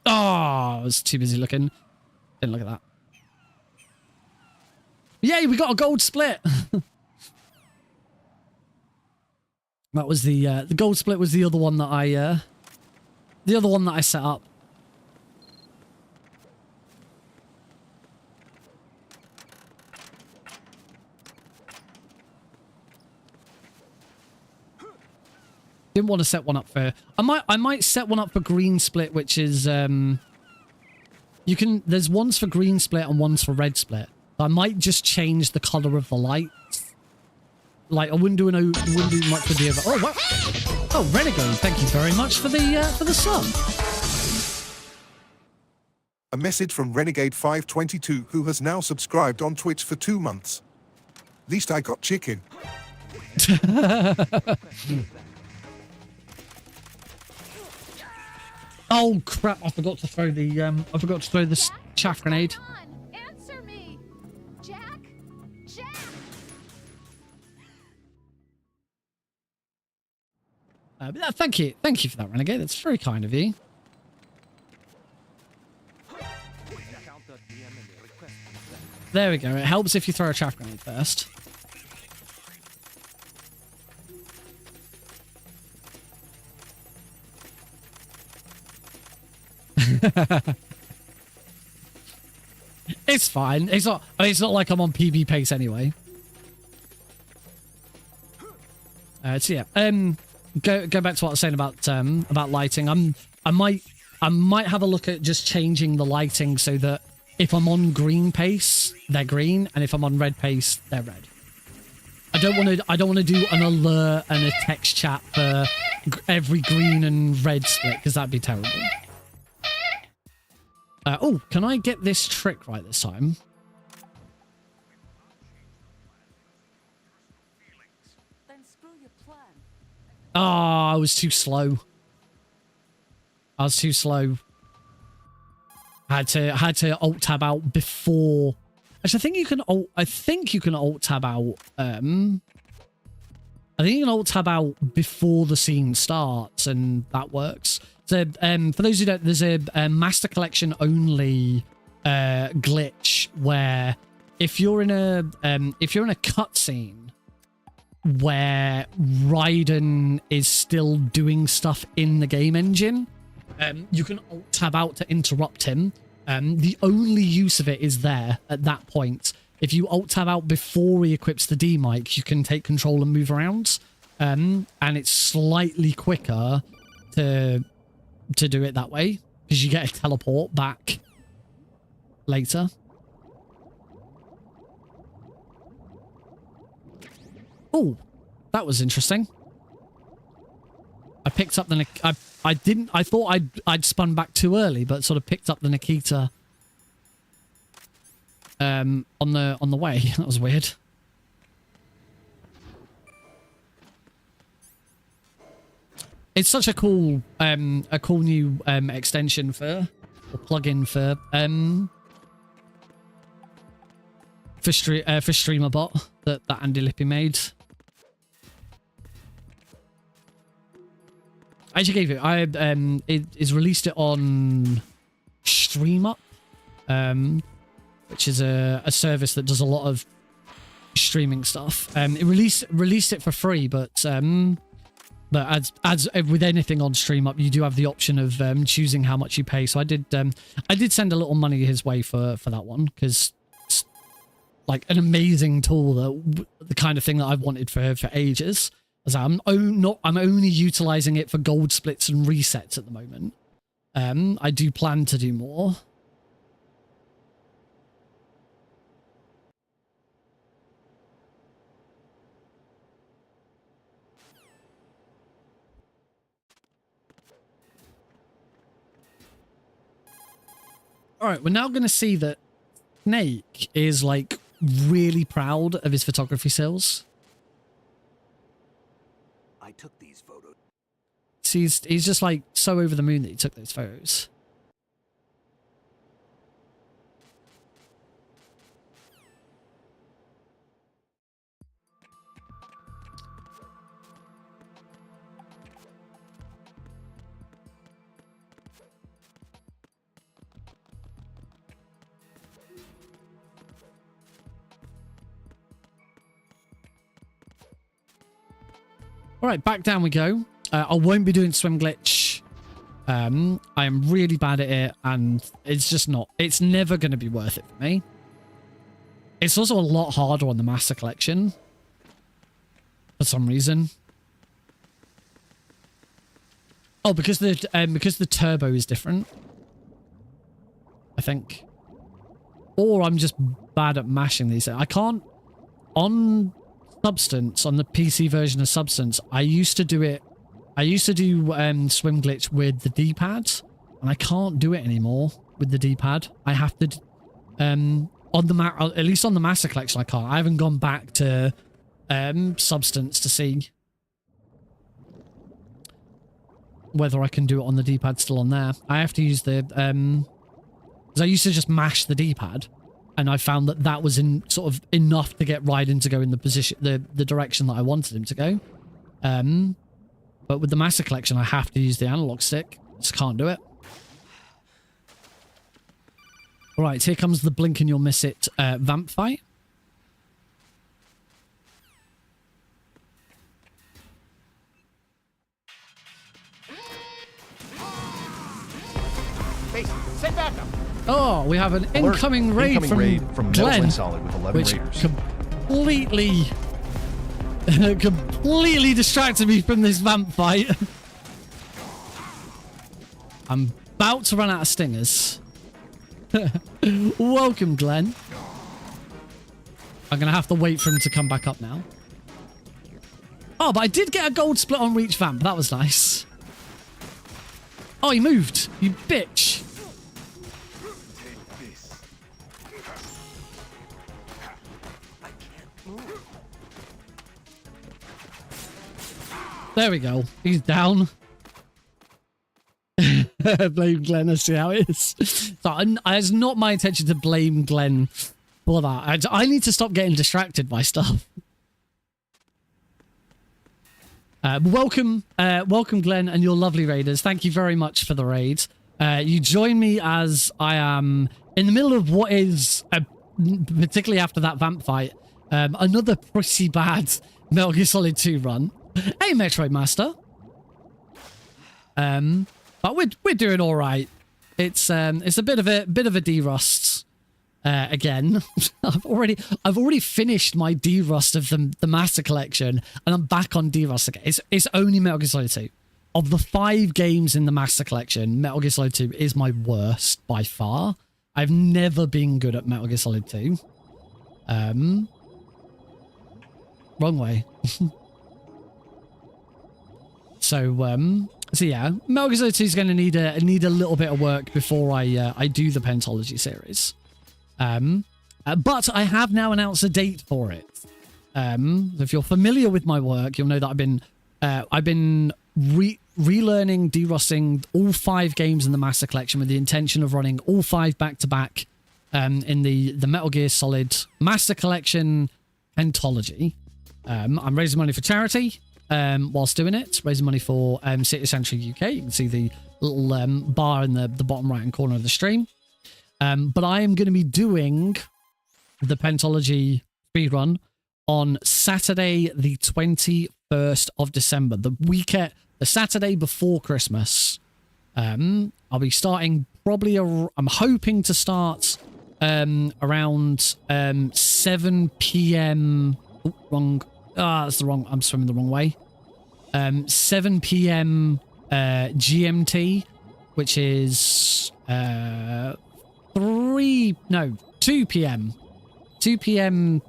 Oh, I was too busy looking. Didn't look at that. Yay, we got a gold split. That was the gold split was the other one that I set up. Didn't want to set one up for. I might set one up for green split, which is You can. There's ones for green split and ones for red split. I might just change the color of the lights. Like I wouldn't do wouldn't do much with the other. Oh wow! Oh Renegade, thank you very much for the sub. A message from Renegade 522, who has now subscribed on Twitch for 2 months. Least I got chicken. Oh crap! I forgot to throw the chaff grenade. Answer me, Jack. Jack. But thank you for that, Renegade. That's very kind of you. There we go. It helps if you throw a chaff grenade first. It's fine. It's not. I mean, it's not like I'm on PB pace anyway. So yeah. Go back to what I was saying about lighting. I might have a look at just changing the lighting so that if I'm on green pace, they're green, and if I'm on red pace, they're red. I don't want to do an alert and a text chat for every green and red split because that'd be terrible. Oh, can I get this trick right this time? Then screw your plan. Oh, I was too slow. I had to alt tab out before. Actually, I think you can alt tab out. I think you can alt tab out before the scene starts, and that works. So, for those who don't, there's a Master Collection only glitch where if you're in a cutscene where Raiden is still doing stuff in the game engine, you can alt tab out to interrupt him. The only use of it is there at that point. If you alt tab out before he equips the D mic, you can take control and move around, and it's slightly quicker to do it that way because you get a teleport back later. Oh, that was interesting. I picked up the I thought I'd spun back too early, but sort of picked up the Nikita on the way. That was weird. It's such a cool new extension for or plugin for StreamerBot that Andy Lippy made. I actually gave it. It is released it on StreamUp, which is a service that does a lot of streaming stuff. It released it for free, but as with anything on StreamUp, you do have the option of choosing how much you pay. So I did send a little money his way for that one because it's like an amazing tool, the kind of thing that I've wanted for ages. As I'm only utilizing it for gold splits and resets at the moment. I do plan to do more. All right, we're now going to see that Snake is like really proud of his photography skills. I took these photos. He's just like so over the moon that he took those photos. All right, back down we go. I won't be doing swim glitch. I am really bad at it, and it's just not. It's never going to be worth it for me. It's also a lot harder on the Master Collection for some reason. Oh, because the turbo is different. I think. Or I'm just bad at mashing these. I can't... On Substance, on the PC version of Substance, I used to do swim glitch with the D-pad, and I can't do it anymore with the D-pad. I have to... at least on the Master Collection, I can't. I haven't gone back to Substance to see whether I can do it on the D-pad still on there. I have to use the... because I used to just mash the D-pad, and I found that that was sort of enough to get Raiden to go in the position, the direction that I wanted him to go. But with the Master Collection, I have to use the analog stick. Just can't do it. All right, here comes the blink and you'll miss it vamp fight. Send backup. Oh, we have an incoming raid from Glenn, Solid with 11 which raiders. completely distracted me from this vamp fight. I'm about to run out of stingers. Welcome, Glenn. I'm going to have to wait for him to come back up now. Oh, but I did get a gold split on Reach Vamp. That was nice. Oh, he moved. You bitch. There we go. He's down. Blame Glenn. I see how it is. So it's not my intention to blame Glenn for that. I need to stop getting distracted by stuff. Welcome, Glenn, and your lovely raiders. Thank you very much for the raid. You join me as I am in the middle of what is, particularly after that vamp fight, another pretty bad Metal Gear Solid 2 run. Hey, Metroid Master. But we're doing all right. It's a bit of a derust. Again, I've already finished my derust of the Master Collection, and I'm back on derust again. It's only Metal Gear Solid 2. Of the 5 games in the Master Collection, Metal Gear Solid 2 is my worst by far. I've never been good at Metal Gear Solid 2. Wrong way. So yeah, Metal Gear Solid 2 is going to need a little bit of work before I do the Pentalogy series. But I have now announced a date for it. If you're familiar with my work, you'll know that I've been relearning, derusting all 5 games in the Master Collection with the intention of running all 5 back to back in the Metal Gear Solid Master Collection Pentalogy. I'm raising money for charity. Whilst doing it, raising money for City Central UK. You can see the little bar in the bottom right hand corner of the stream. But I am going to be doing the Pentalogy speedrun on Saturday, the 21st of December, the Saturday before Christmas. I'll be starting probably, I'm hoping to start around 7 p.m. Oh, wrong. That's the wrong, I'm swimming the wrong way. 7 p.m. GMT, which is 2 p.m. 2 p.m.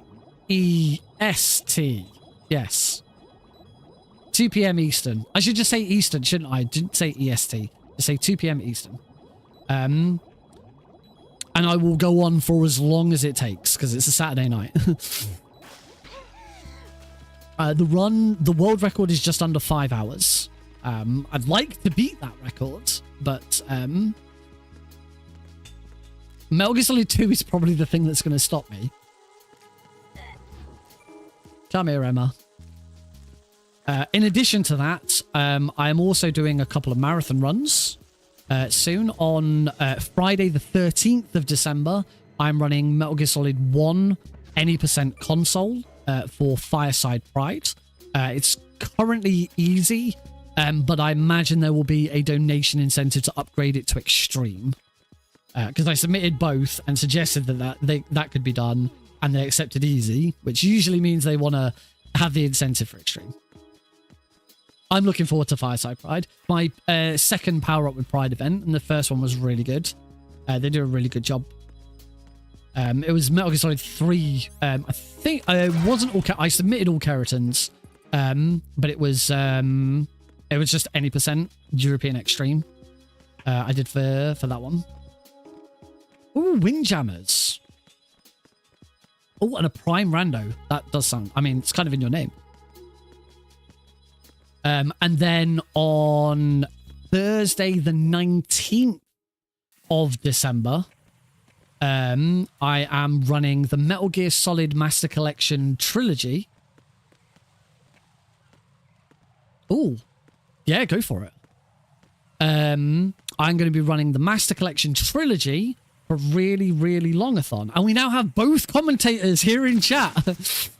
EST. Yes. 2 p.m. Eastern. I should just say Eastern, shouldn't I? I didn't say EST. Just say 2 p.m. Eastern. And I will go on for as long as it takes, because it's a Saturday night. The world record is just under 5 hours. I'd like to beat that record, but Metal Gear Solid 2 is probably the thing that's going to stop me. Come here, Emma. In addition to that, I am also doing a couple of marathon runs soon. On Friday the 13th of December, I'm running Metal Gear Solid 1 any % console for Fireside Pride. It's currently easy, but I imagine there will be a donation incentive to upgrade it to extreme. Because I submitted both and suggested that could be done, and they accepted easy, which usually means they want to have the incentive for extreme. I'm looking forward to Fireside Pride. My second Power Up with Pride event, and the first one was really good. They do a really good job. It was Metal Gear Solid 3. I think I wasn't all. I submitted all Keratons, but it was just any percent European Extreme. I did for that one. Ooh, Windjammers. Oh, and a Prime Rando. That does sound. I mean, it's kind of in your name. And then on Thursday, the 19th of December, I am running the Metal Gear Solid Master Collection Trilogy. Oh, yeah, go for it. I'm going to be running the Master Collection Trilogy for really, really longathon. And we now have both commentators here in chat.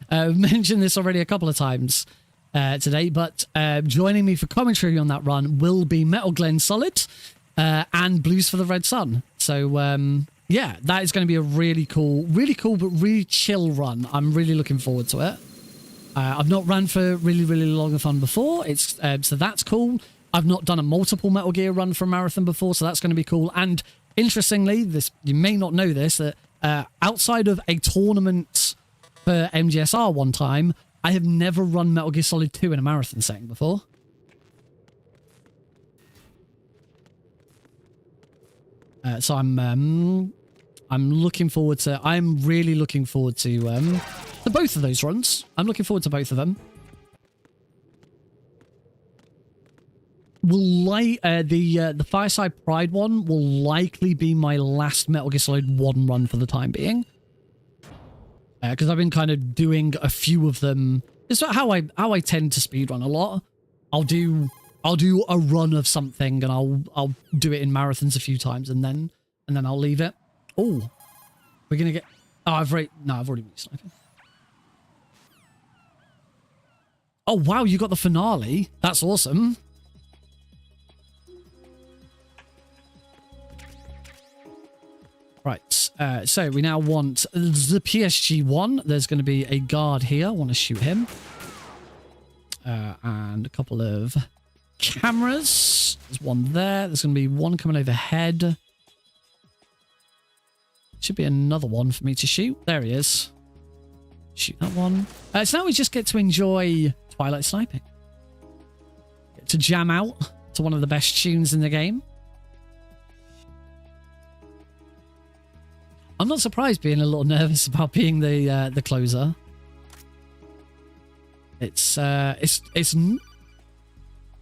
I've mentioned this already a couple of times today, but joining me for commentary on that run will be Metal Glenn Solid and Blues for the Red Sun. So, yeah, that is going to be a really cool, but really chill run. I'm really looking forward to it. I've not run for really, really longathon before. It's so that's cool. I've not done a multiple Metal Gear run for a marathon before, so that's going to be cool. And interestingly, this you may not know this, that outside of a tournament for MGSR one time, I have never run Metal Gear Solid 2 in a marathon setting before. So I'm looking forward to. I'm really looking forward to both of those runs. I'm looking forward to both of them. Will the Fireside Pride one will likely be my last Metal Gear Solid 1 run for the time being, because I've been kind of doing a few of them. It's how I tend to speedrun a lot. I'll do a run of something and I'll do it in marathons a few times and then I'll leave it. Oh, we're gonna get. Oh, I've already been sniping. Oh wow, you got the finale. That's awesome. Right, so we now want the PSG-1. There's going to be a guard here. I want to shoot him. And a couple of cameras. There's one there. There's going to be one coming overhead. Should be another one for me to shoot. There he is. Shoot that one. So now we just get to enjoy Twilight Sniping. Get to jam out to one of the best tunes in the game. I'm not surprised being a little nervous about being the closer. It's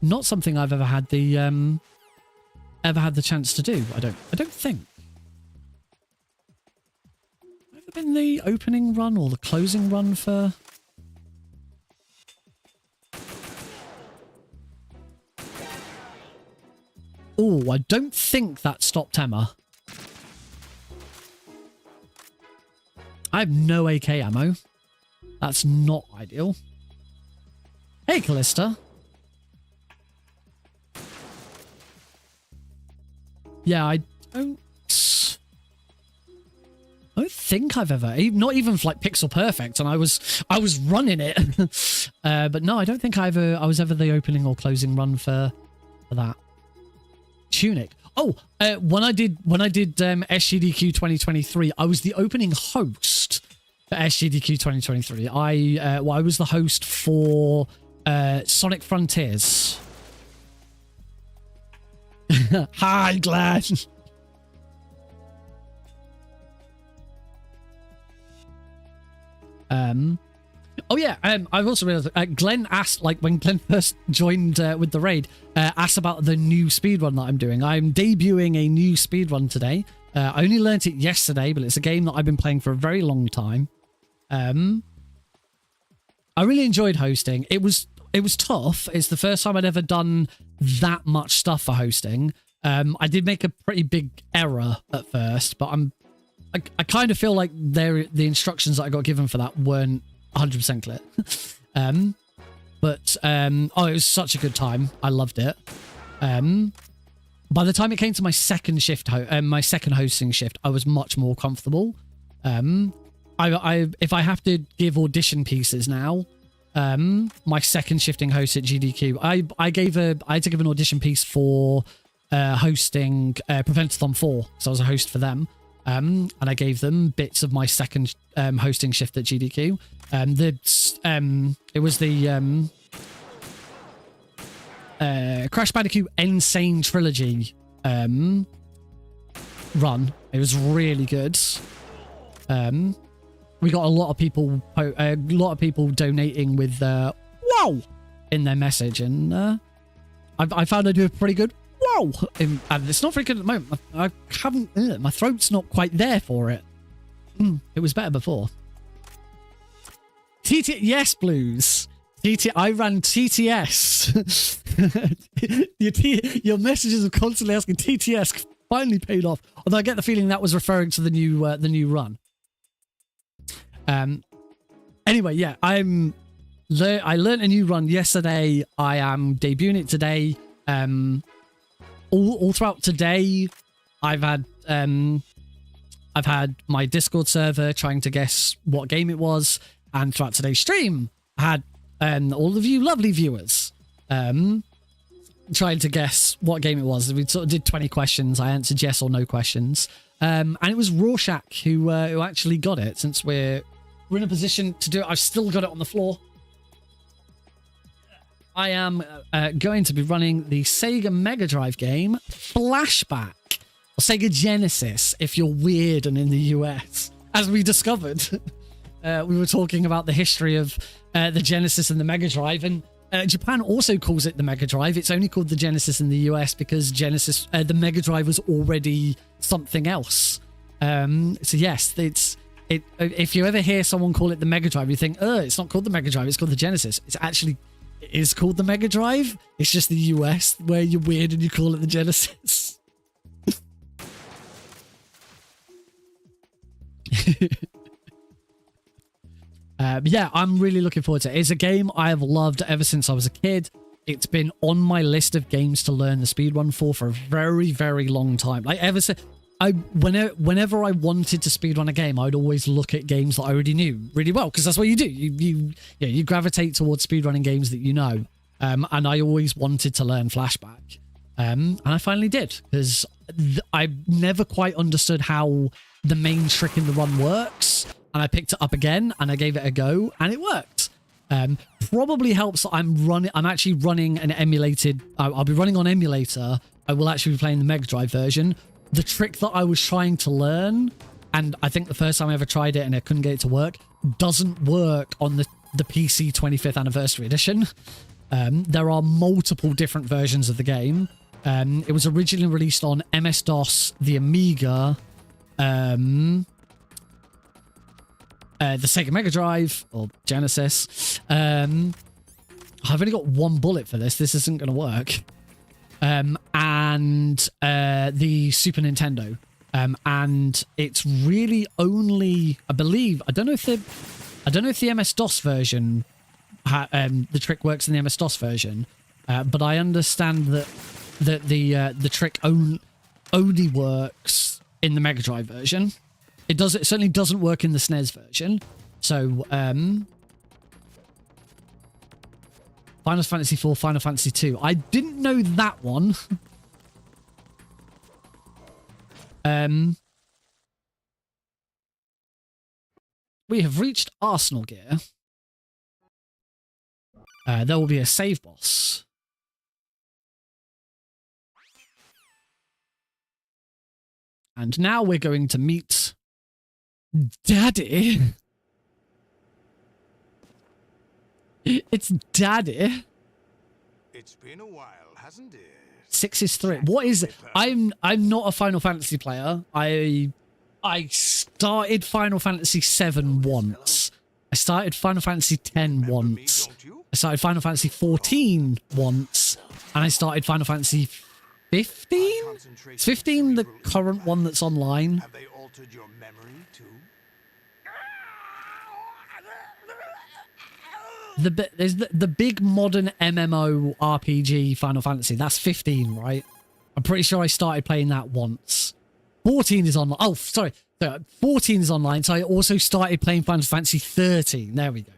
not something I've ever had the chance to do. I don't think. Have I ever been the opening run or the closing run for? Oh, I don't think that stopped Emma. I have no AK ammo. That's not ideal. Hey, Callista. Yeah, I don't think I've ever, not even for like Pixel Perfect, and I was running it. But no, I don't think I was ever the opening or closing run for that. Tunic. Oh, when I did SGDQ 2023, I was the opening host for SGDQ 2023. I was the host for Sonic Frontiers. Hi, Glenn. Oh yeah, I've also realized Glenn asked, like when Glenn first joined with the raid, asked about the new speedrun that I'm doing. I'm debuting a new speedrun today. I only learnt it yesterday, but it's a game that I've been playing for a very long time. I really enjoyed hosting. It was tough. It's the first time I'd ever done that much stuff for hosting. I did make a pretty big error at first, but I kind of feel like the instructions that I got given for that weren't 100% clear. Oh, it was such a good time. I loved it. By the time it came to my second hosting shift, I was much more comfortable. If I have to give audition pieces now, my second shifting host at GDQ, I had to give an audition piece for hosting Preventathon 4, so I was a host for them. And I gave them bits of my second hosting shift at GDQ. It was the Crash Bandicoot Insane Trilogy run. It was really good. We got a lot of people donating with "wow" in their message, and I found I do a pretty good "wow," and it's not very good at the moment. I haven't. My throat's not quite there for it. It was better before. Yes, Blues. I ran TTS. Your messages of constantly asking TTS finally paid off. Although I get the feeling that was referring to the new run. Anyway, yeah, I learned a new run yesterday. I am debuting it today. All throughout today, I've had my Discord server trying to guess what game it was, and throughout today's stream, I had all of you lovely viewers trying to guess what game it was. We sort of did 20 questions. I answered yes or no questions, and it was Rorschach who actually got it. Since we're in a position to do it, I've still got it on the floor. I am going to be running the Sega Mega Drive game Flashback, or Sega Genesis if you're weird and in the US. As we discovered, we were talking about the history of the Genesis and the Mega Drive, and Japan also calls it the Mega Drive. It's only called the Genesis in the US because Genesis, the Mega Drive was already something else. So yes, if you ever hear someone call it the Mega Drive, you think, it's not called the Mega Drive, it's called the Genesis. It is called the Mega Drive. It's just the US where you're weird and you call it the Genesis. Yeah, I'm really looking forward to it. It's a game I have loved ever since I was a kid. It's been on my list of games to learn the speedrun for a very, very long time. Like ever since whenever I wanted to speedrun a game, I'd always look at games that I already knew really well, because that's what you do. You gravitate towards speedrunning games that you know. And I always wanted to learn Flashback. And I finally did, because I never quite understood how the main trick in the run works. And I picked it up again and I gave it a go and it worked. Probably helps that I'm actually running an emulated, I'll be running on emulator. I will actually be playing the Mega Drive version. The trick that I was trying to learn, and I think the first time I ever tried it and I couldn't get it to work, doesn't work on the PC 25th Anniversary Edition. There are multiple different versions of the game. It was originally released on MS-DOS, the Amiga, the Sega Mega Drive, or Genesis. I've only got one bullet for this. This isn't going to work. And the Super Nintendo. And it's really only, I believe, I don't know if the MS-DOS version, the trick works in the MS-DOS version, but I understand that the trick only works in the Mega Drive version. It certainly doesn't work in the SNES version. So, Final Fantasy IV, Final Fantasy II. I didn't know that one. We have reached Arsenal Gear. There will be a save boss. And now we're going to meet Daddy. It's Daddy. It's been a while, hasn't it? 6 is 3. What is it? I'm not a Final Fantasy player. I started Final Fantasy 7 once. I started Final Fantasy 10 once. I started Final Fantasy 14 once. And I started Final Fantasy 15? Is 15 the current one that's online? Have they altered your memory too? There's the big modern MMO RPG Final Fantasy. That's 15, right? I'm pretty sure I started playing that once. 14 is online. Oh, sorry. 14 is online. So I also started playing Final Fantasy 13. There we go.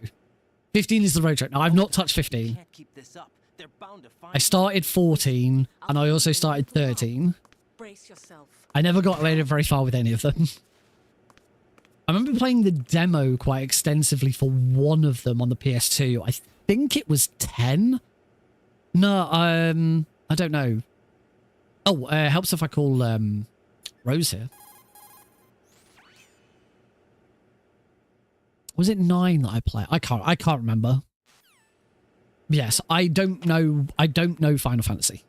15 is the road trip. Now, I've not touched 15. Can't keep this up. they're bound to find I started 14, and I also started 13. Brace yourself. I never got very far with any of them. I remember playing the demo quite extensively for one of them on the PS2. I think it was 10? No, I don't know. Oh, helps if I call Rose here. Was it 9 that I played? I can't remember. Yes, I don't know Final Fantasy.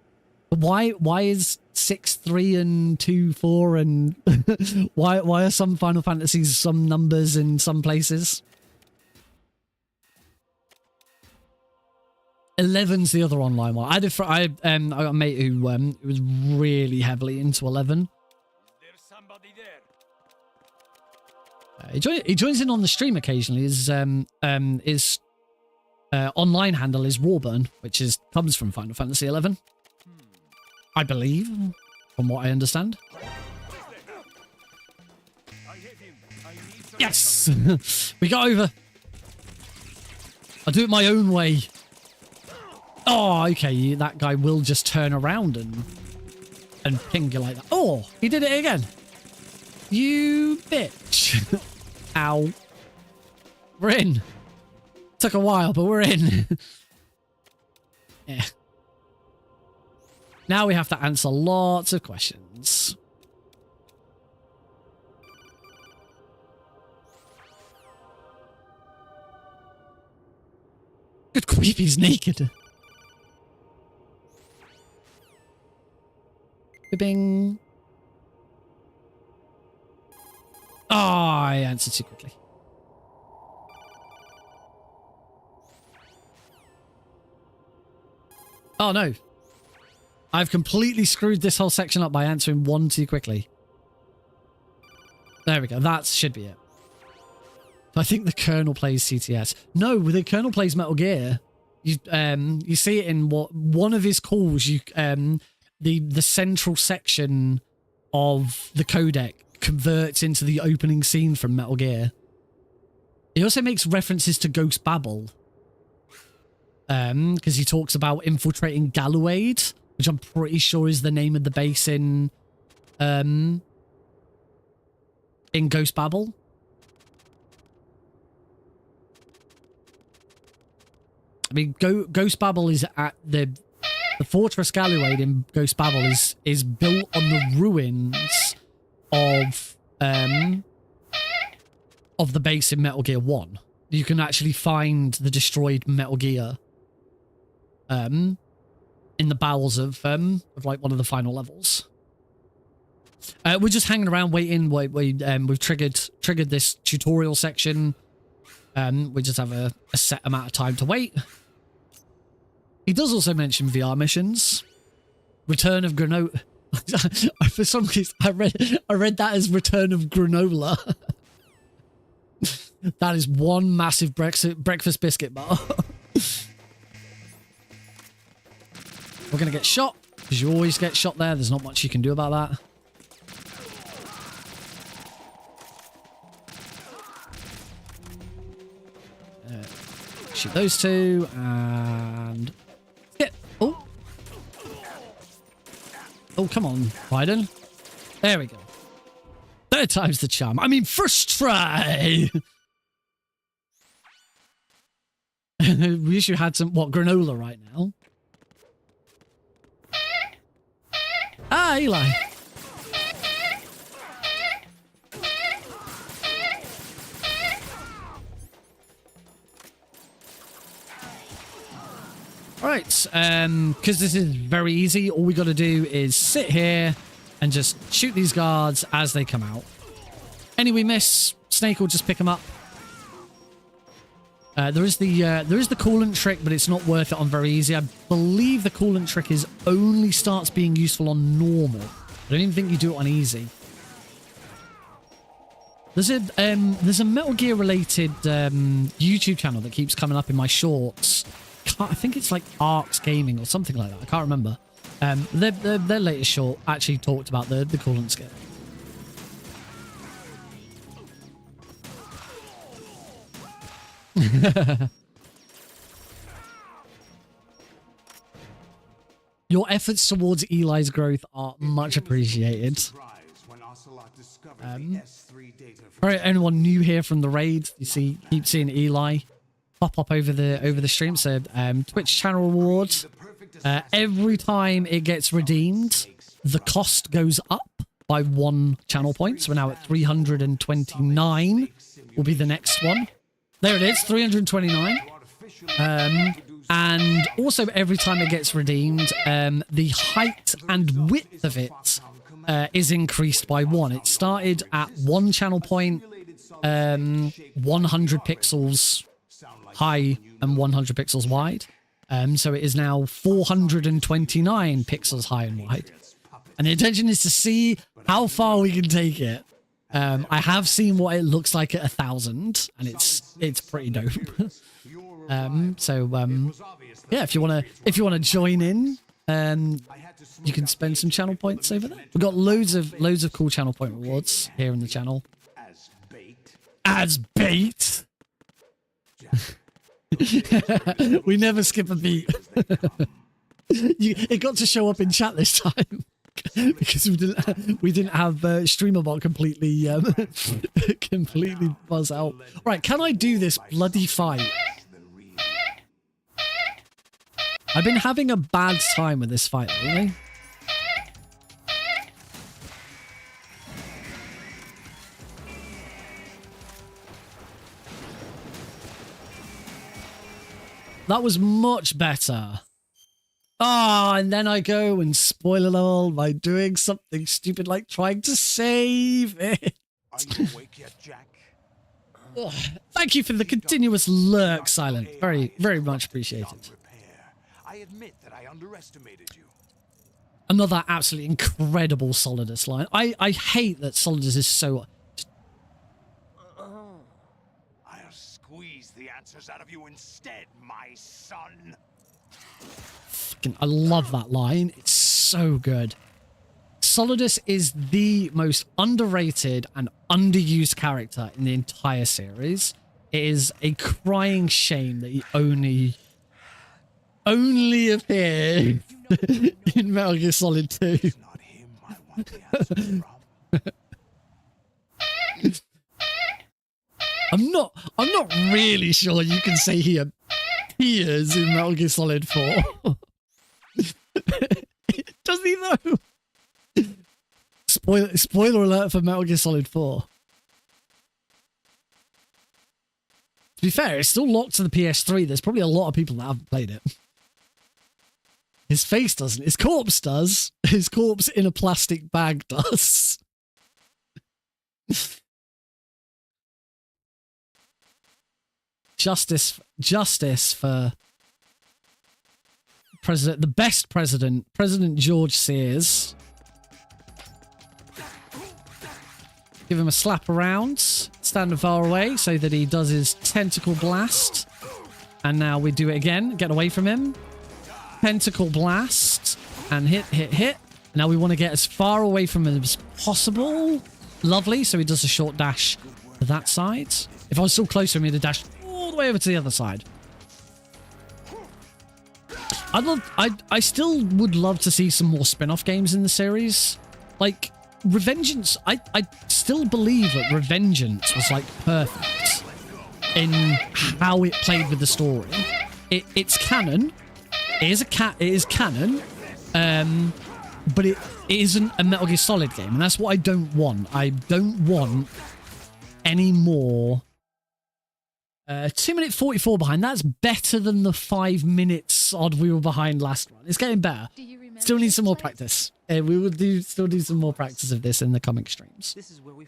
But why is 6, 3 and 2, 4 and why are some Final Fantasies some numbers in some places? 11's the other online one. I got a mate who was really heavily into 11. He joins in on the stream occasionally. His online handle is Warburn, which comes from Final Fantasy 11. I believe, from what I understand. Yes! We got over. I'll do it my own way. Oh, okay. That guy will just turn around and ping you like that. Oh, he did it again. You bitch. Ow. We're in. Took a while, but we're in. Yeah. Now we have to answer lots of questions. Good grief, he's naked. Bing. Oh, I answered too quickly. Oh no. I've completely screwed this whole section up by answering one too quickly. There we go. That should be it. I think the Colonel plays CTS. No, the Colonel plays Metal Gear. You see it in one of his calls. The central section of the codec converts into the opening scene from Metal Gear. He also makes references to Ghost Babel. Because he talks about infiltrating Gallowade, which I'm pretty sure is the name of the base in Ghost Babel. I mean, Ghost Babel is at the Fortress Gallowade in Ghost Babel is built on the ruins of the base in Metal Gear 1. You can actually find the destroyed Metal Gear in the bowels of like one of the final levels. We're just hanging around waiting. We've triggered this tutorial section. We just have a set amount of time to wait. He does also mention VR missions. Return of Granola. For some reason, I read that as Return of Granola. That is one massive breakfast biscuit bar. We're going to get shot, because you always get shot there. There's not much you can do about that. Shoot those two, and... hit. Oh! Oh, come on, Biden. There we go. Third time's the charm. I mean, first try! We wish you had some, granola right now. Ah, Eli. Right, because this is very easy, all we got to do is sit here and just shoot these guards as they come out. Any we miss, Snake will just pick them up. There is the coolant trick, but it's not worth it on very easy. I believe the coolant trick only starts being useful on normal. I don't even think you do it on easy. There's a Metal Gear related YouTube channel that keeps coming up in my shorts. I think it's like Arcs Gaming or something like that. I can't remember. Their latest short actually talked about the coolant skip. Your efforts towards Eli's growth are much appreciated. For anyone new here from the raid, you see, keep seeing Eli pop up over the stream. So Twitch channel rewards. Every time it gets redeemed, the cost goes up by 1 channel point. So we're now at 329. Will be the next one. There it is, 329. And also every time it gets redeemed, the height and width of it is increased by 1. It started at 1 channel point, 100 pixels high and 100 pixels wide. So it is now 429 pixels high and wide. And the intention is to see how far we can take it. I have seen what it looks like at 1,000, and it's pretty dope. Yeah, if you wanna join in, you can spend some channel points over there. We've got loads of cool channel point rewards here in the channel. As bait. We never skip a beat. It got to show up in chat this time because we didn't have StreamerBot completely completely buzz out. Right, can I do this bloody fight? I've been having a bad time with this fight, really. That was much better. Ah, and then I go and spoil it all by doing something stupid like trying to save it. Are you awake yet, Jack? Thank you for the continuous lurk, Silent. Very, very much appreciated. I admit that I underestimated you. Another absolutely incredible Solidus line. I hate that Solidus is so... I'll squeeze the answers out of you instead, my son. I love that line. It's so good. Solidus is the most underrated and underused character in the entire series. It is a crying shame that he only appeared in Metal Gear Solid 2. I'm not really sure you can say he appears in Metal Gear Solid 4. Does he though? Spoiler alert for Metal Gear Solid 4. To be fair, it's still locked to the PS3. There's probably a lot of people that haven't played it. His face doesn't. His corpse does. His corpse in a plastic bag does. Justice for President, the best president, President George Sears. Give him a slap around, standing far away so that he does his tentacle blast. And now we do it again, get away from him. Tentacle blast, and hit. Now we want to get as far away from him as possible. Lovely, so he does a short dash to that side. If I was still closer, he'd have dashed all the way over to the other side. I still would love to see some more spin-off games in the series. Like, Revengeance, I still believe that Revengeance was, like, perfect in how it played with the story. It's canon. It is canon. But it isn't a Metal Gear Solid game, and that's what I don't want. I don't want any more... 2 minute 44 behind. That's better than the 5 minutes odd we were behind last run. It's getting better. Still need some more practice. We will still do some more practice of this in the coming streams.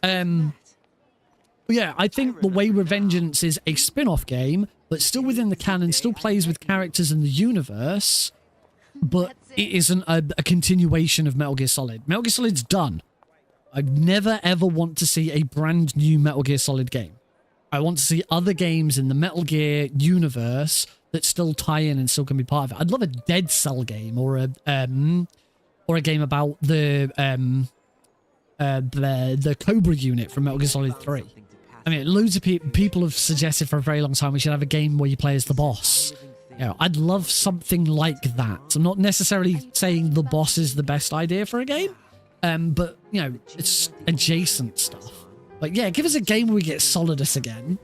Yeah, I think the way Revengeance is a spin-off game, but still within the canon, still plays with characters in the universe, but it isn't a continuation of Metal Gear Solid. Metal Gear Solid's done. I never ever want to see a brand new Metal Gear Solid game. I want to see other games in the Metal Gear universe that still tie in and still can be part of it. I'd love a Dead Cell game or a game about the Cobra unit from Metal Gear Solid 3. I mean, loads of people have suggested for a very long time we should have a game where you play as the boss. I'd love something like that. I'm not necessarily saying the boss is the best idea for a game, but it's adjacent stuff. But yeah, give us a game where we get Solidus again.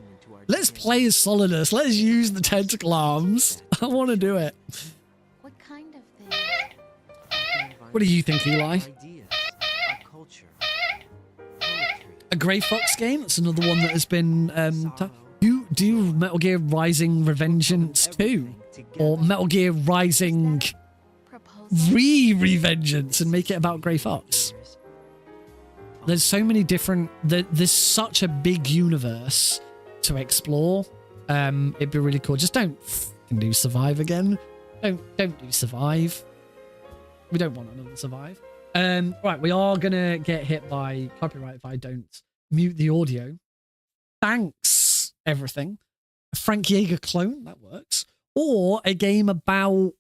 Let's play as Solidus. Let's use the tentacle arms. I want to do it. What kind of thing? What do you think, Eli? A Grey Fox game? That's another one that has been... do Metal Gear Rising Revengeance 2? Or Metal Gear Rising Revengeance and make it about Grey Fox? There's so many different... There's such a big universe to explore. It'd be really cool. Just don't f***ing do Survive again. Don't do Survive. We don't want another Survive. Right, we are gonna get hit by copyright if I don't mute the audio. Thanks, everything. A Frank Yeager clone, that works. Or a game about,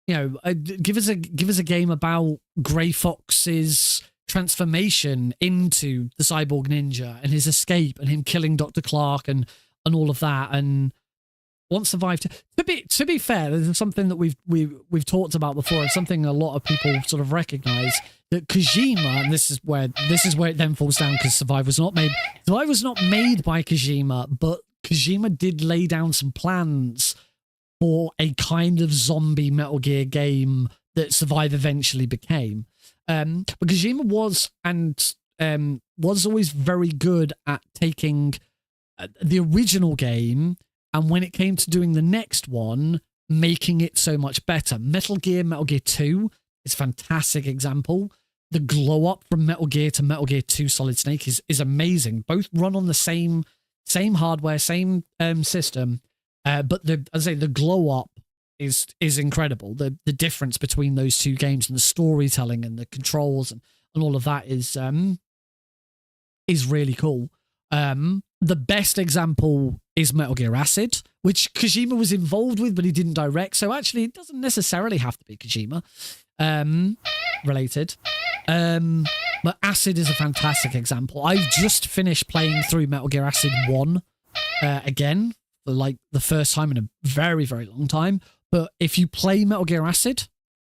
give us a game about Grey Fox's transformation into the cyborg ninja and his escape and him killing Dr. Clark and all of that. And once survived. To be fair, this is something that we've talked about before, and something a lot of people sort of recognize, that Kojima, and this is where it then falls down, because Survive was not made by Kojima, but Kojima did lay down some plans for a kind of zombie Metal Gear game that Survive eventually became. But Kojima was always very good at taking the original game, and when it came to doing the next one, making it so much better. Metal Gear 2 is a fantastic example. The glow up from Metal Gear to Metal Gear 2 Solid Snake is amazing. Both run on the same hardware, same system, but the glow up is incredible. The difference between those two games and the storytelling and the controls and all of that is really cool. The best example is Metal Gear Acid, which Kojima was involved with, but he didn't direct. So actually, it doesn't necessarily have to be Kojima related. But Acid is a fantastic example. I've just finished playing through Metal Gear Acid 1 again, for like the first time in a very, very long time. But if you play Metal Gear Acid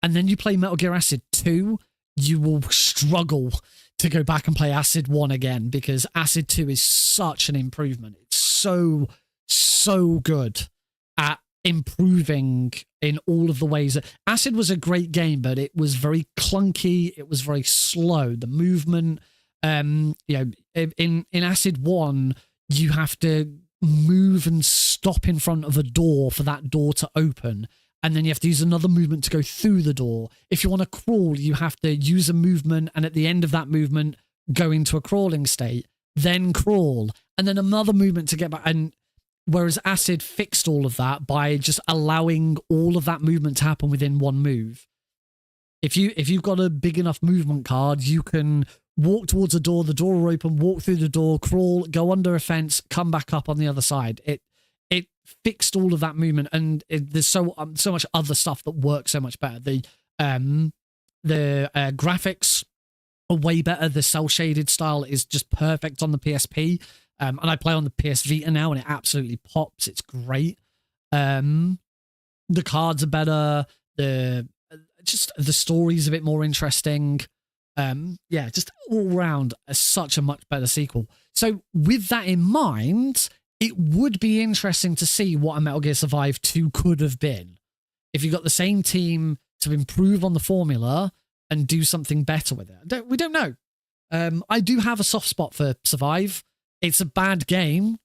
and then you play Metal Gear Acid 2, you will struggle to go back and play Acid 1 again, because Acid 2 is such an improvement. It's so good at improving in all of the ways. Acid was a great game, but it was very clunky. It was very slow. The movement, in Acid 1, you have to move and stop in front of a door for that door to open. And then you have to use another movement to go through the door. If you want to crawl, you have to use a movement, and at the end of that movement, go into a crawling state, then crawl, and then another movement to get back. And whereas Acid fixed all of that by just allowing all of that movement to happen within one move. If you've got a big enough movement card, you can walk towards a door, the door will open, walk through the door, crawl, go under a fence, come back up on the other side. It fixed all of that movement, and there's so much other stuff that works so much better. The graphics are way better. The cell shaded style is just perfect on the PSP, and I play on the PS Vita now, and it absolutely pops. It's great. The cards are better. The story's a bit more interesting. Just all round such a much better sequel. So with that in mind, it would be interesting to see what a Metal Gear Survive 2 could have been if you got the same team to improve on the formula and do something better with it. We don't know. I do have a soft spot for Survive. It's a bad game,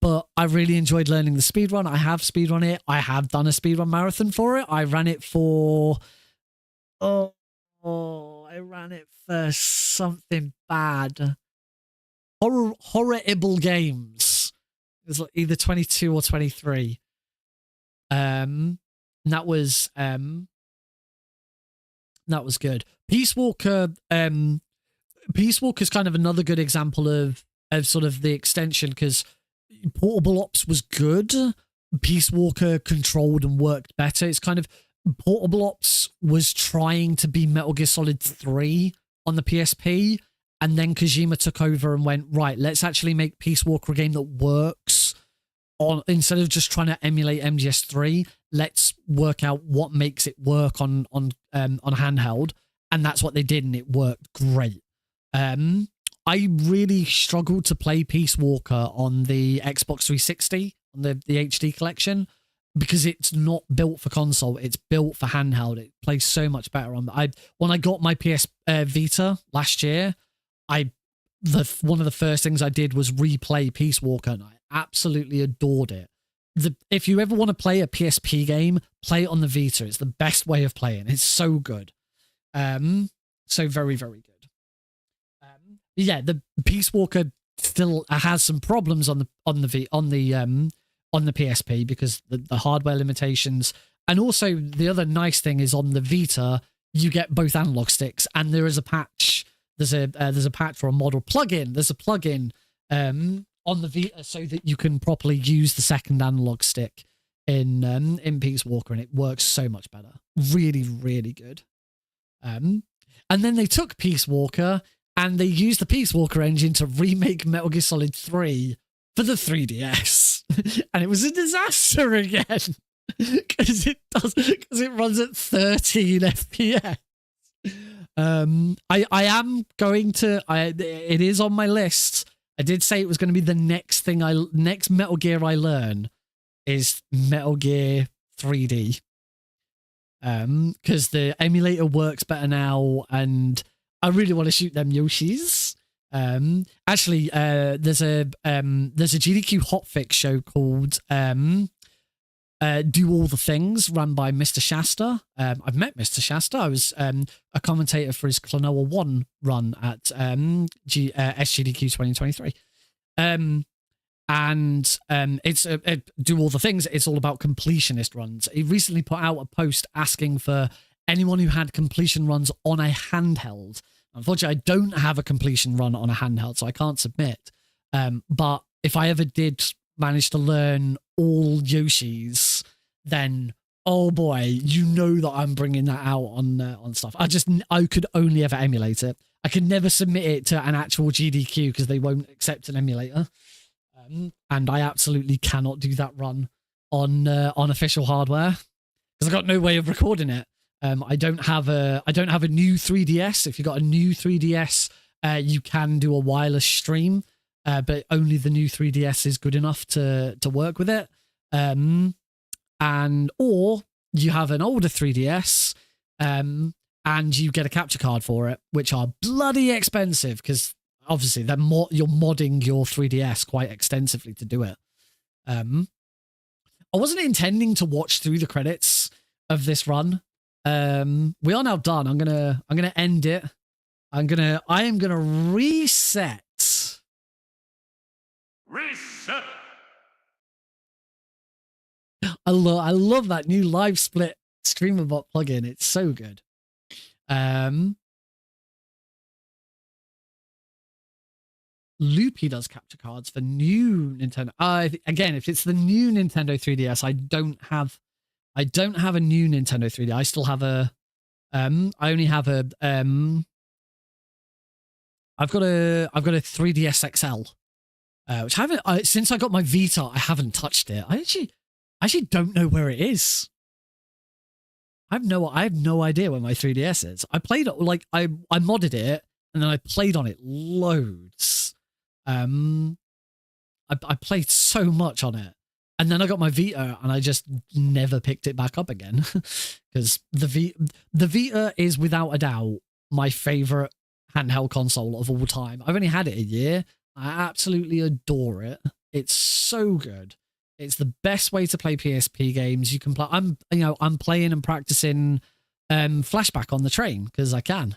but I really enjoyed learning the speedrun. I have speedrun it. I have done a speedrun marathon for it. I ran it for... I ran it for something bad. Horrible Games. It was like either 22 or 23. And that was good. Peace Walker. Peace Walker is kind of another good example of sort of the extension, because Portable Ops was good. Peace Walker controlled and worked better. It's kind of Portable Ops was trying to be Metal Gear Solid 3 on the PSP, and then Kojima took over and went, right, let's actually make Peace Walker a game that works instead of just trying to emulate MGS3, let's work out what makes it work on handheld, and that's what they did, and it worked great. I really struggled to play Peace Walker on the Xbox 360 on the HD collection because it's not built for console; it's built for handheld. It plays so much better on. When I got my PS Vita last year, one of the first things I did was replay Peace Walker, and I absolutely adored it. If you ever want to play a PSP game, play it on the Vita. It's the best way of playing. It's so good. So very, very good. Yeah, the Peace Walker still has some problems on the PSP because the hardware limitations, and also the other nice thing is on the Vita you get both analog sticks, and there is a patch. There's a patch or a model plugin. There's a plugin on the Vita so that you can properly use the second analog stick in Peace Walker, and it works so much better. Really, really good. And then they took Peace Walker and they used the Peace Walker engine to remake Metal Gear Solid 3 for the 3DS. And it was a disaster again. Because it runs at 13 FPS. It is on my list. I did say it was going to be the next Metal Gear I learn is Metal Gear 3D. Because the emulator works better now, and I really want to shoot them Yoshis. Actually, there's a GDQ hotfix show called Do All the Things, run by Mr. Shasta. I've met Mr. Shasta. I was a commentator for his Klonoa 1 run at SGDQ 2023. It's Do All the Things. It's all about completionist runs. He recently put out a post asking for anyone who had completion runs on a handheld. Unfortunately, I don't have a completion run on a handheld, so I can't submit. But if I ever did manage to learn all Yoshis, then oh boy, you know that I'm bringing that out on stuff. I could only ever emulate it. I could never submit it to an actual GDQ because they won't accept an emulator. And I absolutely cannot do that run on official hardware because I've got no way of recording it. I don't have a new 3DS. If you've got a new 3DS, you can do a wireless stream, but only the new 3DS is good enough to work with it. Or you have an older 3DS, and you get a capture card for it, which are bloody expensive because obviously you're modding your 3DS quite extensively to do it. I wasn't intending to watch through the credits of this run. We are now done. I'm gonna end it. I am gonna reset. Reset. I love that new live split StreamerBot plugin. It's so good. Loopy does capture cards for new Nintendo. Again, if it's the new Nintendo 3DS, I don't have a new Nintendo 3DS. I still have a I've got a 3DS XL, which I haven't since I got my Vita. I haven't touched it. I actually don't know where it is. I have no idea where my 3DS is. I played it I modded it and then I played on it loads. I played so much on it. And then I got my Vita and I just never picked it back up again because the Vita is without a doubt my favorite handheld console of all time. I've only had it a year. I absolutely adore it. It's so good. It's the best way to play PSP games. You can play. I'm playing and practicing Flashback on the train because I can.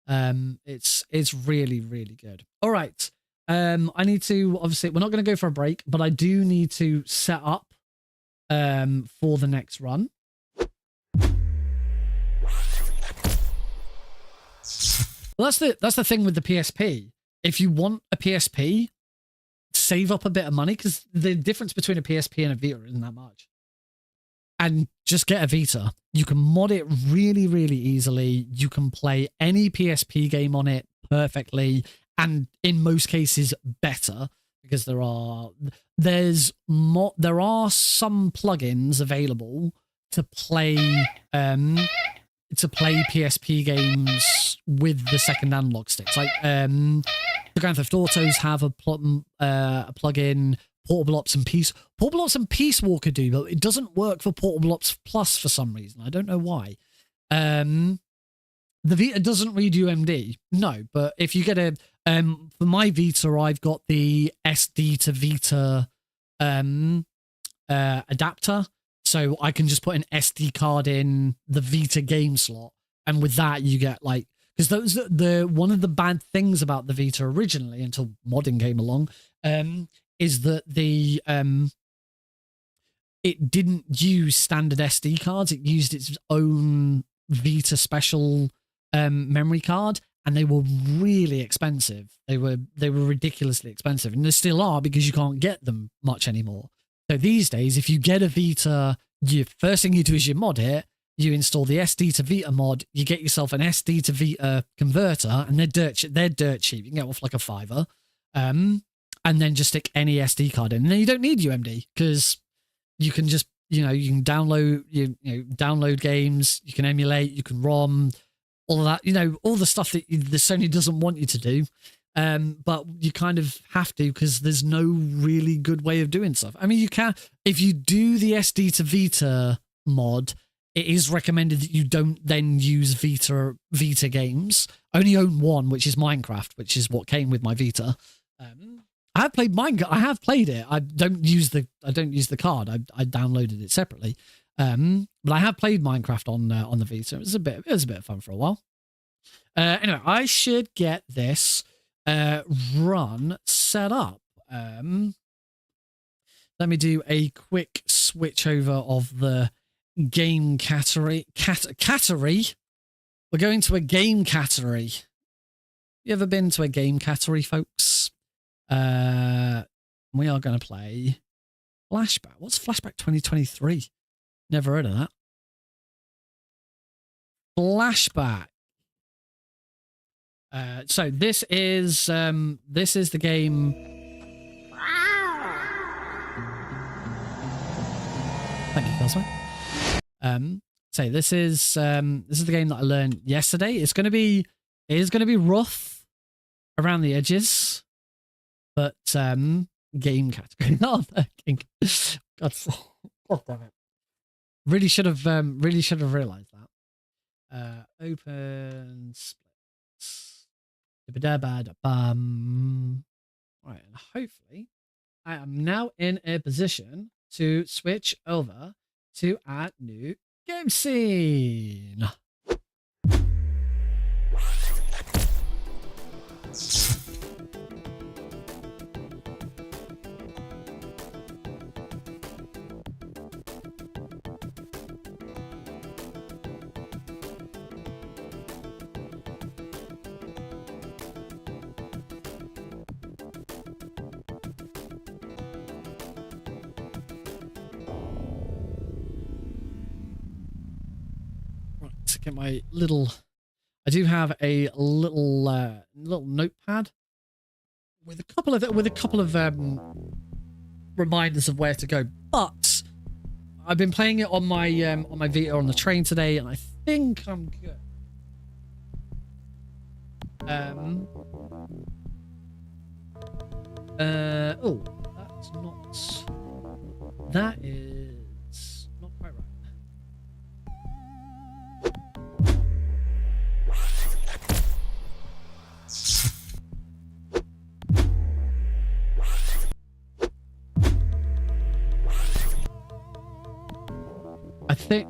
It's really, really good. All right. I need to, obviously, we're not going to go for a break, but I do need to set up for the next run. Well, that's the thing with the PSP. If you want a PSP, save up a bit of money because the difference between a PSP and a Vita isn't that much. And just get a Vita. You can mod it really, really easily. You can play any PSP game on it perfectly. And in most cases, better because there are some plugins available to play PSP games with the second analog sticks. Like the Grand Theft Autos have a plugin. Portable Ops and Peace Walker do, but it doesn't work for Portable Ops Plus for some reason. I don't know why. The Vita doesn't read UMD, no. But if you get for my Vita, I've got the SD to Vita adapter, so I can just put an SD card in the Vita game slot, and with that you get like, because those one of the bad things about the Vita originally, until modding came along, is that it didn't use standard SD cards. It used its own Vita special memory card, and they were really expensive. They were ridiculously expensive, and they still are, because you can't get them much anymore. So these days, if you get a Vita, first thing you do is you mod it, you install the SD to Vita mod, you get yourself an SD to Vita converter, and they're dirt cheap. You can get one for like $5. And then just stick any SD card in, and then you don't need UMD, because you can just, you can download, download games, you can emulate, you can ROM, all of that, all the stuff that the Sony doesn't want you to do. But you kind of have to, because there's no really good way of doing stuff. I mean, you can, if you do the SD to Vita mod, it is recommended that you don't then use Vita games. I only own one, which is Minecraft, which is what came with my Vita. I have played Minecraft. I have played it. I don't use the card. I downloaded it separately. But I have played Minecraft on the Vita. It was a bit of fun for a while. Anyway, I should get this run set up. Let me do a quick switch over of the game category. We're going to a game category. You ever been to a game category, folks? We are going to play Flashback. What's Flashback 2023? Never heard of that. Flashback. So this is the game. Thank you, Cosmo. So this is the game that I learned yesterday. It is going to be rough around the edges, but game category. Oh, God damn it! Really should have realized that. Open splits. Right, and hopefully I am now in a position to switch over to our new game scene. To get my little, I do have a little notepad with a couple of reminders of where to go. But I've been playing it on my Vita on the train today, and I think I'm good. Oh, that's not. That is not quite right.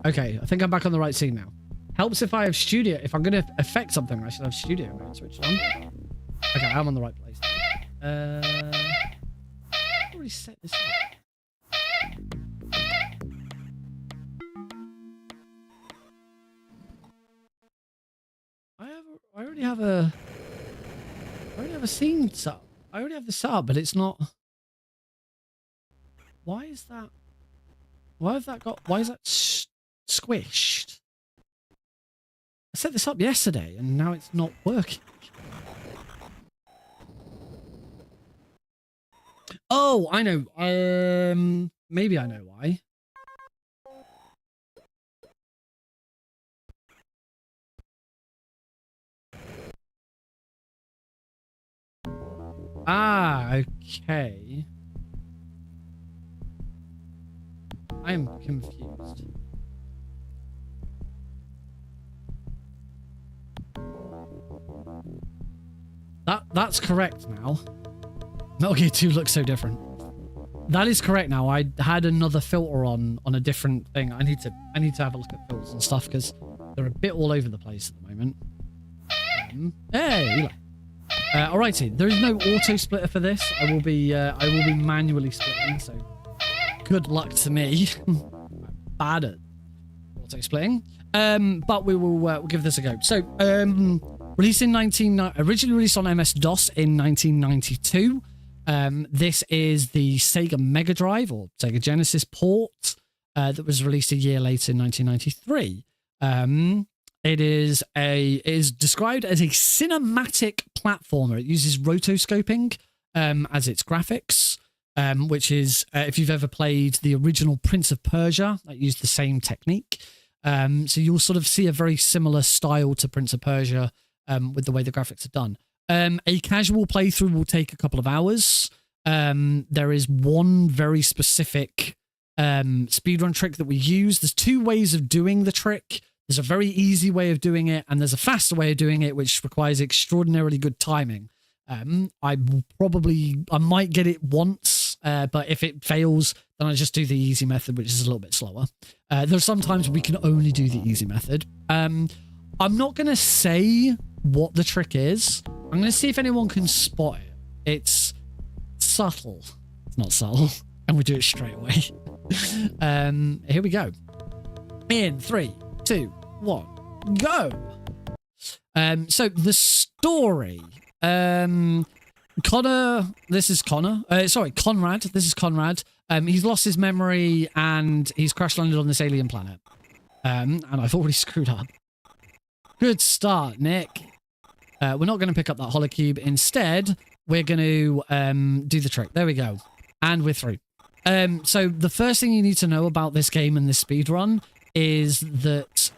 I think I'm back on the right scene now. Helps if I have studio. If I'm going to affect something, I should have studio mode switched on. Okay, I'm on the right place. I've already set this up. I already have a scene set up. I already have the set up, but it's not. Why is that? Why is that squished? I set this up yesterday and now it's not working. Oh, I know. Maybe I know why. Ah, okay. I'm confused. That's correct now. Metal Gear 2 looks so different. That is correct now. I had another filter on a different thing. I need to have a look at filters and stuff because they're a bit all over the place at the moment. Hey, alrighty. There is no auto splitter for this. I will be manually splitting. So good luck to me. Bad at auto splitting. But we'll give this a go. So originally released on MS-DOS in 1992. This is the Sega Mega Drive or Sega Genesis port that was released a year later in 1993. It is described as a cinematic platformer. It uses rotoscoping as its graphics, which is, if you've ever played the original Prince of Persia, that used the same technique. So you'll sort of see a very similar style to Prince of Persia with the way the graphics are done. A casual playthrough will take a couple of hours. There is one very specific speedrun trick that we use. There's two ways of doing the trick. There's a very easy way of doing it, and there's a faster way of doing it, which requires extraordinarily good timing. I might get it once, but if it fails, then I just do the easy method, which is a little bit slower. There's sometimes we can only do the easy method. I'm not going to say what the trick is. I'm going to see if anyone can spot it. It's subtle. It's not subtle. And we do it straight away. Here we go. In 3, 2, 1, go. So the story. Conrad. This is Conrad. He's lost his memory and he's crash landed on this alien planet. And I've already screwed up. Good start, Nick. We're not going to pick up that holocube. Instead, we're going to do the trick. There we go. And we're through. So the first thing you need to know about this game and this speedrun is that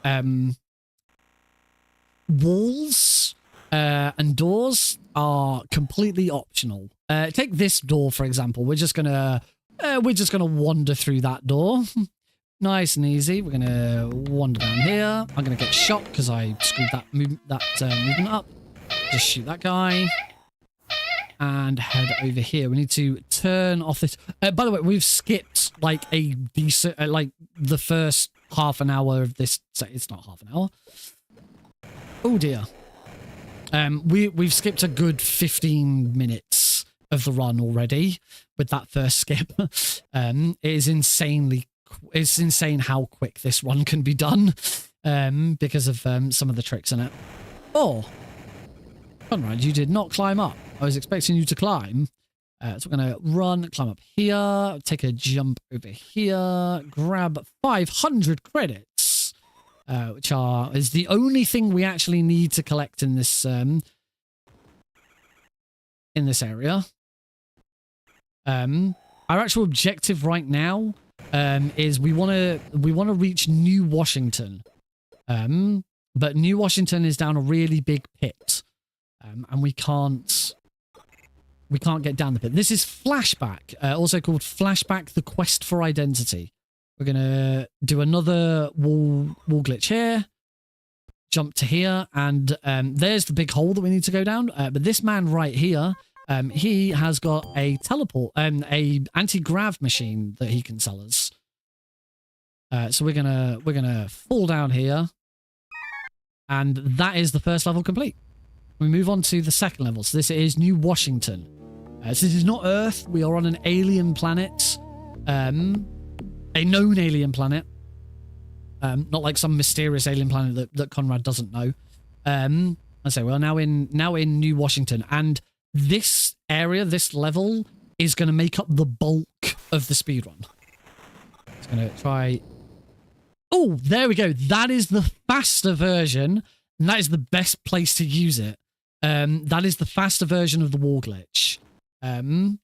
walls and doors are completely optional. Take this door, for example. We're just gonna wander through that door. Nice and easy. We're gonna wander down here. I'm gonna get shot because I screwed that movement up. Just shoot that guy and head over here. We need to turn off this. By the way, we've skipped like a decent, like the first half an hour of this. So it's not half an hour. Oh dear. We've skipped a good 15 minutes of the run already with that first skip. It is it's insane how quick this one can be done because of some of the tricks in it. Oh, Conrad, you did not climb up. I was expecting you to climb. So we're going to climb up here, take a jump over here, grab 500 credits, which is the only thing we actually need to collect in this area. Our actual objective right now is we want to reach New Washington, but New Washington is down a really big pit, and we can't get down the pit. This is Flashback, also called Flashback: The Quest for Identity. We're gonna do another wall glitch here, jump to here, and there's the big hole that we need to go down. But this man right here, he has got a teleport, a anti-grav machine that he can sell us. So we're gonna fall down here, and that is the first level complete. We move on to the second level. So this is New Washington. So this is not Earth. We are on an alien planet, a known alien planet, not like some mysterious alien planet that Conrad doesn't know. I say we're now in New Washington, and this area, this level, is going to make up the bulk of the speedrun. It's going to try. Oh, there we go. That is the faster version, and that is the best place to use it. That is the faster version of the wall glitch. Gonna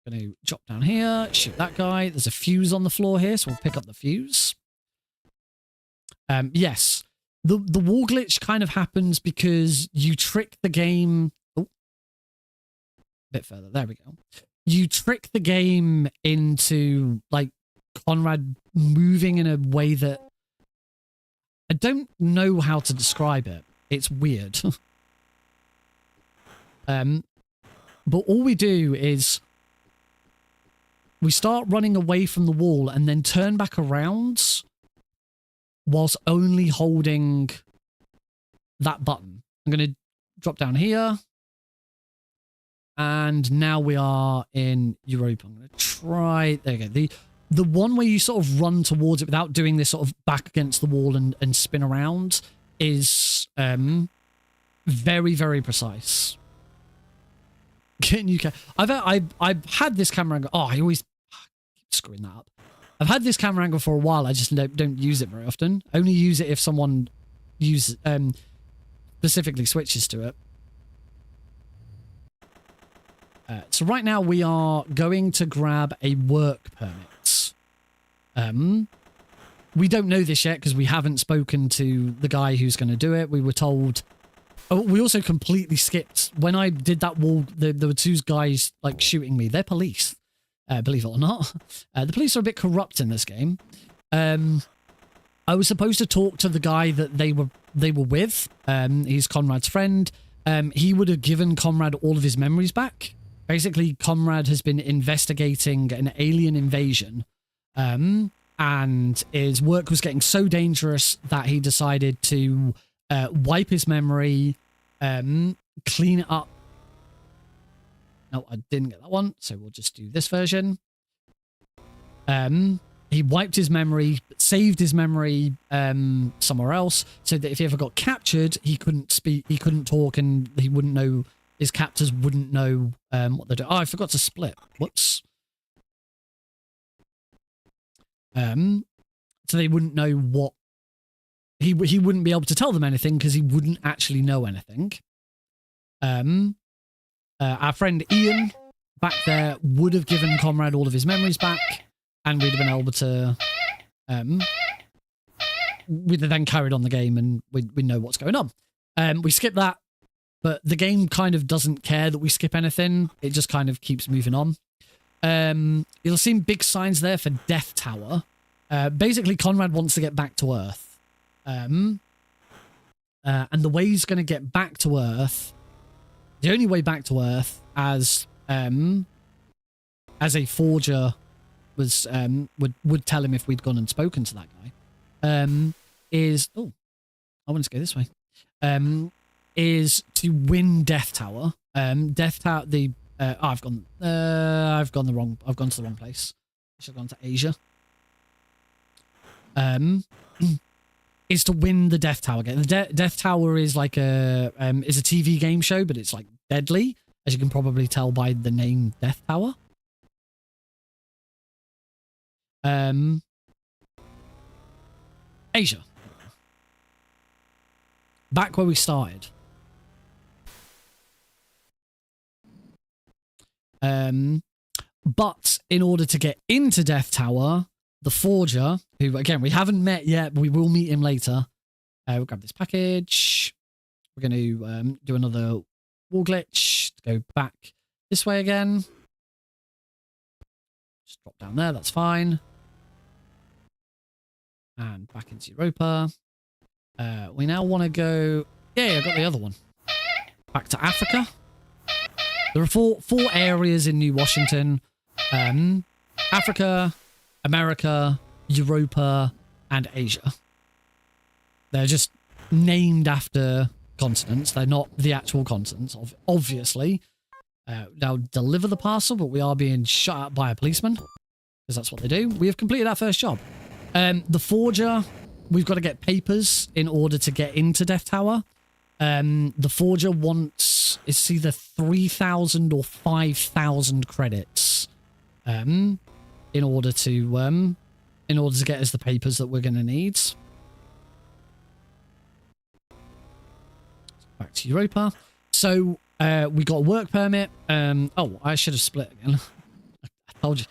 Going to drop down here, shoot that guy. There's a fuse on the floor here, so we'll pick up the fuse. Yes, the wall glitch kind of happens because you trick the game. Oh, a bit further. There we go. You trick the game into like Conrad moving in a way that I don't know how to describe it. It's weird. But all we do is we start running away from the wall and then turn back around whilst only holding that button. I'm going to drop down here. And now we are in Europa. I'm going to try... There you go. The one where you sort of run towards it without doing this sort of back against the wall and spin around is very, very precise. I've had this camera angle. Oh, I always keep screwing that up. I've had this camera angle for a while. I just don't use it very often. Only use it if someone specifically switches to it. So right now we are going to grab a work permit. We don't know this yet because we haven't spoken to the guy who's going to do it. We were told... Oh, we also completely skipped. When I did that wall, there were two guys like shooting me. They're police, believe it or not. The police are a bit corrupt in this game. I was supposed to talk to the guy that they were with. He's Conrad's friend. He would have given Conrad all of his memories back. Basically, Conrad has been investigating an alien invasion, and his work was getting so dangerous that he decided to wipe his memory, clean it up. No, I didn't get that one, so we'll just do this version. He wiped his memory, saved his memory somewhere else, so that if he ever got captured, he couldn't speak, he couldn't talk, and he wouldn't know, his captors wouldn't know what they're doing. Oh, I forgot to split. Whoops. So they wouldn't know what he wouldn't be able to tell them anything because he wouldn't actually know anything. Our friend Ian back there would have given Conrad all of his memories back, and we'd have been able to we'd have then carried on the game, and we know what's going on. We skip that, but the game kind of doesn't care that we skip anything. It just kind of keeps moving on. You'll see big signs there for Death Tower. Basically, Conrad wants to get back to Earth. And the way he's going to get back to Earth, the only way back to Earth, as a forger was would tell him if we'd gone and spoken to that guy, is I want to go this way. Is to win Death Tower. Death Tower. I've gone to the wrong place. I should have gone to Asia. Is to win the Death Tower game. The Death Tower is like is a TV game show, but it's like deadly, as you can probably tell by the name Death Tower. Asia. Back where we started. But in order to get into Death Tower, the forger, who again we haven't met yet, but we will meet him later. We'll grab this package. We're going to do another wall glitch. Go back this way again. Just drop down there. That's fine. And back into Europa. We now want to go... Yeah, I got the other one. Back to Africa. There are four areas in New Washington. Africa, America, Europa, and Asia. They're just named after continents. They're not the actual continents, obviously. Now deliver the parcel, but we are being shot at by a policeman, because that's what they do. We have completed our first job. The forger, we've got to get papers in order to get into Death Tower. The forger wants, it's either 3,000 or 5,000 credits in order to get us the papers that we're going to need. Back to Europa. So we got a work permit. Oh, I should have split again. I Told you.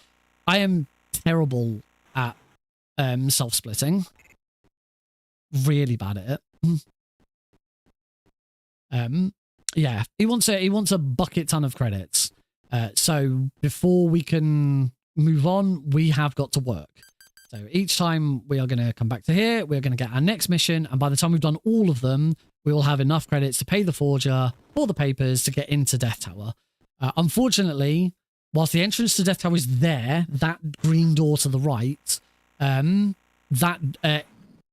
I am terrible at self-splitting. Really bad at it. Yeah, he wants a bucket ton of credits. So before we can move on, we have got to work. So each time we are going to come back to here, we're going to get our next mission, and by the time we've done all of them, we will have enough credits to pay the forger for the papers to get into Death Tower. Unfortunately, whilst the entrance to Death Tower is there, that green door to the right,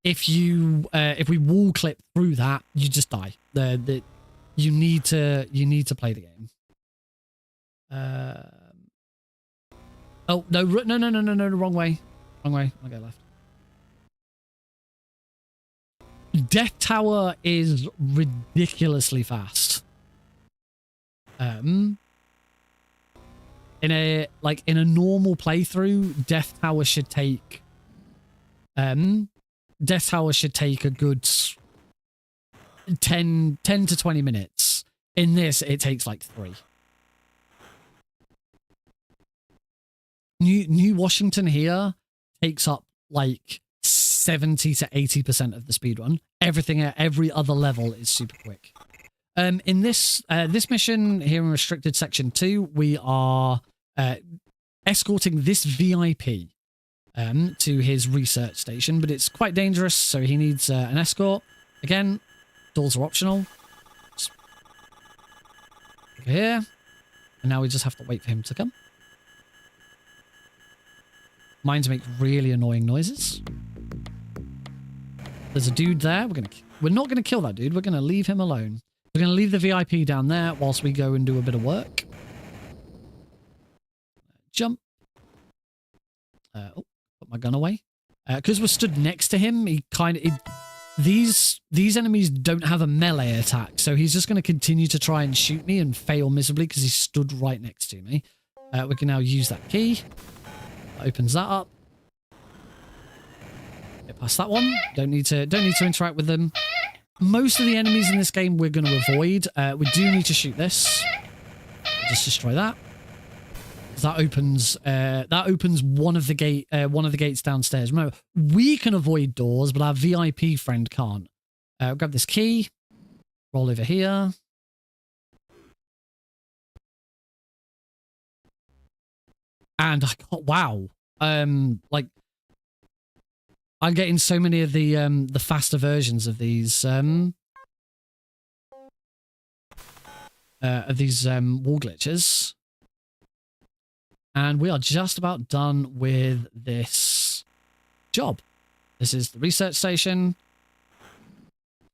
if we wall clip through that, you just die. You need to play the game. Oh no, wrong way. Wrong way. I'll go left. Death Tower is ridiculously fast. In a normal playthrough, Death Tower should take a good 10 to 20 minutes. In this, it takes like 3. New Washington here takes up like 70 to 80% of the speedrun. Everything at every other level is super quick. In this mission here in Restricted Section 2, we are escorting this VIP to his research station, but it's quite dangerous, so he needs an escort. Again, doors are optional. Just over here. And now we just have to wait for him to come. Mines make really annoying noises. There's a dude there. We're not gonna kill that dude. We're gonna leave him alone. We're gonna leave the VIP down there whilst we go and do a bit of work. Jump. Put my gun away. Because we're stood next to him, these enemies don't have a melee attack, so he's just going to continue to try and shoot me and fail miserably because he stood right next to me. We can now use that key. That opens that up. Get past that one. Don't need to interact with them. Most of the enemies in this game we're going to avoid. We do need to shoot this. Just destroy that. That opens one of the gates downstairs. Remember, we can avoid doors, but our VIP friend can't. Grab this key, roll over here. And I got, wow. Like, I'm getting so many of the faster versions of these wall glitches. And we are just about done with this job. This is the research station.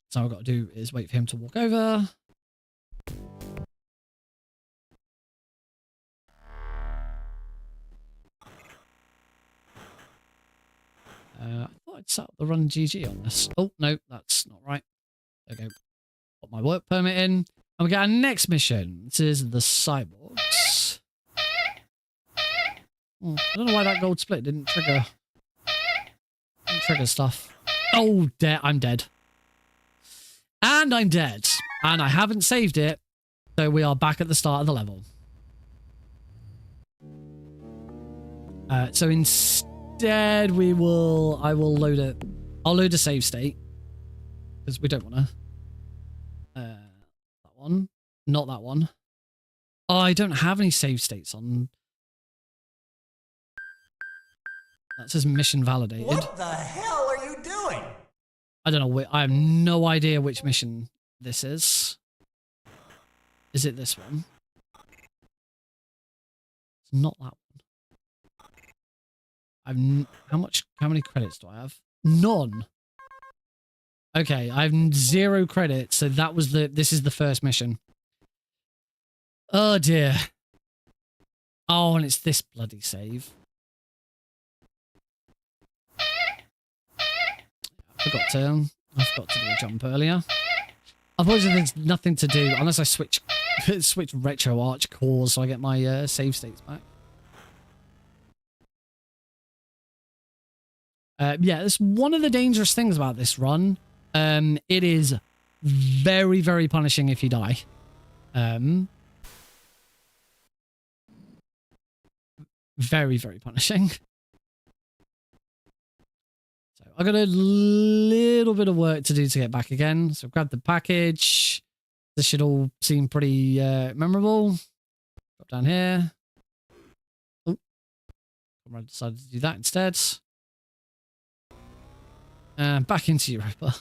So all I've got to do is wait for him to walk over. I thought I'd set up the run GG on this. Oh, no, that's not right. There we go. Put my work permit in. And we get our next mission. This is the cyborgs. Oh, I don't know why that gold split didn't trigger stuff. Oh, I'm dead. And I'm dead. And I haven't saved it. So we are back at the start of the level. So instead I will load it. I'll load a save state. Because we don't want to. That one. Not that one. Oh, I don't have any save states on. That says mission validated. What the hell are you doing? I don't know. I have no idea which mission this is. Is it this one? It's not that one. How many credits do I have? None. Okay, I have 0 credits, so this is the first mission. Oh dear. Oh, and it's this bloody save. I forgot to do a jump earlier. Unfortunately, there's nothing to do unless I switch RetroArch cores so I get my save states back. Yeah, that's one of the dangerous things about this run. It is very, very punishing if you die. Very, very punishing. So I got a little bit of work to do to get back again. So grab the package. This should all seem pretty memorable. Drop down here. Oh, I decided to do that instead. And back into Europa.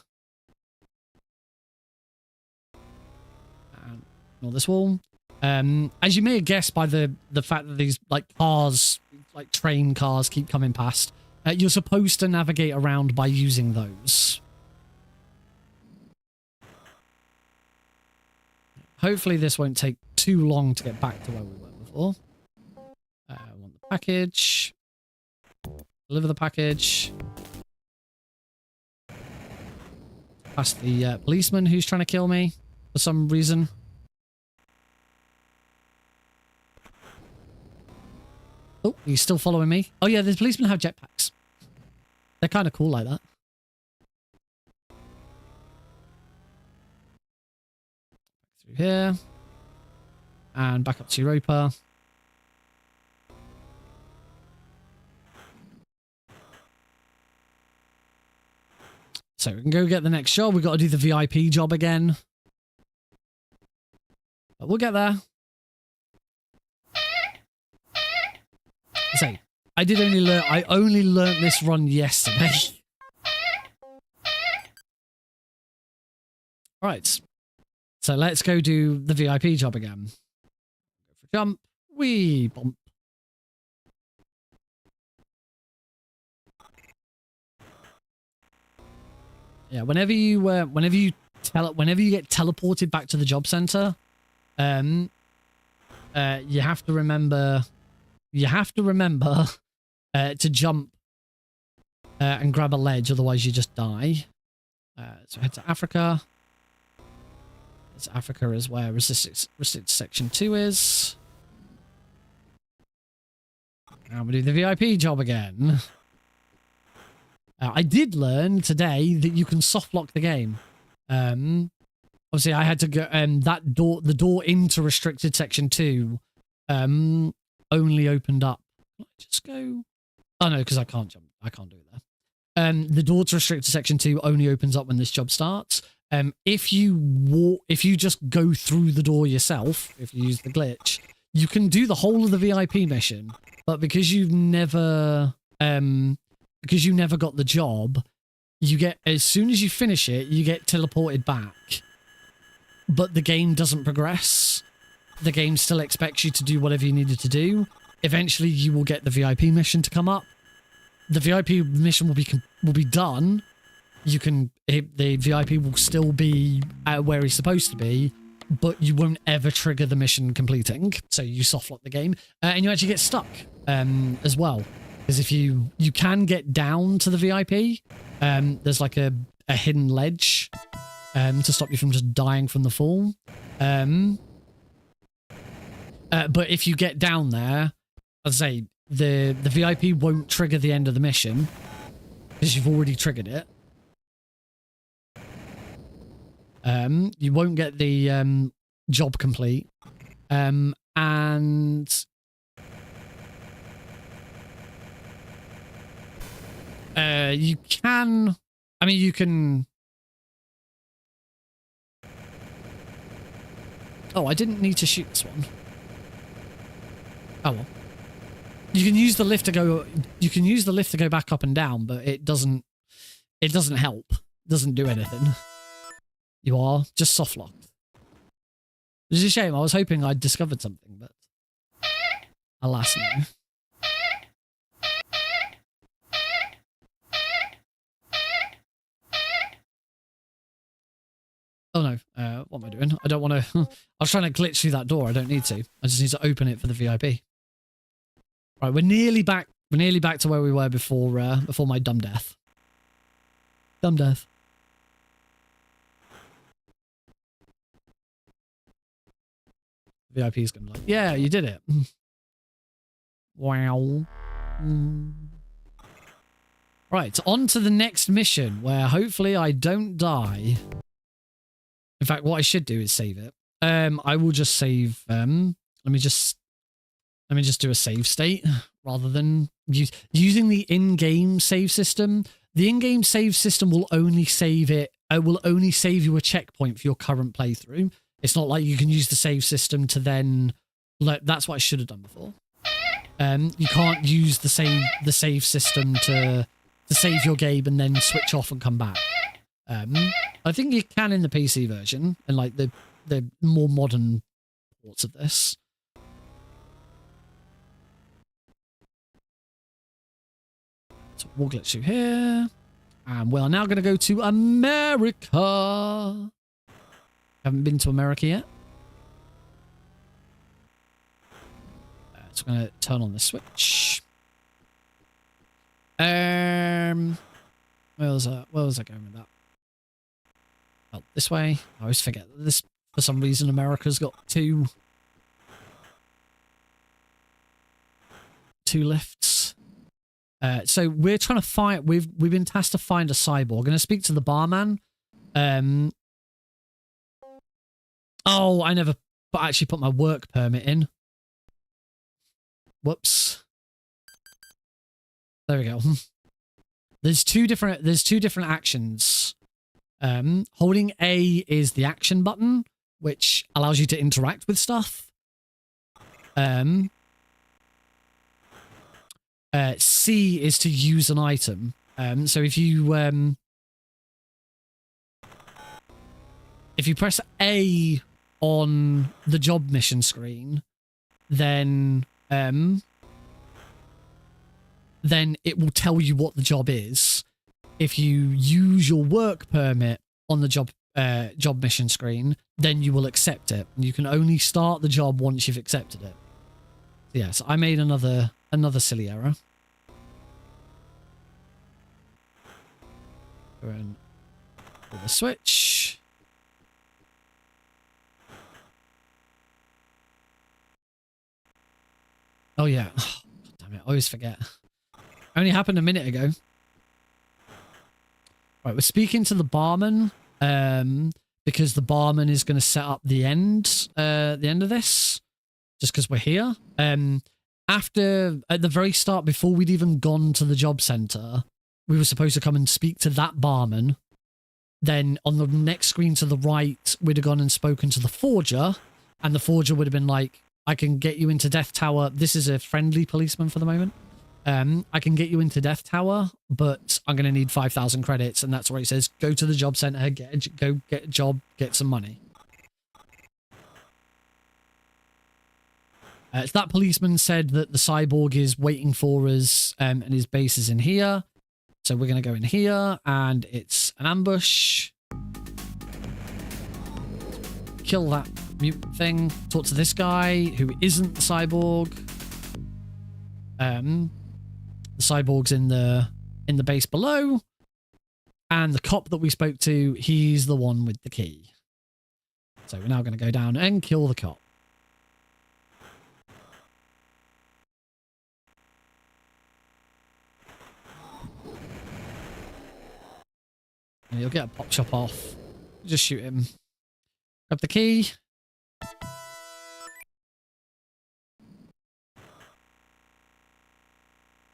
And ignore this wall. As you may have guessed by the fact that these like cars, like train cars, keep coming past, you're supposed to navigate around by using those. Hopefully this won't take too long to get back to where we were before. I want the package. Deliver the package. Past the policeman who's trying to kill me for some reason. Oh, he's still following me. Oh yeah, the policemen have jetpacks. They're kind of cool like that. Through here. And back up to Europa. So we can go get the next job. We've got to do the VIP job again. But we'll get there. So, I only learnt this run yesterday. Right. So let's go do the VIP job again. Go for jump. Wee bump. Yeah, whenever you get teleported back to the job center, you have to remember to jump and grab a ledge, otherwise you just die. So head to Africa. It's Africa is where resistance section 2 is. Now we do the VIP job again. I did learn today that you can soft lock the game. Obviously, I had to go, the door into restricted section 2 only opened up. Can I just go? Oh no, because I can't jump. I can't do it there. The door to restricted section 2 only opens up when this job starts. If you just go through the door yourself, if you use the glitch, you can do the whole of the VIP mission, but because you never got the job, you get, as soon as you finish it, you get teleported back. But the game doesn't progress. The game still expects you to do whatever you needed to do. Eventually, you will get the VIP mission to come up. The VIP mission will be done. The VIP will still be where he's supposed to be, but you won't ever trigger the mission completing. So you soft lock the game, and you actually get stuck as well. Because if you can get down to the VIP, there's like a hidden ledge to stop you from just dying from the fall. But if you get down there, as I say, the VIP won't trigger the end of the mission because you've already triggered it. You won't get the job complete, and you can. I mean, you can. Oh, I didn't need to shoot this one. Oh well. You can use the lift to go. You can use the lift to go back up and down, but it doesn't. It doesn't help. It doesn't do anything. You are just soft locked. It's a shame. I was hoping I'd discovered something, but alas, no. Oh no, what am I doing? I don't want to. I was trying to glitch through that door. I don't need to. I just need to open it for the VIP. Right, we're nearly back. We're nearly back to where we were before. Before my dumb death. Dumb death. VIP is going to be like, yeah, you did it. Wow. Right, on to the next mission where hopefully I don't die. In fact, what I should do is save it. I will just save, let me just Let me just do a save state rather than using the in-game save system. The in-game save system will only save it. Will only save you a checkpoint for your current playthrough. It's not like you can use the save system to then. Like, that's what I should have done before. You can't use the save system to save your game and then switch off and come back. I think you can in the PC version and like the more modern ports of this. So we'll glitch through here. And we're now going to go to America. Haven't been to America yet. So I'm going to turn on the switch. Where was I going with that? Oh, this way. I always forget that this, for some reason, America's got two lifts. So we're trying to find. We've been tasked to find a cyborg. I'm going to speak to the barman. Oh, I never actually put my work permit in. Whoops. There we go. There's two different actions. Holding A is the action button, which allows you to interact with stuff. C is to use an item. So if you press A on the job mission screen, then it will tell you what the job is. If you use your work permit on the job mission screen, then you will accept it. And you can only start the job once you've accepted it. So yeah, so I made another silly error. Go in with the switch. Oh yeah. Oh, God damn it, I always forget. Only happened a minute ago. Right, we're speaking to the barman, because the barman is going to set up the end of this, just because we're here. At the very start, before we'd even gone to the job center, we were supposed to come and speak to that barman. Then on the next screen to the right, we'd have gone and spoken to the forger, and the forger would have been like, I can get you into Death Tower. This is a friendly policeman for the moment. I can get you into Death Tower, but I'm going to need 5,000 credits. And that's where he says, go to the job center, go get a job, get some money. So that policeman said that the cyborg is waiting for us, and his base is in here. So we're going to go in here, and it's an ambush. Kill that mutant thing. Talk to this guy, who isn't the cyborg. The cyborg's in the base below, and the cop that we spoke to, he's the one with the key. So we're now going to go down and kill the cop. And he'll get a pop chop off. Just shoot him. Grab the key.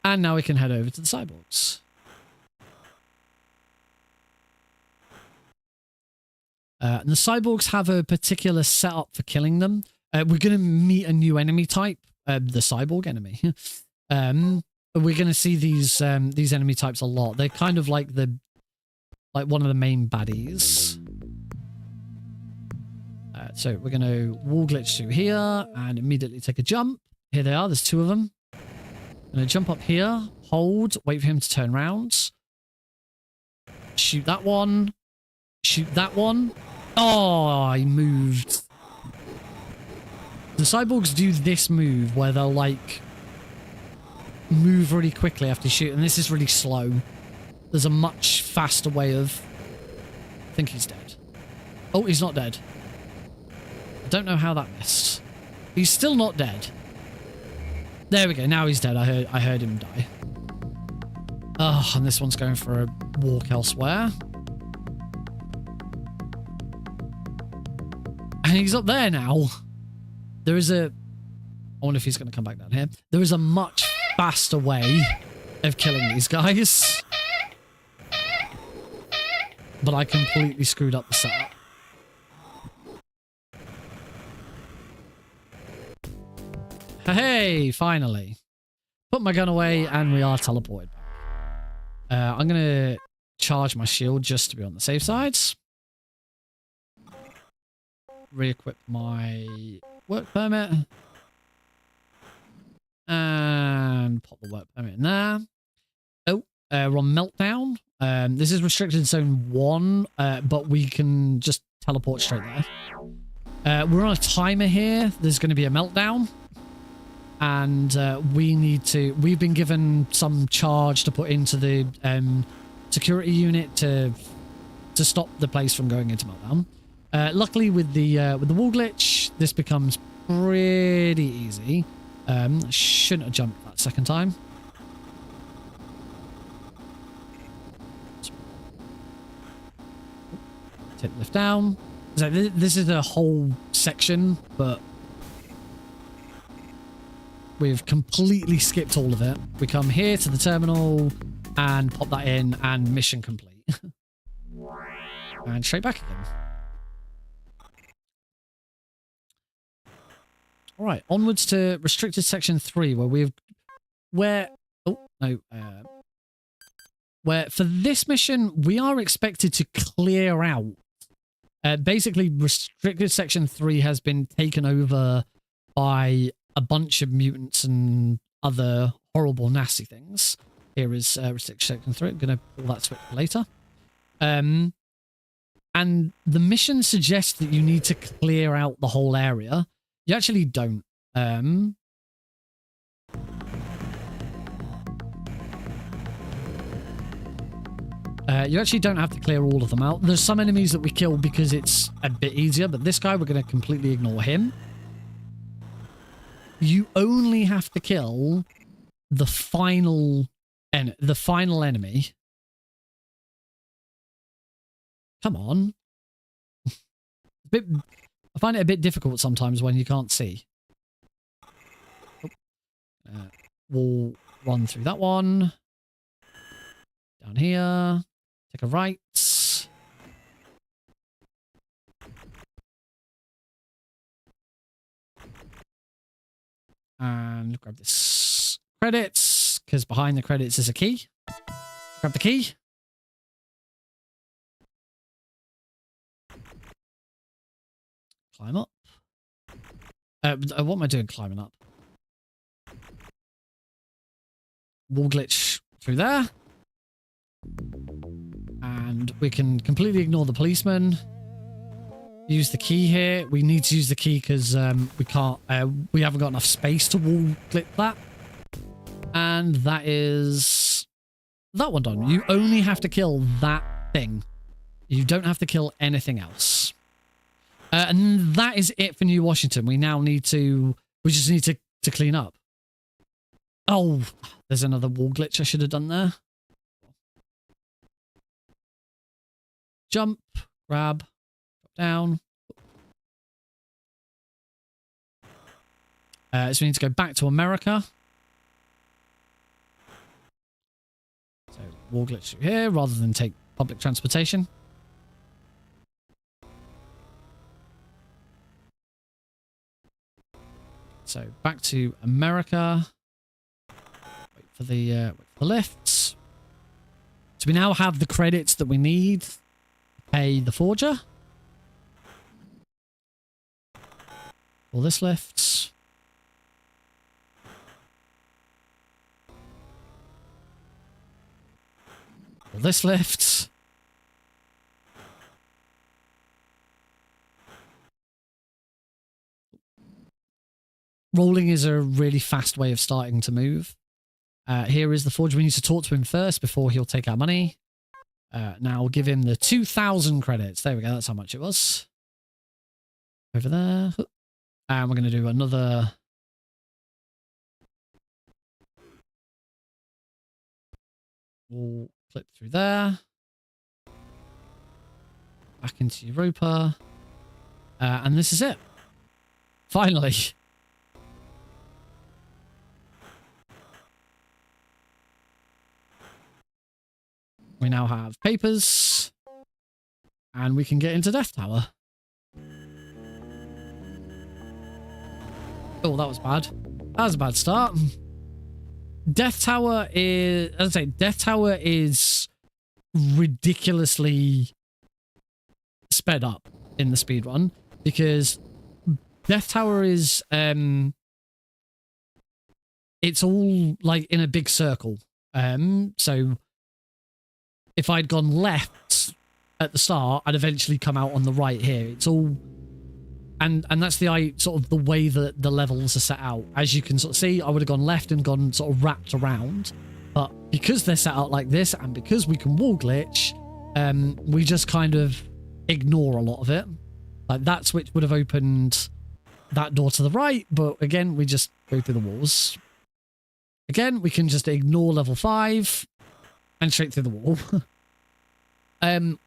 And now we can head over to the cyborgs. And the cyborgs have a particular setup for killing them. We're going to meet a new enemy type, the cyborg enemy. We're going to see these enemy types a lot. They're kind of like one of the main baddies. So we're going to wall glitch through here and immediately take a jump. Here they are. There's two of them. I'm going to jump up here, hold, wait for him to turn around. Shoot that one. Shoot that one. Oh, he moved. The cyborgs do this move where they'll like move really quickly after you shoot, and this is really slow. There's a much faster way of... I think he's dead. Oh, he's not dead. I don't know how that missed. He's still not dead. There we go. Now he's dead. I heard him die. Oh, and this one's going for a walk elsewhere. And he's up there now. There is a wonder if he's going to come back down here. There is a much faster way of killing these guys. But I completely screwed up the setup. Hey, finally. Put my gun away and we are teleported. I'm going to charge my shield just to be on the safe side. Re-equip my work permit. And pop the work permit in there. Oh, we're on Meltdown. This is restricted zone 1, but we can just teleport straight there. We're on a timer here. There's going to be a meltdown. And we've been given some charge to put into the security unit to stop the place from going into meltdown. Luckily with the wall glitch, this becomes pretty easy. I shouldn't have jumped that second time. Take the lift down. So this is a whole section, but we've completely skipped all of it. We come here to the terminal and pop that in, and mission complete. And straight back again. All right, onwards to restricted section 3, where for this mission we are expected to clear out. Basically, restricted section 3 has been taken over by a bunch of mutants and other horrible, nasty things. Here is restricted section 3. I'm going to pull that switch later. And the mission suggests that you need to clear out the whole area. You actually don't. You actually don't have to clear all of them out. There's some enemies that we kill because it's a bit easier, but this guy, we're going to completely ignore him. You only have to kill the final enemy. Come on. I find it a bit difficult sometimes when you can't see. We'll run through that one. Down here. Take a right. And grab this credits, because behind the credits is a key. Grab the key. Climb up. What am I doing climbing up? Wall glitch through there. And we can completely ignore the policeman. Use the key here. We need to use the key because we can't. We haven't got enough space to wall glitch that. And that is that one done. You only have to kill that thing. You don't have to kill anything else. And that is it for New Washington. We now need to. We just need to clean up. Oh, there's another wall glitch I should have done there. Jump, grab, drop down. So we need to go back to America. So wall glitch through here rather than take public transportation. So back to America. Wait for the lifts. So we now have the credits that we need to pay the forger. All this lifts. All this lifts. Rolling is a really fast way of starting to move. Here is the forger. We need to talk to him first before he'll take our money. Now we'll give him the 2,000 credits. There we go. That's how much it was. Over there. And we're going to do another. We'll clip through there. Back into Europa. And this is it. Finally. We now have papers. And we can get into Death Tower. Oh, that was bad. That was a bad start. Death Tower is... As I say, Death Tower is ridiculously sped up in the speedrun. Because Death Tower is... it's all, like, in a big circle. So... If I'd gone left at the start, I'd eventually come out on the right here. It's all... And that's the sort of the way that the levels are set out. As you can sort of see, I would have gone left and gone sort of wrapped around. But because they're set out like this, and because we can wall glitch, we just kind of ignore a lot of it. Like that switch would have opened that door to the right, but again, we just go through the walls. Again, we can just ignore level 5 and straight through the wall.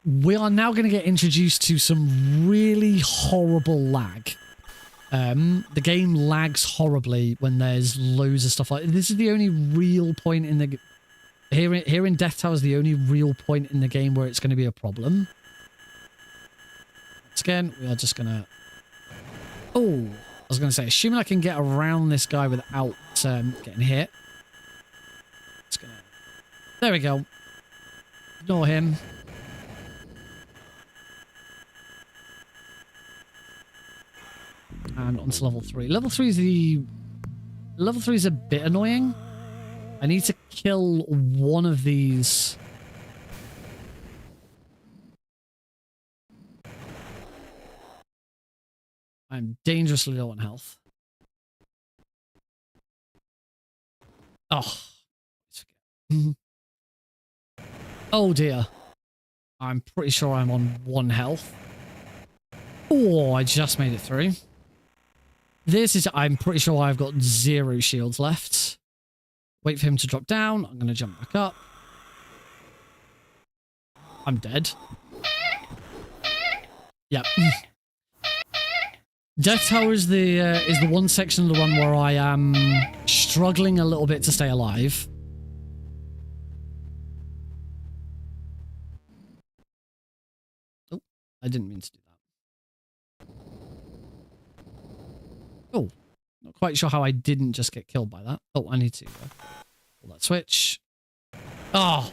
We are now going to get introduced to some really horrible lag. The game lags horribly when there's loads of stuff like this. Is the only real point in the here in Death Tower is the only real point in the game where it's going to be a problem. Once again, we are just going to... Oh, I was going to say, assuming I can get around this guy without getting hit. It's gonna... There we go. Ignore him. And onto level 3. Level 3 is a bit annoying. I need to kill one of these. I'm dangerously low on health. Oh. Oh dear. I'm pretty sure I'm on 1 health. Oh, I just made it through. This is... I'm pretty sure I've got 0 shields left. Wait for him to drop down. I'm going to jump back up. I'm dead. Yep. Death Tower is the one section of the run where I am struggling a little bit to stay alive. Oh, I didn't mean to do that. Oh, not quite sure how I didn't just get killed by that. Oh, I need to pull that switch. Oh.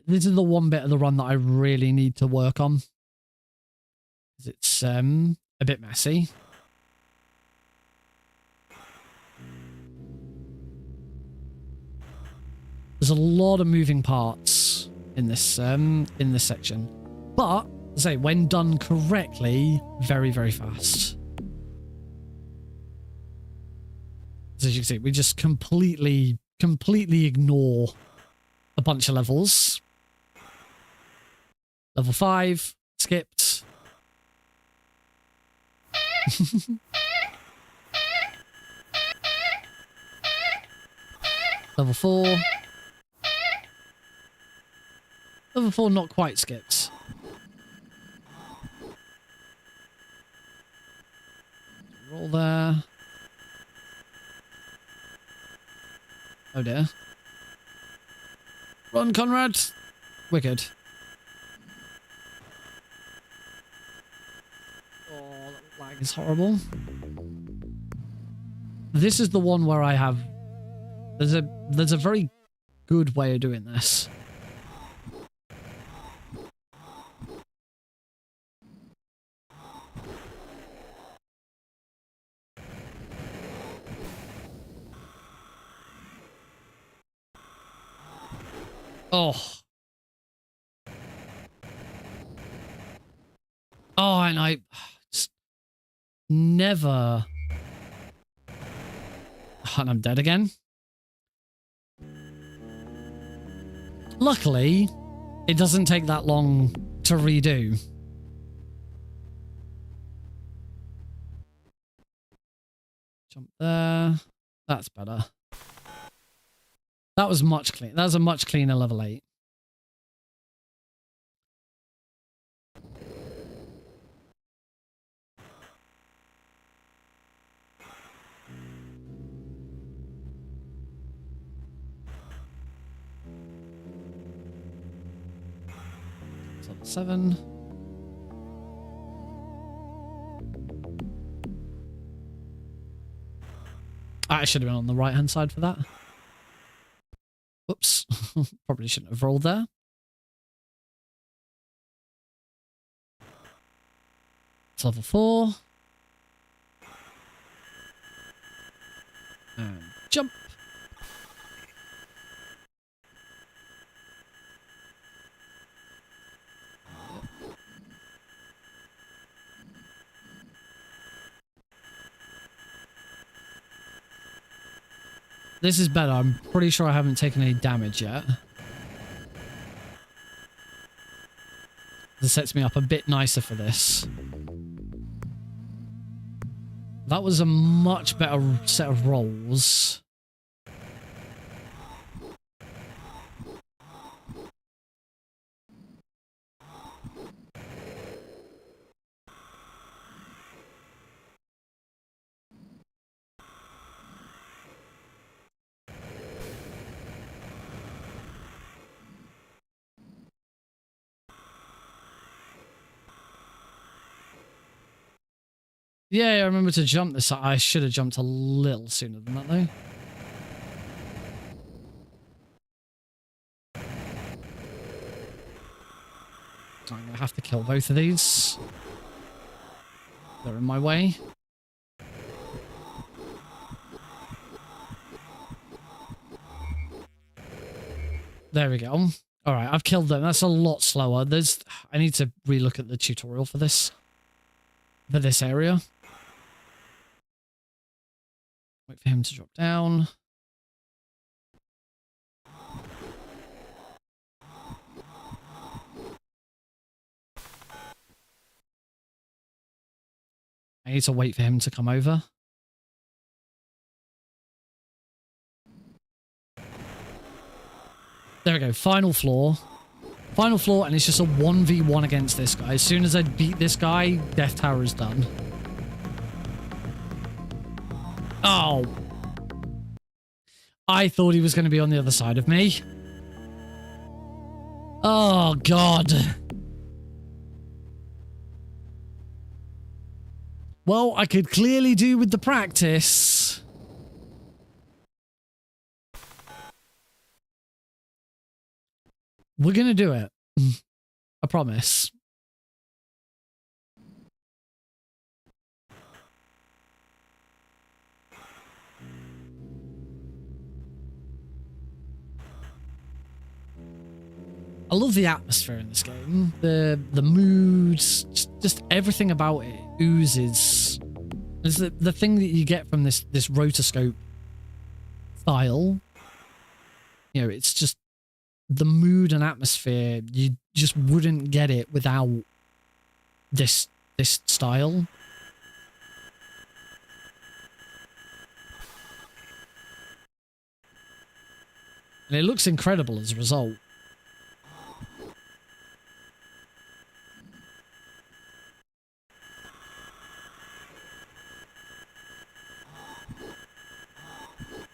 This is the one bit of the run that I really need to work on. It's a bit messy. There's a lot of moving parts in this section, but as I say, when done correctly, very, very fast. So as you can see, we just completely ignore a bunch of levels. Level 5 skipped. Level 4. Level 4 not quite skipped. Roll there. Oh dear. Run, Conrad! Wicked. Oh, that lag is horrible. This is the one where I have... There's a very good way of doing this. Oh. Oh, and I just never... And I'm dead again. Luckily, it doesn't take that long to redo. Jump there. That's better. That was much clean. That was a much cleaner level 8. It's on 7. I should have been on the right-hand side for that. Whoops. Probably shouldn't have rolled there. It's level 4. And jump. This is better. I'm pretty sure I haven't taken any damage yet. This sets me up a bit nicer for this. That was a much better set of rolls. Yeah, I remember to jump this. I should have jumped a little sooner than that, though. I'm going to have to kill both of these. They're in my way. There we go. All right, I've killed them. That's a lot slower. I need to relook at the tutorial for this area. Wait for him to drop down. I need to wait for him to come over. There we go. Final floor. Final floor, and it's just a 1v1 against this guy. As soon as I beat this guy, Death Tower is done. Oh. I thought he was going to be on the other side of me. Oh, God. Well, I could clearly do with the practice. We're going to do it. I promise. I love the atmosphere in this game. The moods, just everything about it oozes. It's the thing that you get from this rotoscope style. You know, it's just the mood and atmosphere. You just wouldn't get it without this style. And it looks incredible as a result.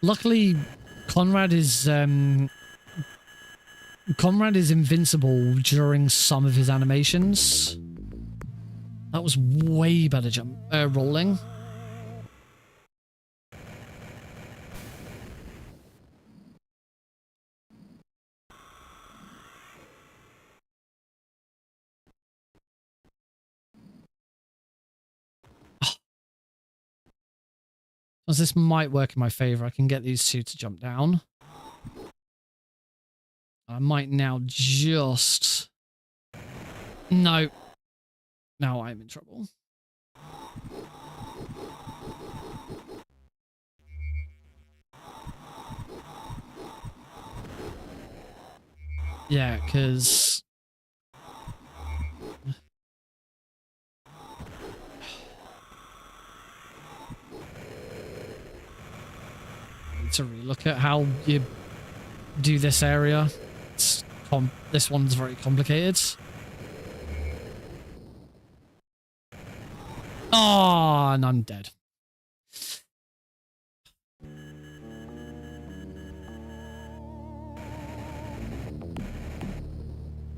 Luckily, Conrad is invincible during some of his animations. That was way better rolling. As this might work in my favor, I can get these two to jump down. I might now just... No. Now I'm in trouble. Yeah, because... to relook at how you do this area. This one's very complicated. Oh, and I'm dead.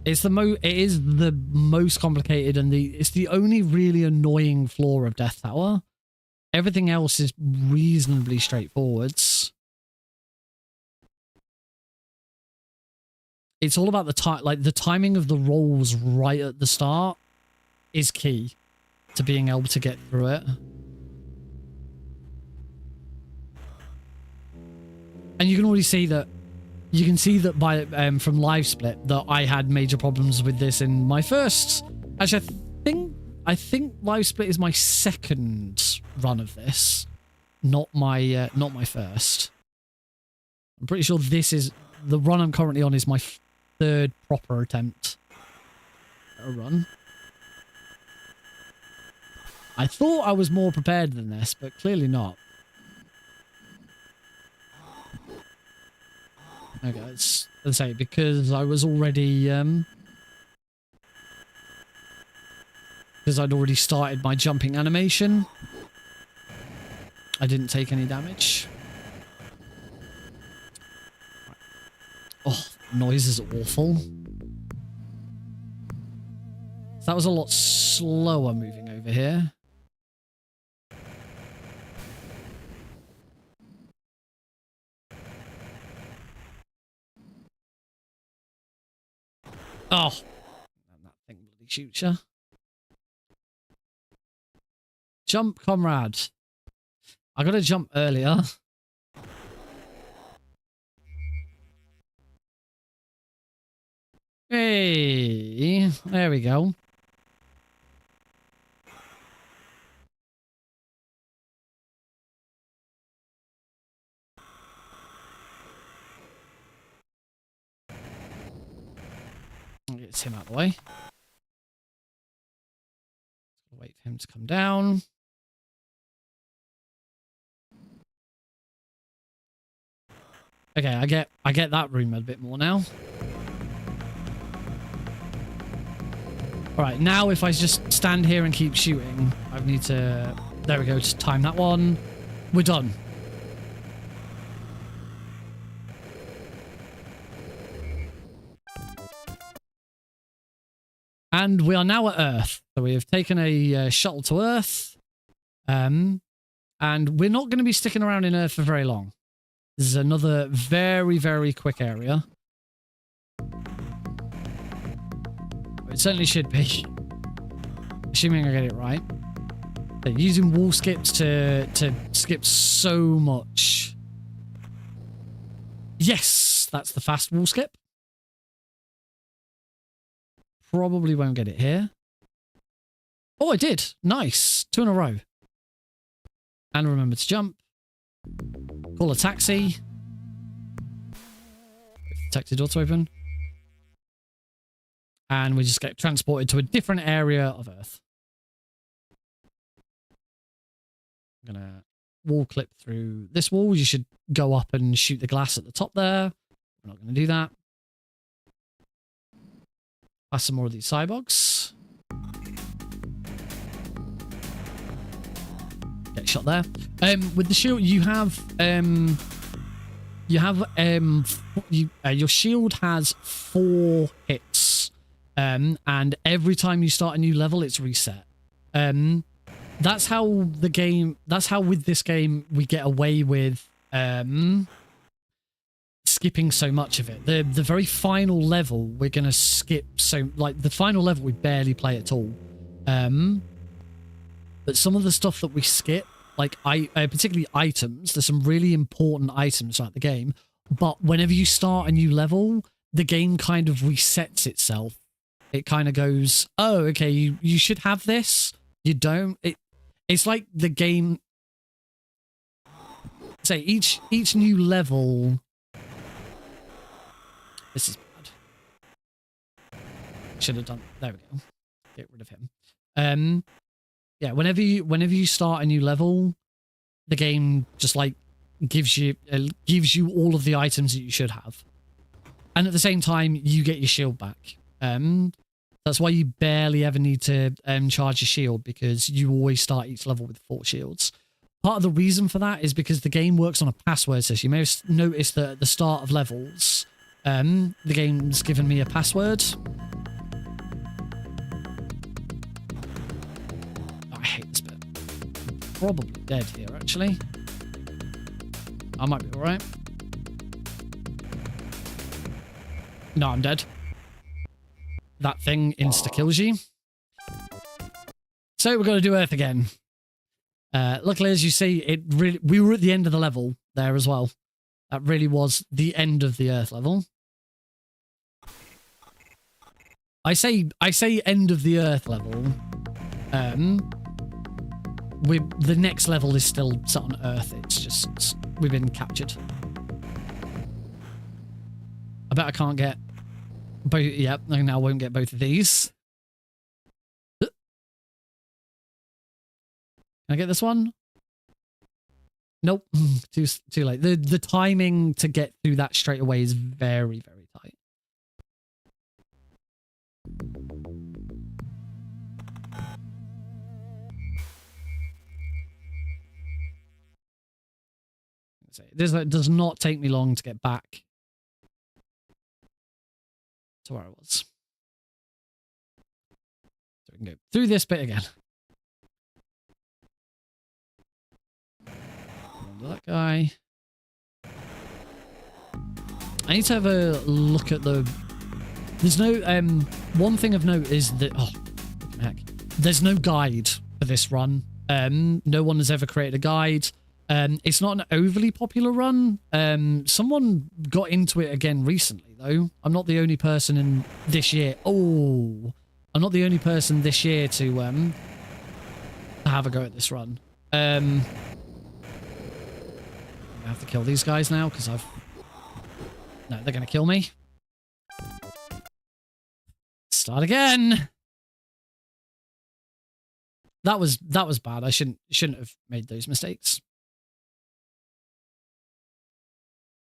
It is the most complicated, and it's the only really annoying flaw of Death Tower. Everything else is reasonably straightforward. It's all about the timing of the rolls right at the start is key to being able to get through it. And you can already see that. You can see that by from live split that I had major problems with this in my first. Actually, I think live split is my second run of this, not my first. I'm pretty sure this is the run I'm currently on is my third proper attempt at a run. I thought I was more prepared than this, but clearly not. Okay, let's say because I was already because I'd already started my jumping animation, I didn't take any damage. Oh, noise is awful. That was a lot slower moving over here. Oh, that thing bloody shoots you. Jump, comrade. I gotta jump earlier. Hey, there we go. Get him out of the way. Wait for him to come down. Okay, I get that room a bit more now. All right, now if I just stand here and keep shooting, I need to. There we go. Just time that one. We're done. And we are now at Earth. So we have taken a shuttle to Earth. And we're not going to be sticking around in Earth for very long. This is another very, very quick area. It certainly should be. Assuming I get it right. They're using wall skips to skip so much. Yes, that's the fast wall skip. Probably won't get it here. Oh, I did. Nice. 2 in a row. And remember to jump. Call a taxi. Taxi door to open. And we just get transported to a different area of Earth. I'm going to wall clip through this wall. You should go up and shoot the glass at the top there. We're not going to do that. Pass some more of these cyborgs. Get shot there. With the shield, your shield has 4 hits, and every time you start a new level, it's reset. That's how with this game we get away with skipping so much of it. The very final level we're gonna skip, so like the final level we barely play at all. But some of the stuff that we skip, like particularly items, there's some really important items throughout the game. But whenever you start a new level, the game kind of resets itself. It kind of goes, oh, okay, you should have this. You don't. It's like the game. Say each new level. This is bad. Should have done. There we go. Get rid of him. Yeah. Whenever you start a new level, the game just like gives you all of the items that you should have, and at the same time you get your shield back. That's why you barely ever need to charge your shield, because you always start each level with 4 shields. Part of the reason for that is because the game works on a password system. You may have noticed that at the start of levels, The game's given me a password. Oh, I hate this bit. Probably dead here, actually. I might be alright. No, I'm dead. That thing insta-kills you. So we're going to do Earth again. Luckily, as you see, we were at the end of the level there as well. That really was the end of the Earth level. I say end of the Earth level. The next level is still set on Earth. It's just we've been captured. I bet I can't get both. Yep, I now won't get both of these. Can I get this one? Nope. Too late. The timing to get through that straight away is very, very tight. This does not take me long to get back to where I was. So we can go through this bit again. That guy. I need to have a look at the... There's no... one thing of note is that... Oh, heck. There's no guide for this run. No one has ever created a guide. It's not an overly popular run. Someone got into it again recently, though. I'm not the only person in this year... Oh! I'm not the only person this year to have a go at this run. I have to kill these guys now because I've... No, they're going to kill me. Start again. That was bad. I shouldn't have made those mistakes.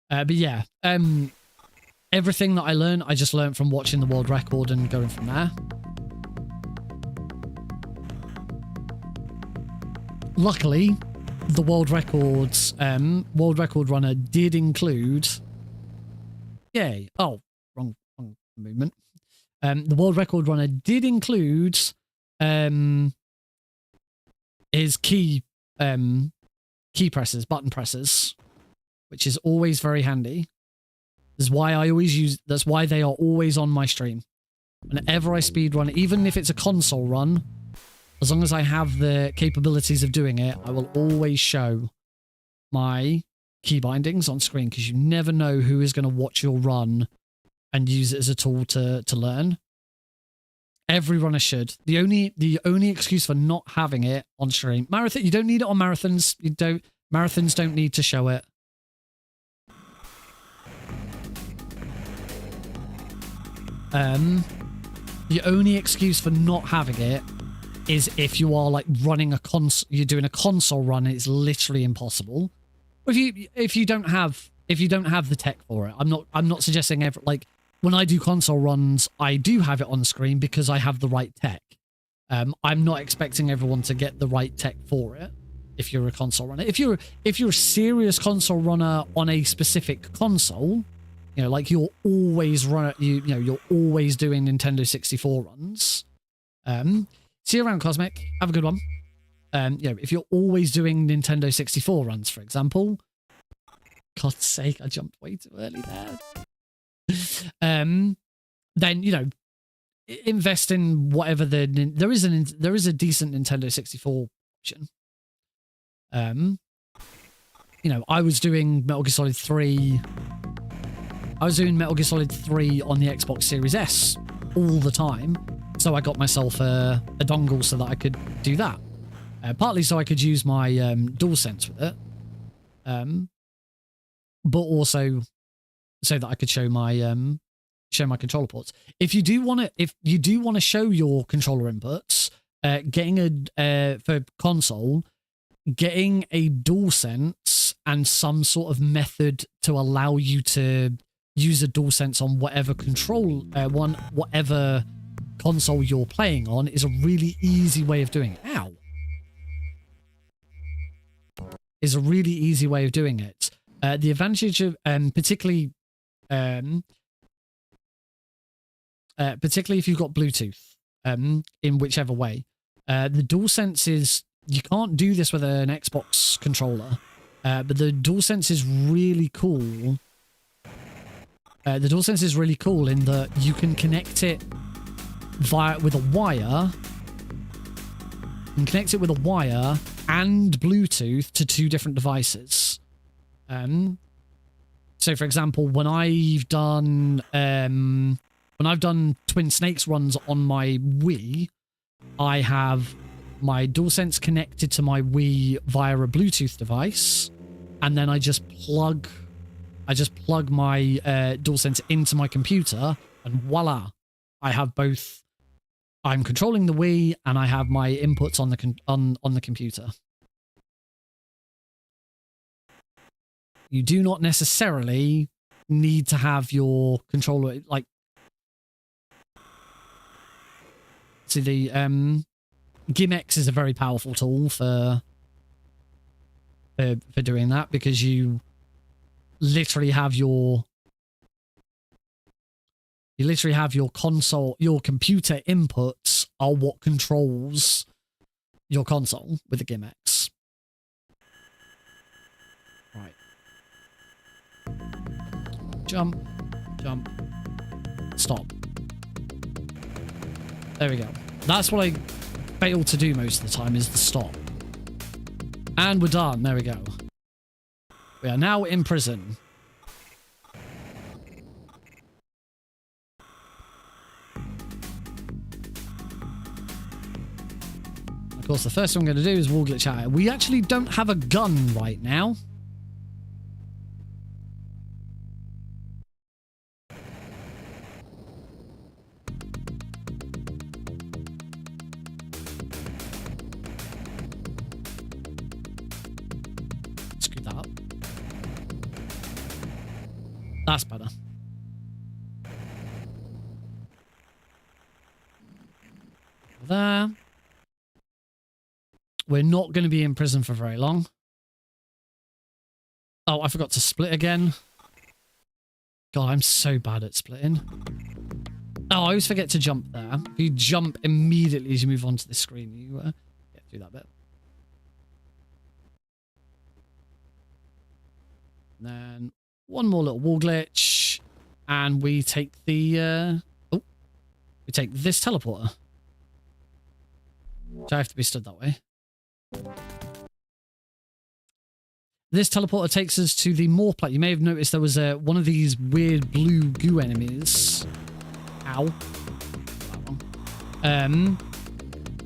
But yeah, everything that I learned, I just learned from watching the world record and going from there. Luckily, the world record runner did include... Yay. Oh, wrong movement. The world record runner did include his key presses, button presses, which is always very handy. That's why they are always on my stream. Whenever I speedrun, even if it's a console run, as long as I have the capabilities of doing it, I will always show my key bindings on screen because you never know who is going to watch your run and use it as a tool to learn. Every runner should. The only excuse for not having it on stream, marathon, you don't need it on marathons. Marathons don't need to show it. The only excuse for not having it is if you are like running you're doing a console run, it's literally impossible. If you don't have the tech for it, I'm not suggesting like when I do console runs, I do have it on screen because I have the right tech. I'm not expecting everyone to get the right tech for it. If you're a console runner, if you're a serious console runner on a specific console, you know, like you're always you're always doing Nintendo 64 runs. See you around, Cosmic. Have a good one. If you're always doing Nintendo 64 runs, for example, God's sake, I jumped way too early there. Then invest in whatever there is a decent Nintendo 64 option. I was doing Metal Gear Solid 3. I was doing Metal Gear Solid 3 on the Xbox Series S all the time. So I got myself a dongle so that I could do that. Partly so I could use my DualSense with it. But also so that I could show my controller ports. If you do want to show your controller inputs, for console, getting a DualSense and some sort of method to allow you to use a DualSense on whatever whatever console you're playing on is a really easy way of doing it. Ow. Is a really easy way of doing it. The advantage of, particularly particularly if you've got Bluetooth, in whichever way. The DualSense is, you can't do this with an Xbox controller, but the DualSense is really cool. The DualSense is really cool in that you can connect it with a wire. You can connect it with a wire and Bluetooth to 2 different devices. So, for example, when I've done Twin Snakes runs on my Wii, I have my DualSense connected to my Wii via a Bluetooth device, and then I just plug my DualSense into my computer, and voila, I have both. I'm controlling the Wii, and I have my inputs on the computer. You do not necessarily need to have your controller, like, see, the GIMX is a very powerful tool for doing that, because you literally have your console, your computer inputs are what controls your console with the GIMX. Right. Jump, jump, stop. There we go. That's what I fail to do most of the time, is the stop. And we're done. There we go. We are now in prison. Of course, the first thing I'm going to do is wall glitch out. We actually don't have a gun right now. Screw that up. That's better. There. We're not going to be in prison for very long. Oh, I forgot to split again. God, I'm so bad at splitting. Oh, I always forget to jump there. If you jump immediately as you move onto the screen, you do that bit. And then one more little wall glitch, and we take the we take this teleporter. So I have to be stood that way. This teleporter takes us to the morph plant. You may have noticed there was one of these weird blue goo enemies. Ow.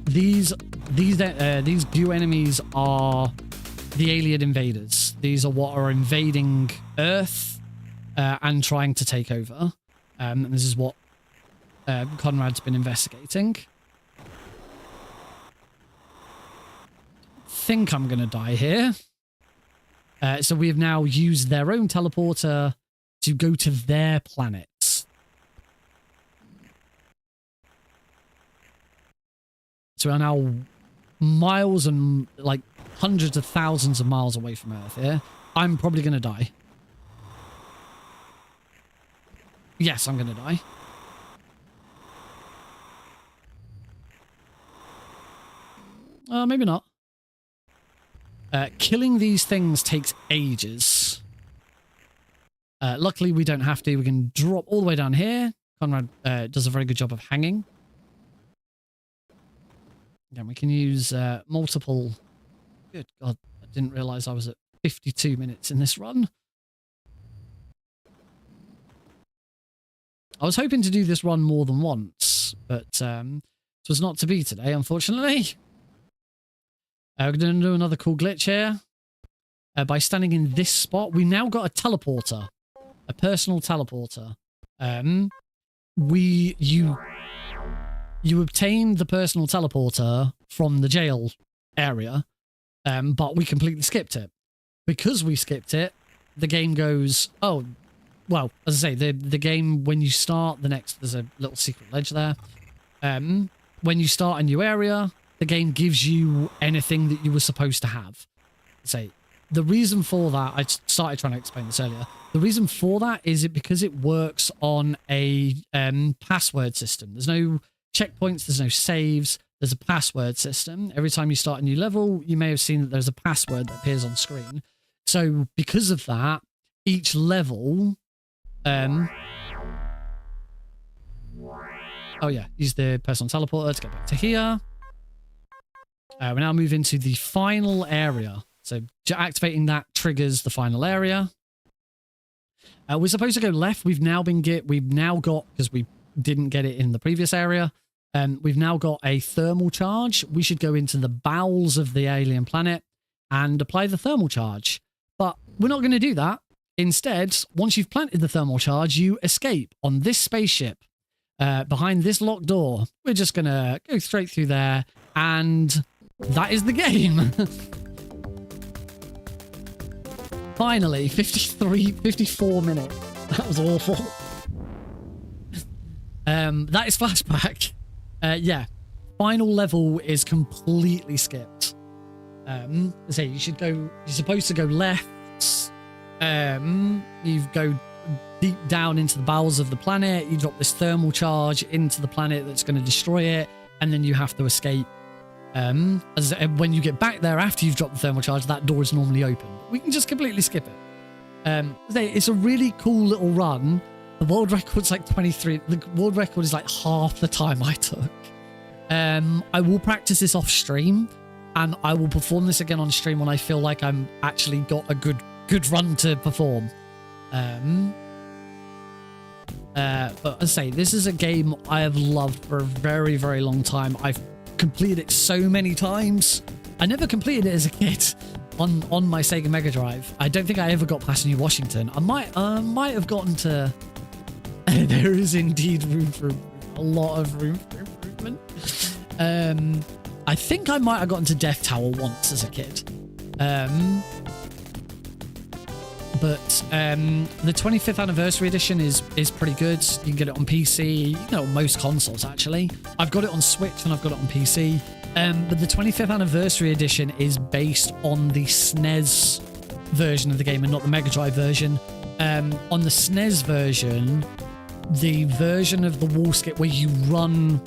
These goo enemies are the alien invaders. These are what are invading Earth and trying to take over. And this is what Conrad's been investigating. Think I'm gonna die here. So we have now used their own teleporter to go to their planet. So we are now miles and like hundreds of thousands of miles away from Earth here. I'm probably gonna die. Yes, I'm gonna die. Maybe not. Killing these things takes ages. Luckily, we don't have to. We can drop all the way down here. Conrad does a very good job of hanging. Again, we can use multiple... Good God, I didn't realize I was at 52 minutes in this run. I was hoping to do this run more than once, but it was not to be today, unfortunately. We're going to do another cool glitch here. By standing in this spot, we now got a teleporter. A personal teleporter. You obtained the personal teleporter from the jail area, but we completely skipped it. Because we skipped it, the game goes, oh, well, as I say, the game, when you start there's a little secret ledge there. When you start a new area, the game gives you anything that you were supposed to have. Say, the reason for that, I started trying to explain this earlier. The reason for that is because it works on a password system. There's no checkpoints, there's no saves, there's a password system. Every time you start a new level, you may have seen that there's a password that appears on screen. So because of that, each level... oh yeah, use the personal teleporter to get back to here. We now move into the final area. So activating that triggers the final area. We're supposed to go left. We've now got, because we didn't get it in the previous area, we've now got a thermal charge. We should go into the bowels of the alien planet and apply the thermal charge. But we're not going to do that. Instead, once you've planted the thermal charge, you escape on this spaceship behind this locked door. We're just going to go straight through there, and that is the game. Finally, 54 minutes. That was awful. That is flashback. Yeah, final level is completely skipped. You're supposed to go left. You go deep down into the bowels of the planet. You drop this thermal charge into the planet that's going to destroy it, and then you have to escape. When you get back there after you've dropped the thermal charge, that door is normally open. We can just completely skip it. It's a really cool little run. The world record's like 23. The world record is like half the time I took. I will practice this off stream, and I will perform this again on stream when I feel like I'm actually got a good run to perform. But as I say, this is a game I have loved for a very, very long time. I've completed it so many times. I never completed it as a kid on my Sega Mega Drive. I don't think I ever got past New Washington. I might have gotten to... There is indeed room for a lot of room for improvement. I think I might have gotten to Death Tower once as a kid. But the 25th anniversary edition is pretty good. You can get it on PC, you can get it on most consoles actually. I've got it on Switch and I've got it on PC. But the 25th anniversary edition is based on the SNES version of the game and not the Mega Drive version. On the SNES version, the version of the wall skip where you run